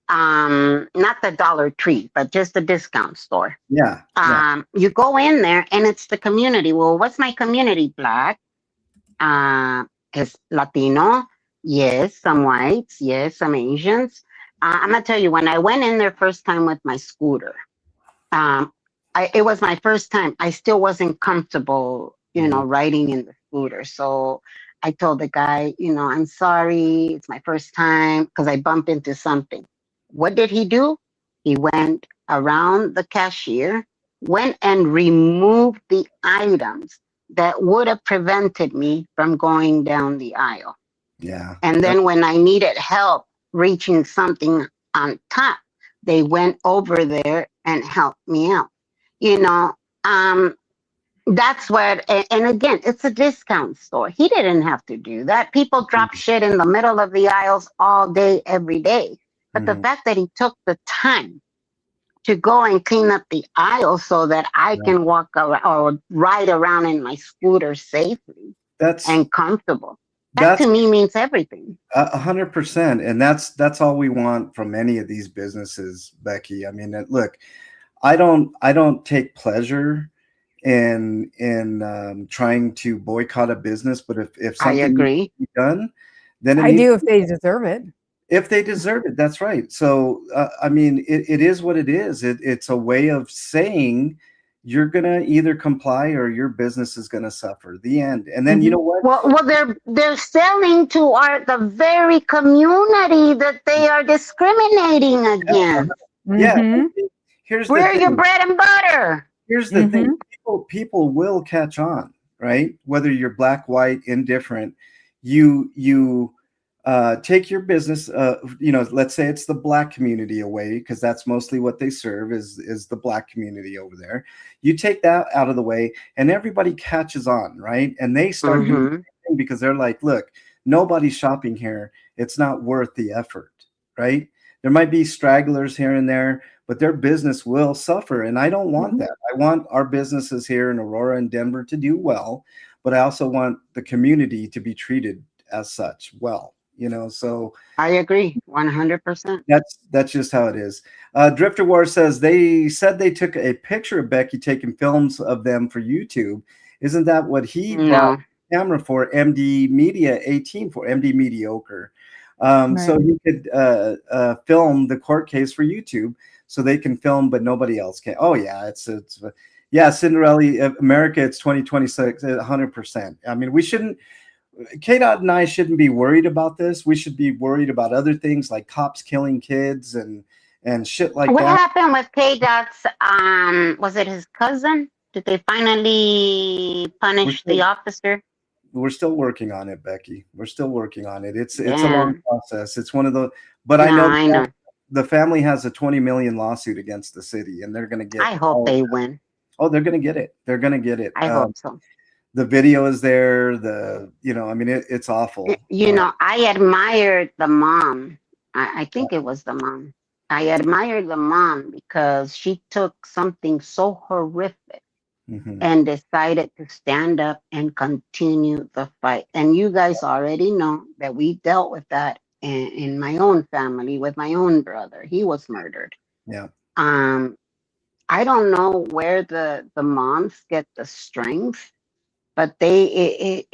Not the Dollar Tree, but just a discount store. Yeah. You go in there and it's the community. Well, what's my community? Black, is Latino, yes, some whites, yes, some Asians. I'm gonna tell you, when I went in there first time with my scooter, it was my first time. I still wasn't comfortable, riding in the scooter. So I told the guy, I'm sorry, it's my first time, because I bumped into something. What did he do? He went around the cashier, went and removed the items that would have prevented me from going down the aisle. Yeah. And then when I needed help reaching something on top, they went over there and helped me out. That's what, and again, it's a discount store. He didn't have to do that. People drop shit in the middle of the aisles all day, every day. But the Mhm. fact that he took the time to go and clean up the aisles so that I Yeah. can walk around or ride around in my scooter safely That's and comfortable, that that's to me means everything. 100%, and that's all we want from any of these businesses, Becky. I mean, look, I don't take pleasure in trying to boycott a business, but if I something needs agree. to be done, then it I needs do if they deserve it. if they deserve it. That's right. So I mean, it is what it is. It's a way of saying you're gonna either comply or your business is gonna suffer. The end. And then you know what? Well, they're selling to the very community that they are discriminating against. Yeah. Mhm. Here's the We're your thing. bread and butter. Here's the thing. People will catch on, right? Whether you're black, white, indifferent, you take your business. Let's say it's the black community away, because that's mostly what they serve is the black community over there. You take that out of the way, and everybody catches on, right? And they start doing the same thing because they're like, look, nobody's shopping here. It's not worth the effort, right? There might be stragglers here and there, but their business will suffer. And I don't want that. I want our businesses here in Aurora and Denver to do well, but I also want the community to be treated as such well, so I agree 100%. that's just how it is. Drifter War says they said they took a picture of Becky taking films of them for YouTube. Isn't that what he bought the camera for? MD Media 18 for MD Mediocre. So he could film the court case for YouTube, so they can film, but nobody else can. Oh yeah, yeah, Cinderella, America, it's 2026, 100%. I mean, we shouldn't. K-Dot and I shouldn't be worried about this. We should be worried about other things like cops killing kids and shit like What that. happened with K-Dot's, was it his cousin? Did they finally punish the officer? We're still working on it, Becky. We're still working on it. It's a Yeah. long process. It's one of the, but I No, know I know. the family has a 20 million lawsuit against the city, and they're going to get. I hope they win. Oh, they're going to get it. They're going to get it. I hope so. The video is there. I mean, it's awful. I admired the mom. I think it was the mom. I admired the mom because she took something so horrific and decided to stand up and continue the fight. And you guys already know that we dealt with that in my own family with my own brother. He was murdered. Yeah. I don't know where the moms get the strength, but I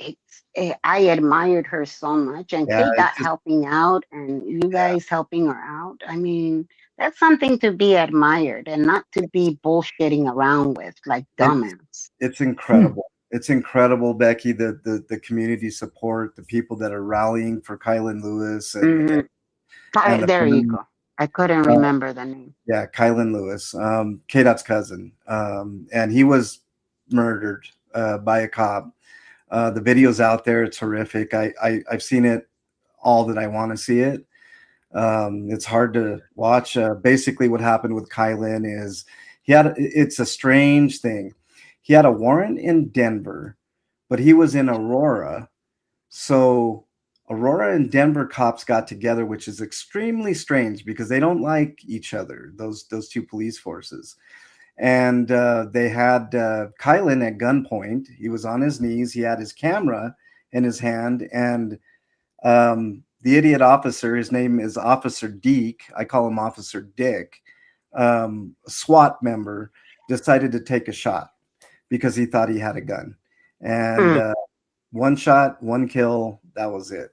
admired her so much, and K-Dot helping out and you guys helping her out. I mean, that's something to be admired and not to be bullshitting around with like dumbass. It's incredible. It's incredible, Becky, the community support, the people that are rallying for Kylan Lewis. And There you go. I couldn't remember the name. Yeah, Kylan Lewis, K-Dot's cousin. And he was murdered by a cop. The video's out there. It's horrific. I've seen it all that I want to see it. It's hard to watch. Basically what happened with Kylan is it's a strange thing. He had a warrant in Denver, but he was in Aurora. So Aurora and Denver cops got together, which is extremely strange because they don't like each other, those two police forces. And they had Kylan at gunpoint. He was on his knees. He had his camera in his hand. And the idiot officer, his name is Officer Deke. I call him Officer Dick. A SWAT member decided to take a shot because he thought he had a gun. And one shot, one kill. That was it.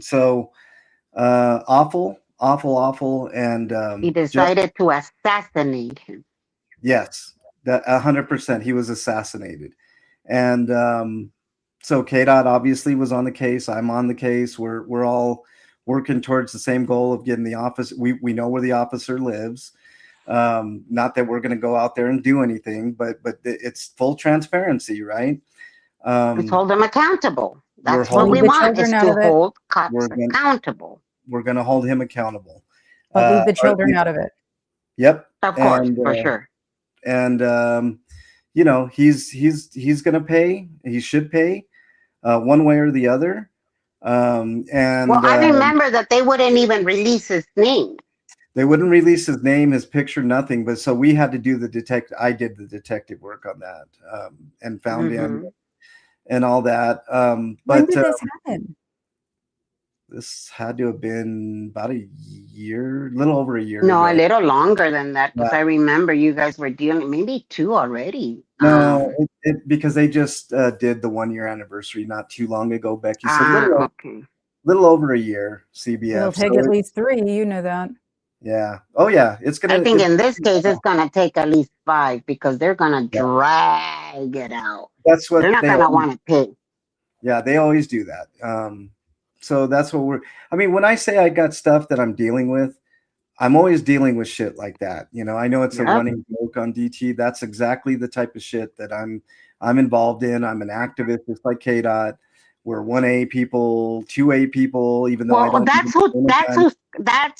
So awful. And he decided to assassinate him. Yes, that 100%. He was assassinated. And so K-Dot obviously was on the case. I'm on the case. We're all working towards the same goal of getting the office. We know where the officer lives. Not that we're going to go out there and do anything, but it's full transparency, right? Let's hold them accountable. That's what we want, is to hold cops accountable. We're going to hold him accountable. But leave the children out of it. Yep. Of course, for sure. And you know, he's going to pay. He should pay one way or the other. And Well, I remember that they wouldn't even release his name. they wouldn't release his name, his picture, nothing. But so we had to do I did the detective work on that, and found him and all that. When But did this happen? this had to have been about a year, a little over a year. No, a ago. little longer than that, because Yeah. I remember you guys were dealing, maybe 2 already. No, because they just did the 1-year anniversary not too long ago, Becky. So Okay. little over a year, CBF. It'll take So at least 3. You know that. yeah. Oh yeah. It's gonna. I think in this case, it's going to take at least 5 because they're going to drag it out. That's what They're not they going to always- want to pay. Yeah, they always do that. So that's what I mean, when I say I got stuff that I'm dealing with, I'm always dealing with shit like that. You know, I know it's a Yep. running joke on DT. That's exactly the type of shit that I'm involved in. I'm an activist, just like KDOT. We're 1A people, 2A people, even though I Well, don't. that's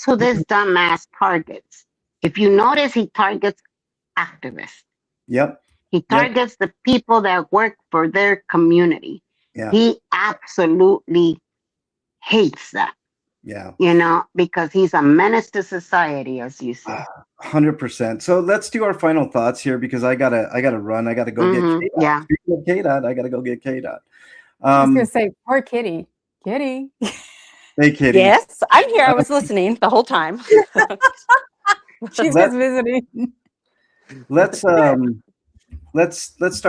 who this dumbass targets. If you notice, he targets activists. Yep. He targets the people that work for their community. Yeah. He absolutely hates that, Yeah. you know, because he's a menace to society, as you say. 100%. So let's do our final thoughts here because I gotta run. I gotta go get KDOT. Yeah. Speaking of KDOT, I gotta go get KDOT. I was gonna say, poor Kitty. Kitty. Hey, Kitty. Yes, I'm here. I was listening the whole time. She's just visiting. Let's start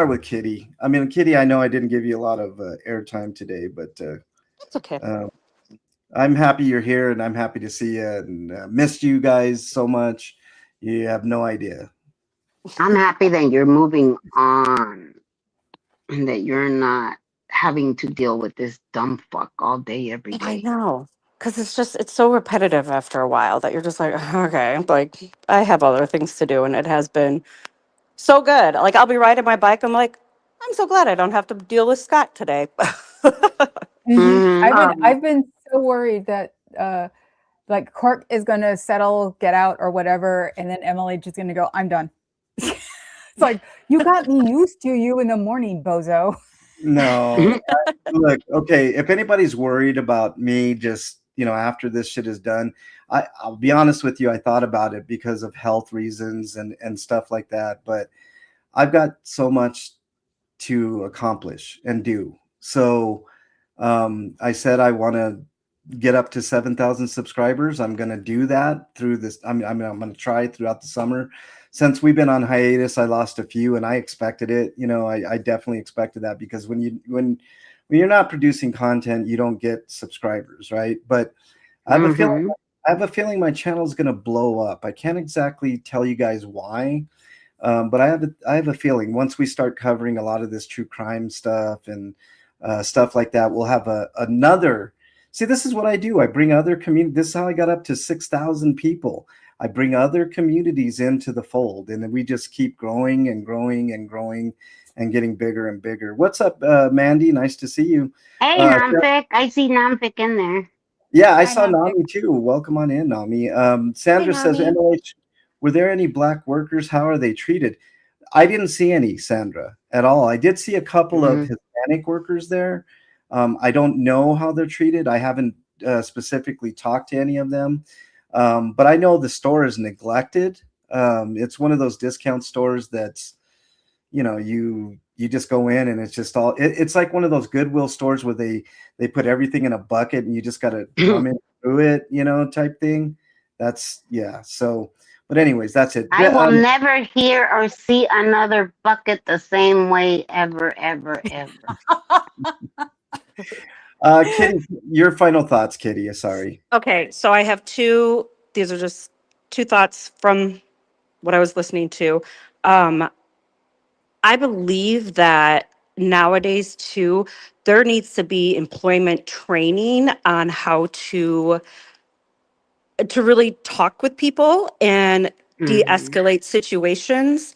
with Kitty. I mean, Kitty, I know I didn't give you a lot of airtime today, but It's okay. I'm happy you're here and I'm happy to see you and missed you guys so much. You have no idea. I'm happy that you're moving on and that you're not having to deal with this dumb fuck all day, every I day. know. Because it's so repetitive after a while that you're just like, okay, like I have other things to do. And it has been so good. Like I'll be riding my bike. I'm like, I'm so glad I don't have to deal with Scott today. I've been so worried that like Cork is gonna settle, get out or whatever, and then MLH is gonna go, I'm done. It's like, you got me used to you in the morning, bozo. No. Look, okay, if anybody's worried about me just, you know, after this shit is done, I'll be honest with you, I thought about it because of health reasons and stuff like that, but I've got so much to accomplish and do. So I said I want to get up to 7,000 subscribers. I'm going to do that through this. I'm going to try throughout the summer. Since we've been on hiatus, I lost a few, and I expected it. You know, I definitely expected that because when you're not producing content, you don't get subscribers, right? But I have a feeling my channel is going to blow up. I can't exactly tell you guys why, but I have a feeling once we start covering a lot of this true crime stuff and stuff like that, we'll have another. See, this is what I do. I bring other community. This is how I got up to 6,000 people. I bring other communities into the fold, and then we just keep growing and growing and growing and getting bigger and bigger. What's up, Mandy? Nice to see you. Hey, Namfik. I see Namfik in there. Yeah, I saw Nami too. Welcome on in, Nami. Sandra says, Nami. MLH, were there any black workers? How are they treated? I didn't see any, Sandra, at all. I did see a couple of Hispanic workers there. I don't know how they're treated. I haven't specifically talked to any of them. But I know the store is neglected. It's one of those discount stores that's, you know, you just go in and it's just all, it's like one of those Goodwill stores where they put everything in a bucket and you just got to come in through it, you know, type thing. That's, yeah. So, but anyways, that's it. I will never hear or see another bucket the same way ever, ever, ever. Kitty, your final thoughts, Kitty. Sorry. Okay, so I have two. These are just two thoughts from what I was listening to. I believe that nowadays too, there needs to be employment training on how to really talk with people and de-escalate situations.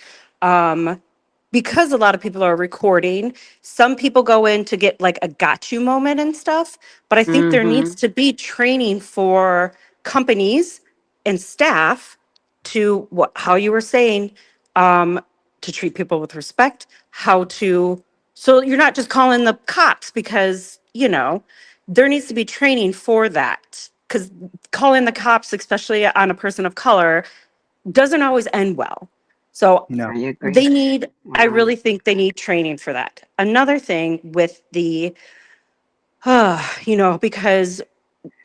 Because a lot of people are recording, some people go in to get like a got you moment and stuff, but I think there needs to be training for companies and staff to how you were saying, to to treat people with respect, so you're not just calling the cops because, there needs to be training for that. Because calling the cops, especially on a person of color, doesn't always end well. So No. I agree. I really think they need training for that. Another thing with the, because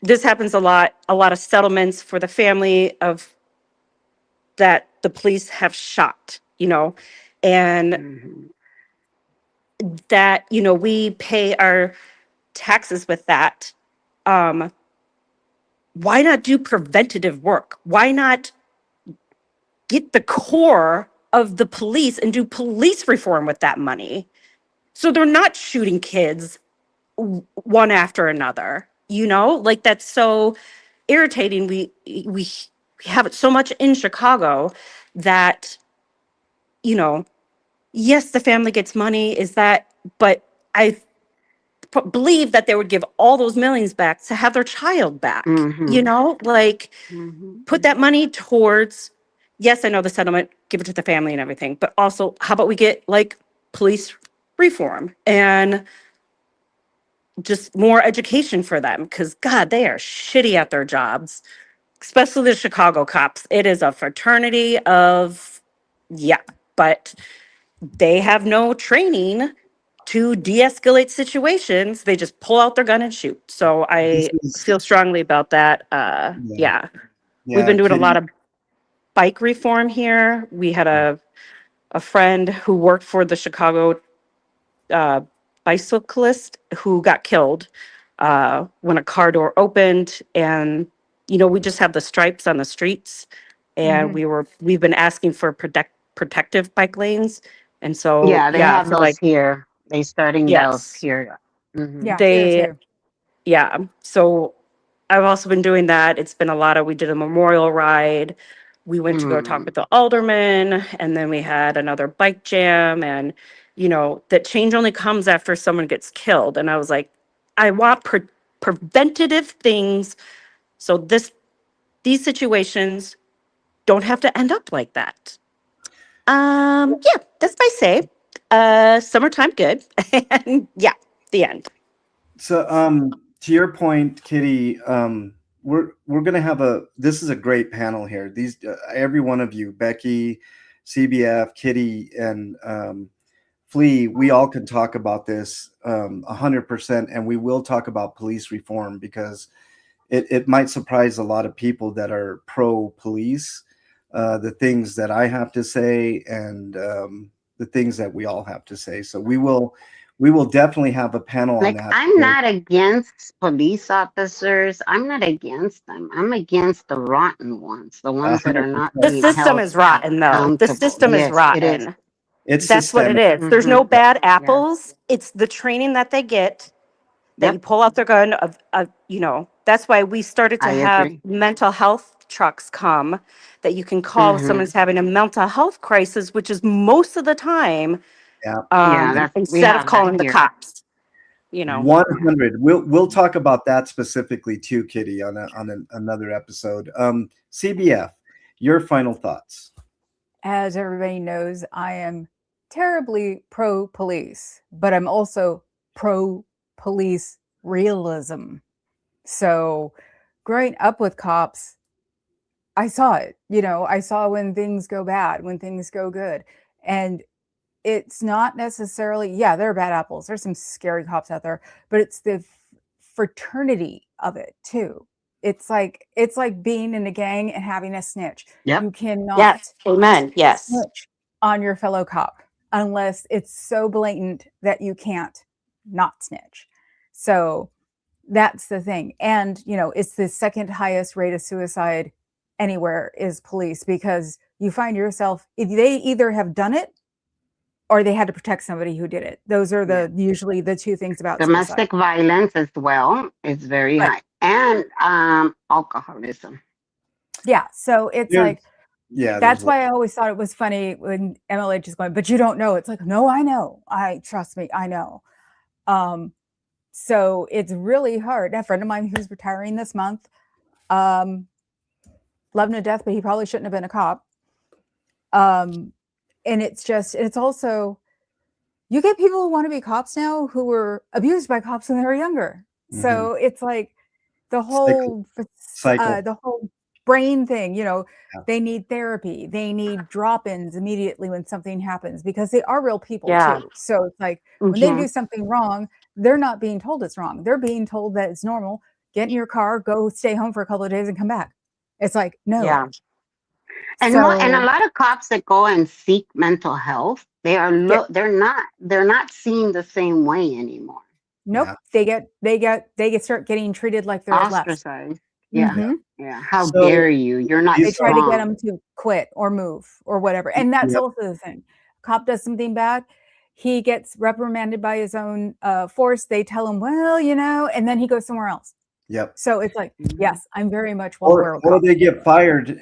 this happens a lot of settlements for the family of that the police have shot, and Mhm. that, we pay our taxes with that. Why not do preventative work? Why not get the core of the police and do police reform with that money? So they're not shooting kids one after another, like that's so irritating. We have it so much in Chicago that, yes, the family gets money, but I believe that they would give all those millions back to have their child back, Mhm. like Mhm. put that money towards, yes, I know the settlement, give it to the family and everything, but also how about we get like police reform and just more education for them? Because God, they are shitty at their jobs, especially the Chicago cops. It is a fraternity of, yeah, but they have no training to de-escalate situations. They just pull out their gun and shoot. So This I is feel strongly about that. yeah, Yeah, we've yeah, been doing a lot Kitty. of bike reform here. We had a friend who worked for the Chicago uh, bicyclist who got killed when a car door opened, and we just have the stripes on the streets, and we've been asking for protective bike lanes, and so Yeah, they yeah, have for those like, here. They starting those yes, here. Hmm. Yeah, here they too. yeah, so I've also been doing that. It's been a lot of, we did a memorial ride. We went to go talk Mm. with the alderman, and then we had another bike jam. And, that change only comes after someone gets killed. And I was like, I want preventative things so these situations don't have to end up like that. Yeah, that's my say. Summertime good. And yeah, the end. So, to your point, Kitty, we're gonna have this is a great panel here. These every one of you, Becky, CBF, Kitty, and Flea, we all can talk about this 100%, and we will talk about police reform because it might surprise a lot of people that are pro police, the things that I have to say and the things that we all have to say. So we will definitely have a panel on Like, that. I'm not against police officers. I'm not against them. I'm against the rotten ones, the ones that are not 100%. The being system held is rotten, though. The accountable. system is Yes, it is. rotten. It's That's what it systemic. is. There's no Mm-hmm. bad Yeah. apples. It's the training that they get, that you Yep. pull out their gun that's why we started I to have agree. mental health trucks come that you can call if Mm-hmm. someone's having a mental health crisis, which is most of the time, Yeah. Yeah, we instead of have that calling the here. cops, Yeah. 100. We'll talk about that specifically too, Kitty, on another episode. CBF, your final thoughts. As everybody knows, I am terribly pro police, but I'm also pro police realism. So, growing up with cops, I saw it. I saw when things go bad, when things go good. And it's not necessarily, yeah, there are bad apples. There's some scary cops out there, but it's the fraternity of it too. It's like being in a gang and having a snitch. Yep. You cannot yes, amen, yes. snitch on your fellow cop unless it's so blatant that you can't not snitch. So that's the thing. And, it's the second highest rate of suicide anywhere is police, because you find yourself, they either have done it or they had to protect somebody who did it. Those are usually the two things about suicide. Domestic violence as well is very Right. high. And alcoholism. Yeah. So it's like, Yeah, that's why I always thought it was funny when MLH is going, but you don't know. It's like, no, I know. Trust me, I know. So it's really hard. A friend of mine who's retiring this month, love him to death, but he probably shouldn't have been a cop. and it's also, you get people who want to be cops now who were abused by cops when they were younger. So it's like the whole Cycle. the whole brain thing, you know, Yeah. they need therapy, they need drop-ins immediately when something happens, because they are real people Yeah. too. So it's like when they Mhm. do something wrong, they're not being told it's wrong. They're being told that it's normal. Get in your car, go stay home for a couple of days and come back. It's like, no. Yeah. And So, and a lot of cops that go and seek mental health, they are they're not seen the same way anymore. nope. Yeah. They start getting treated like they're less. Ostracized. Yeah. Mhm. Yeah. How So dare you? You're not you They saw- try to get strong. them to quit or move or whatever. And that's Yep. also the thing. Cop does something bad, he gets reprimanded by his own force. They tell him, well, you know, and then he goes somewhere else. Yep. So it's like, yes, I'm very much well aware of Or cops. they get fired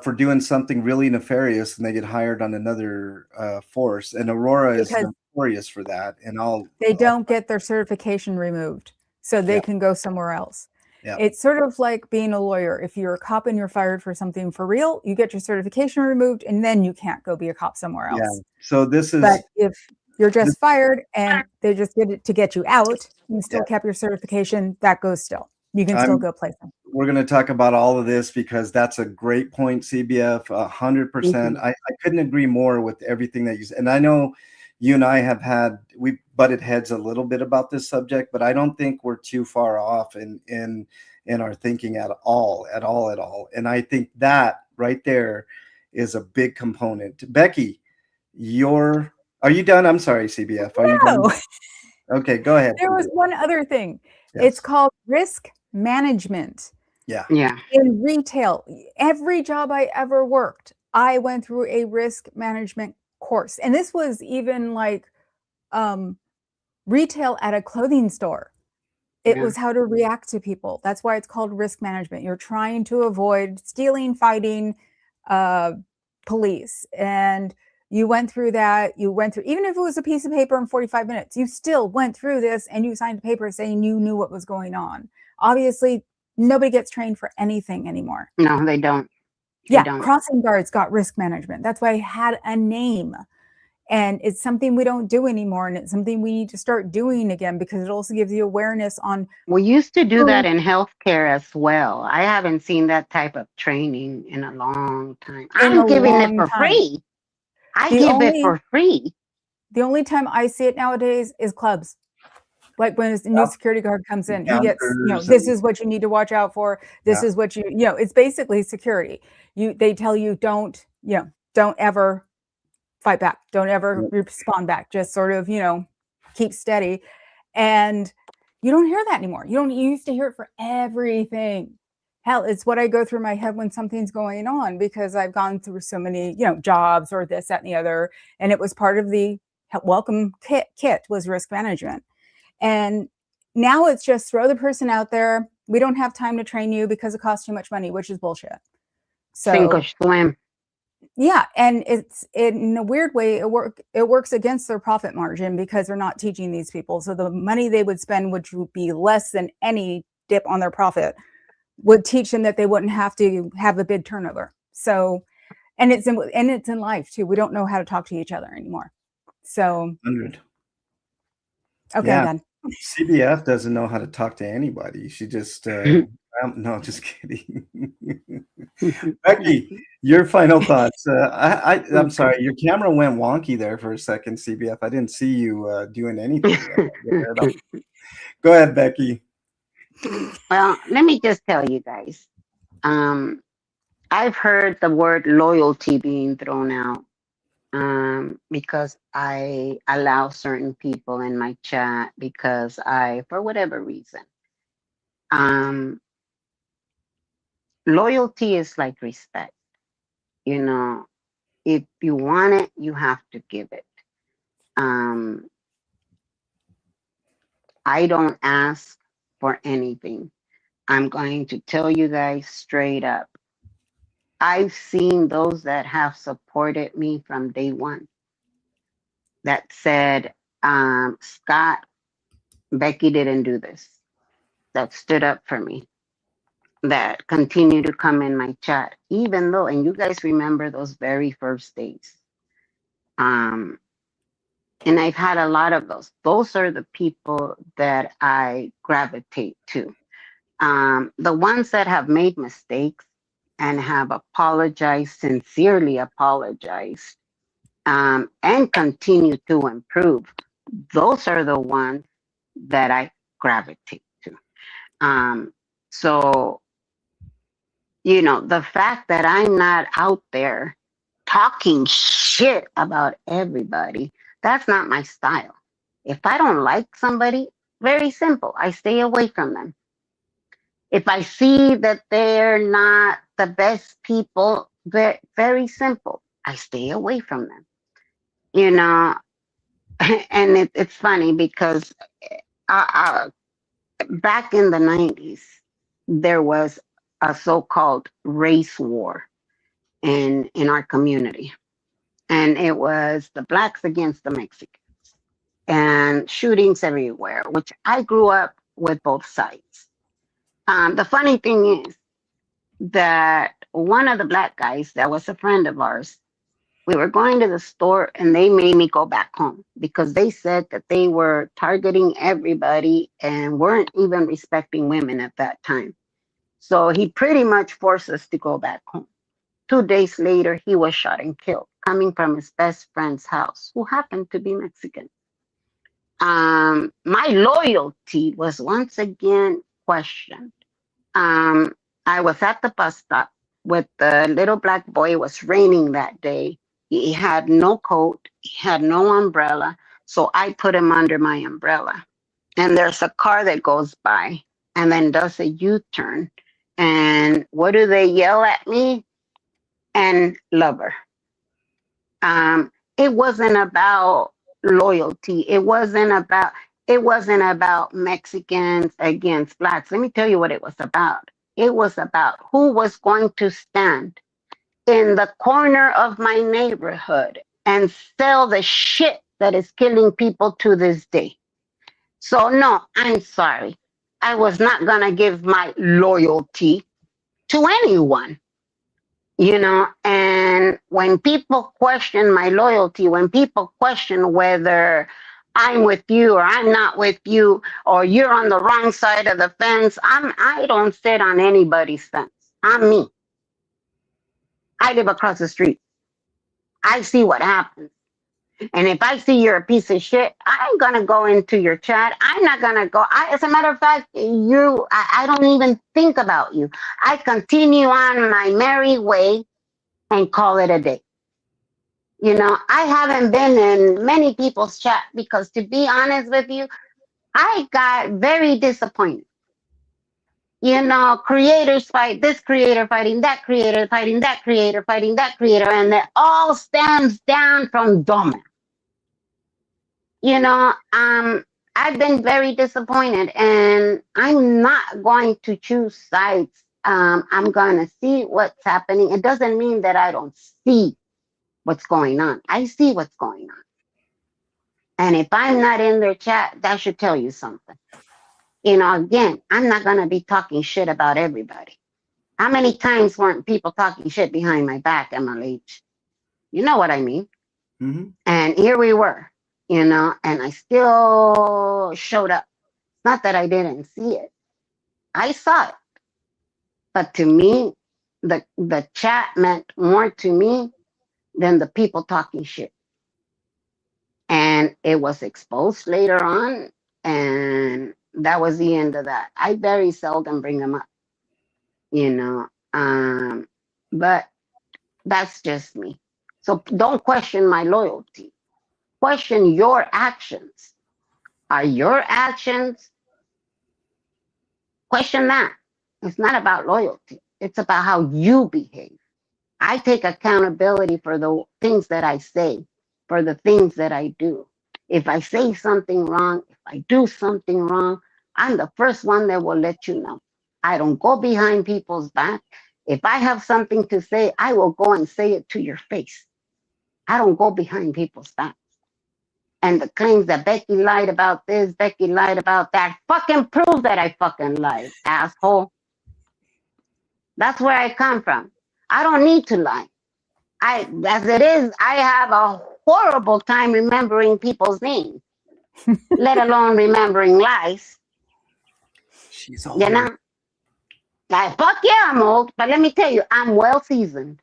for doing something really nefarious, and they get hired on another force. And Aurora is Because notorious for that. And they don't get their certification removed, so they Yeah. can go somewhere else. Yeah. It's sort of like being a lawyer. If you're a cop and you're fired for something for real, you get your certification removed, and then you can't go be a cop somewhere else. Yeah. So this is But if you're just fired and they just did it to get you out, you still kept your certification, that goes still. You can still go play them. We're going to talk about all of this because that's a great point, CBF. 100%. I couldn't agree more with everything that you said. And I know you and I we butted heads a little bit about this subject, but I don't think we're too far off in our thinking at all. And I think that right there is a big component. Becky, are you done? I'm sorry, CBF. Are you done? No. Okay, go ahead. There was one other thing. Yes. It's called risk management. Yeah. Yeah. In retail, every job I ever worked, I went through a risk management course. And this was even like retail at a clothing store. It Yeah. was how to react to people. That's why it's called risk management. You're trying to avoid stealing, fighting police. And you went through that. You went through, even if it was a piece of paper in 45 minutes, you still went through this and you signed a paper saying you knew what was going on. Obviously, nobody gets trained for anything anymore. No, they don't. Yeah, don't. crossing guards got risk management. That's why it had a name. And it's something we don't do anymore. And it's something we need to start doing again, because it also gives you awareness on. We used to do that in healthcare as well. I haven't seen that type of training in a long time. I'm giving it for free. I give it for free. The only time I see it nowadays is clubs. Like when a new security guard comes in, he gets, this is what you need to watch out for. This is what it's basically security. They tell you don't ever fight back. Don't ever respond back. Just sort of, keep steady. And you don't hear that anymore. You used to hear it for everything. Hell, it's what I go through my head when something's going on, because I've gone through so many, jobs or this, that, and the other. And it was part of the welcome kit was risk management. And now it's just throw the person out there. We don't have time to train you because it costs too much money, which is bullshit. So sink or swim. Yeah, and it's in a weird way it works against their profit margin, because they're not teaching these people. So the money they would spend, which would be less than any dip on their profit, would teach them that they wouldn't have to have a big turnover. So, and it's in life too. We don't know how to talk to each other anymore. So 100. Okay, Yeah. then. CBF doesn't know how to talk to anybody. She just no, just kidding. Becky, your final thoughts. I'm sorry, your camera went wonky there for a second, CBF. I didn't see you doing anything. Go ahead, Becky. Well, let me just tell you guys. I've heard the word loyalty being thrown out because I allow certain people in my chat because for whatever reason, loyalty is like respect. If you want it, you have to give it. I don't ask for anything. I'm going to tell you guys straight up. I've seen those that have supported me from day one that said, Scott, Becky didn't do this. That stood up for me. That continue to come in my chat, even though, and you guys remember those very first days. Um, and I've had a lot of those. Those are the people that I gravitate to. The ones that have made mistakes and have apologized, sincerely apologized, and continue to improve. Those are the ones that I gravitate to. So, the fact that I'm not out there talking shit about everybody, that's not my style. If I don't like somebody, very simple, I stay away from them. If I see that they're not the best people, very, very simple, I stay away from them. And it's funny because back in the 90s, there was a so-called race war in our community. And it was the blacks against the Mexicans and shootings everywhere, which I grew up with both sides. The funny thing is that one of the black guys that was a friend of ours, we were going to the store and they made me go back home because they said that they were targeting everybody and weren't even respecting women at that time. So he pretty much forced us to go back home. 2 days later, he was shot and killed, coming from his best friend's house, who happened to be Mexican. My loyalty was once again questioned. I was at the bus stop with the little black boy. It was raining that day. He had no coat, he had no umbrella, so I put him under my umbrella. And there's a car that goes by and then does a U-turn. And what do they yell at me? And lover. It wasn't about loyalty. It wasn't about Mexicans against blacks. Let me tell you what it was about. It was about who was going to stand in the corner of my neighborhood and sell the shit that is killing people to this day. So no, I'm sorry. I was not gonna give my loyalty to anyone. And when people question my loyalty, when people question whether I'm with you or I'm not with you, or you're on the wrong side of the fence, I don't sit on anybody's fence. I'm me. I live across the street. I see what happens. And if I see you're a piece of shit, I'm going to go into your chat. I'm not going to go. As a matter of fact, I don't even think about you. I continue on my merry way and call it a day. I haven't been in many people's chat because, to be honest with you, I got very disappointed. Creators fight, this creator fighting that creator, fighting that creator, fighting that creator, and it all stems down from dumbass. I've been very disappointed, and I'm not going to choose sides. I'm going to see what's happening. It doesn't mean that I don't see what's going on. I see what's going on. And if I'm not in their chat, that should tell you something. Again, I'm not going to be talking shit about everybody. How many times weren't people talking shit behind my back, MLH? You know what I mean? Mm-hmm. And here we were, and I still showed up. It's not that I didn't see it. I saw it. But to me, the chat meant more to me than the people talking shit. And it was exposed later on, and that was the end of that. I very seldom bring them up, but that's just me. So don't question my loyalty. Question your actions. Are your actions? Question that. It's not about loyalty. It's about how you behave. I take accountability for the things that I say, for the things that I do. If I say something wrong, if I do something wrong, I'm the first one that will let you know. I don't go behind people's back. If I have something to say, I will go and say it to your face. I don't go behind people's backs. And the claims that Becky lied about this, Becky lied about that, fucking prove that I fucking lied, asshole. That's where I come from. I don't need to lie. As it is, I have a horrible time remembering people's names, let alone remembering lies. She's You older. know? Like, fuck yeah, I'm old, but let me tell you, I'm well seasoned.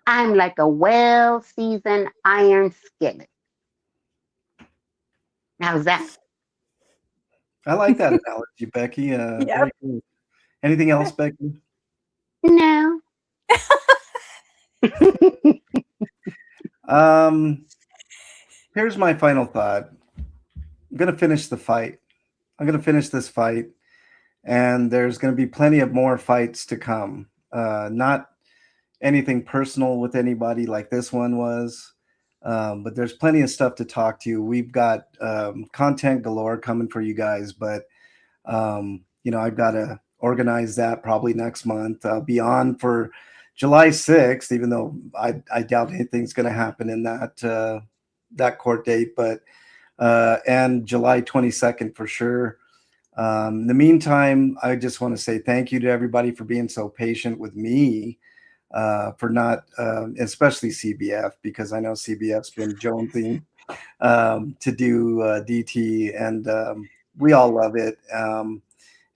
I'm like a well seasoned iron skillet. How's that? I like that analogy, Becky. Very cool. Anything else, Becky? No. Here's my final thought. I'm gonna finish the fight. I'm gonna finish this fight, and there's gonna be plenty of more fights to come. Not anything personal with anybody like this one was, but there's plenty of stuff to talk to. We've got content galore coming for you guys, but I've got to organize that probably next month. I'll be on for July 6th, even though I doubt anything's going to happen in that court date, but and July 22nd for sure. In the meantime, I just want to say thank you to everybody for being so patient with me, for not, especially CBF, because I know CBF's been jonesing to do DT, and we all love it.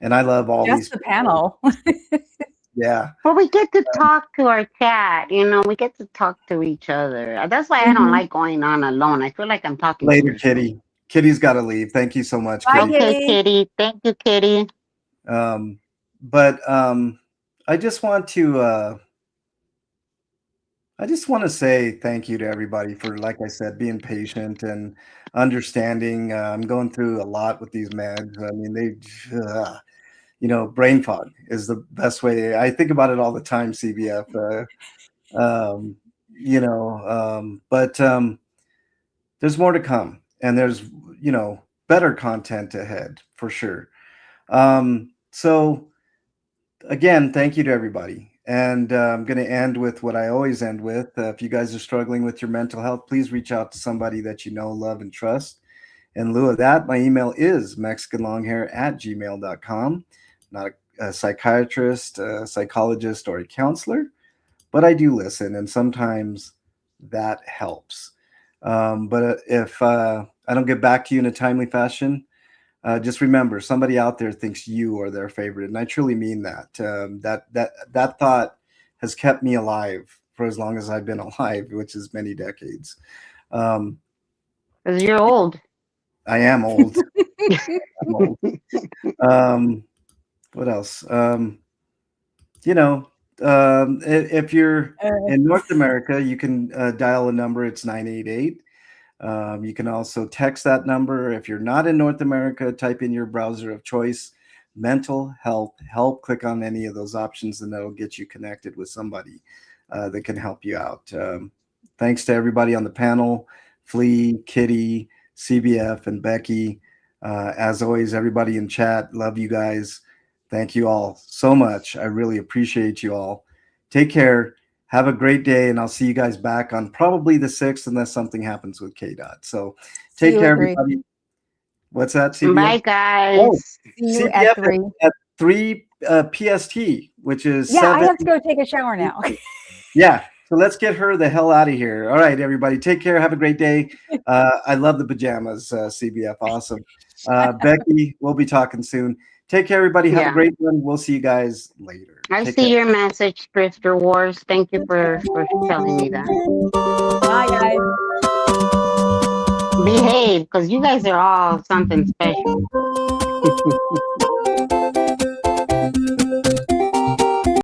And I love all Just these the panel. Yeah. Well, we get to talk to our chat, we get to talk to each other. That's why I don't like going on alone. I feel like I'm talking to Later, myself. Kitty. Kitty's got to leave. Thank you so much, Bye, Kitty. Okay, Kitty. Thank you, Kitty. But I just want to say thank you to everybody for, like I said, being patient and understanding. I'm going through a lot with these meds. I mean, brain fog is the best way. I think about it all the time, CBF. But there's more to come, and there's better content ahead for sure. So again, thank you to everybody. And I'm going to end with what I always end with. If you guys are struggling with your mental health, please reach out to somebody that you know, love, and trust. In lieu of that, my email is mexicanlonghair@gmail.com. Not a psychiatrist, a psychologist, or a counselor, but I do listen, and sometimes that helps. But if I don't get back to you in a timely fashion, just remember, somebody out there thinks you are their favorite, and I truly mean that. That thought has kept me alive for as long as I've been alive, which is many decades. Because you're old. I am old. I'm old. What else? If you're in North America, you can dial a number. It's 988. You can also text that number. If you're not in North America, type in your browser of choice, mental health help. Click on any of those options, and that'll get you connected with somebody that can help you out. Thanks to everybody on the panel, Flea, Kitty, CBF, and Becky. As always, everybody in chat, love you guys. Thank you all so much. I really appreciate you all. Take care. Have a great day, and I'll see you guys back on probably the 6th unless something happens with KDOT. So take care, everybody. What's that, CBF? Bye, guys. Oh, See you CBF at 3 3. PST, which is Yeah, 7. I have to go take a shower now. Yeah, so let's get her the hell out of here. All right, everybody, take care. Have a great day. I love the pajamas, CBF. Awesome. Becky, we'll be talking soon. Take care, everybody. Have a great one. We'll see you guys later. I Take see care. your message, Drifter Wars. Thank you for telling me that. Bye, guys. Behave, because you guys are all something special.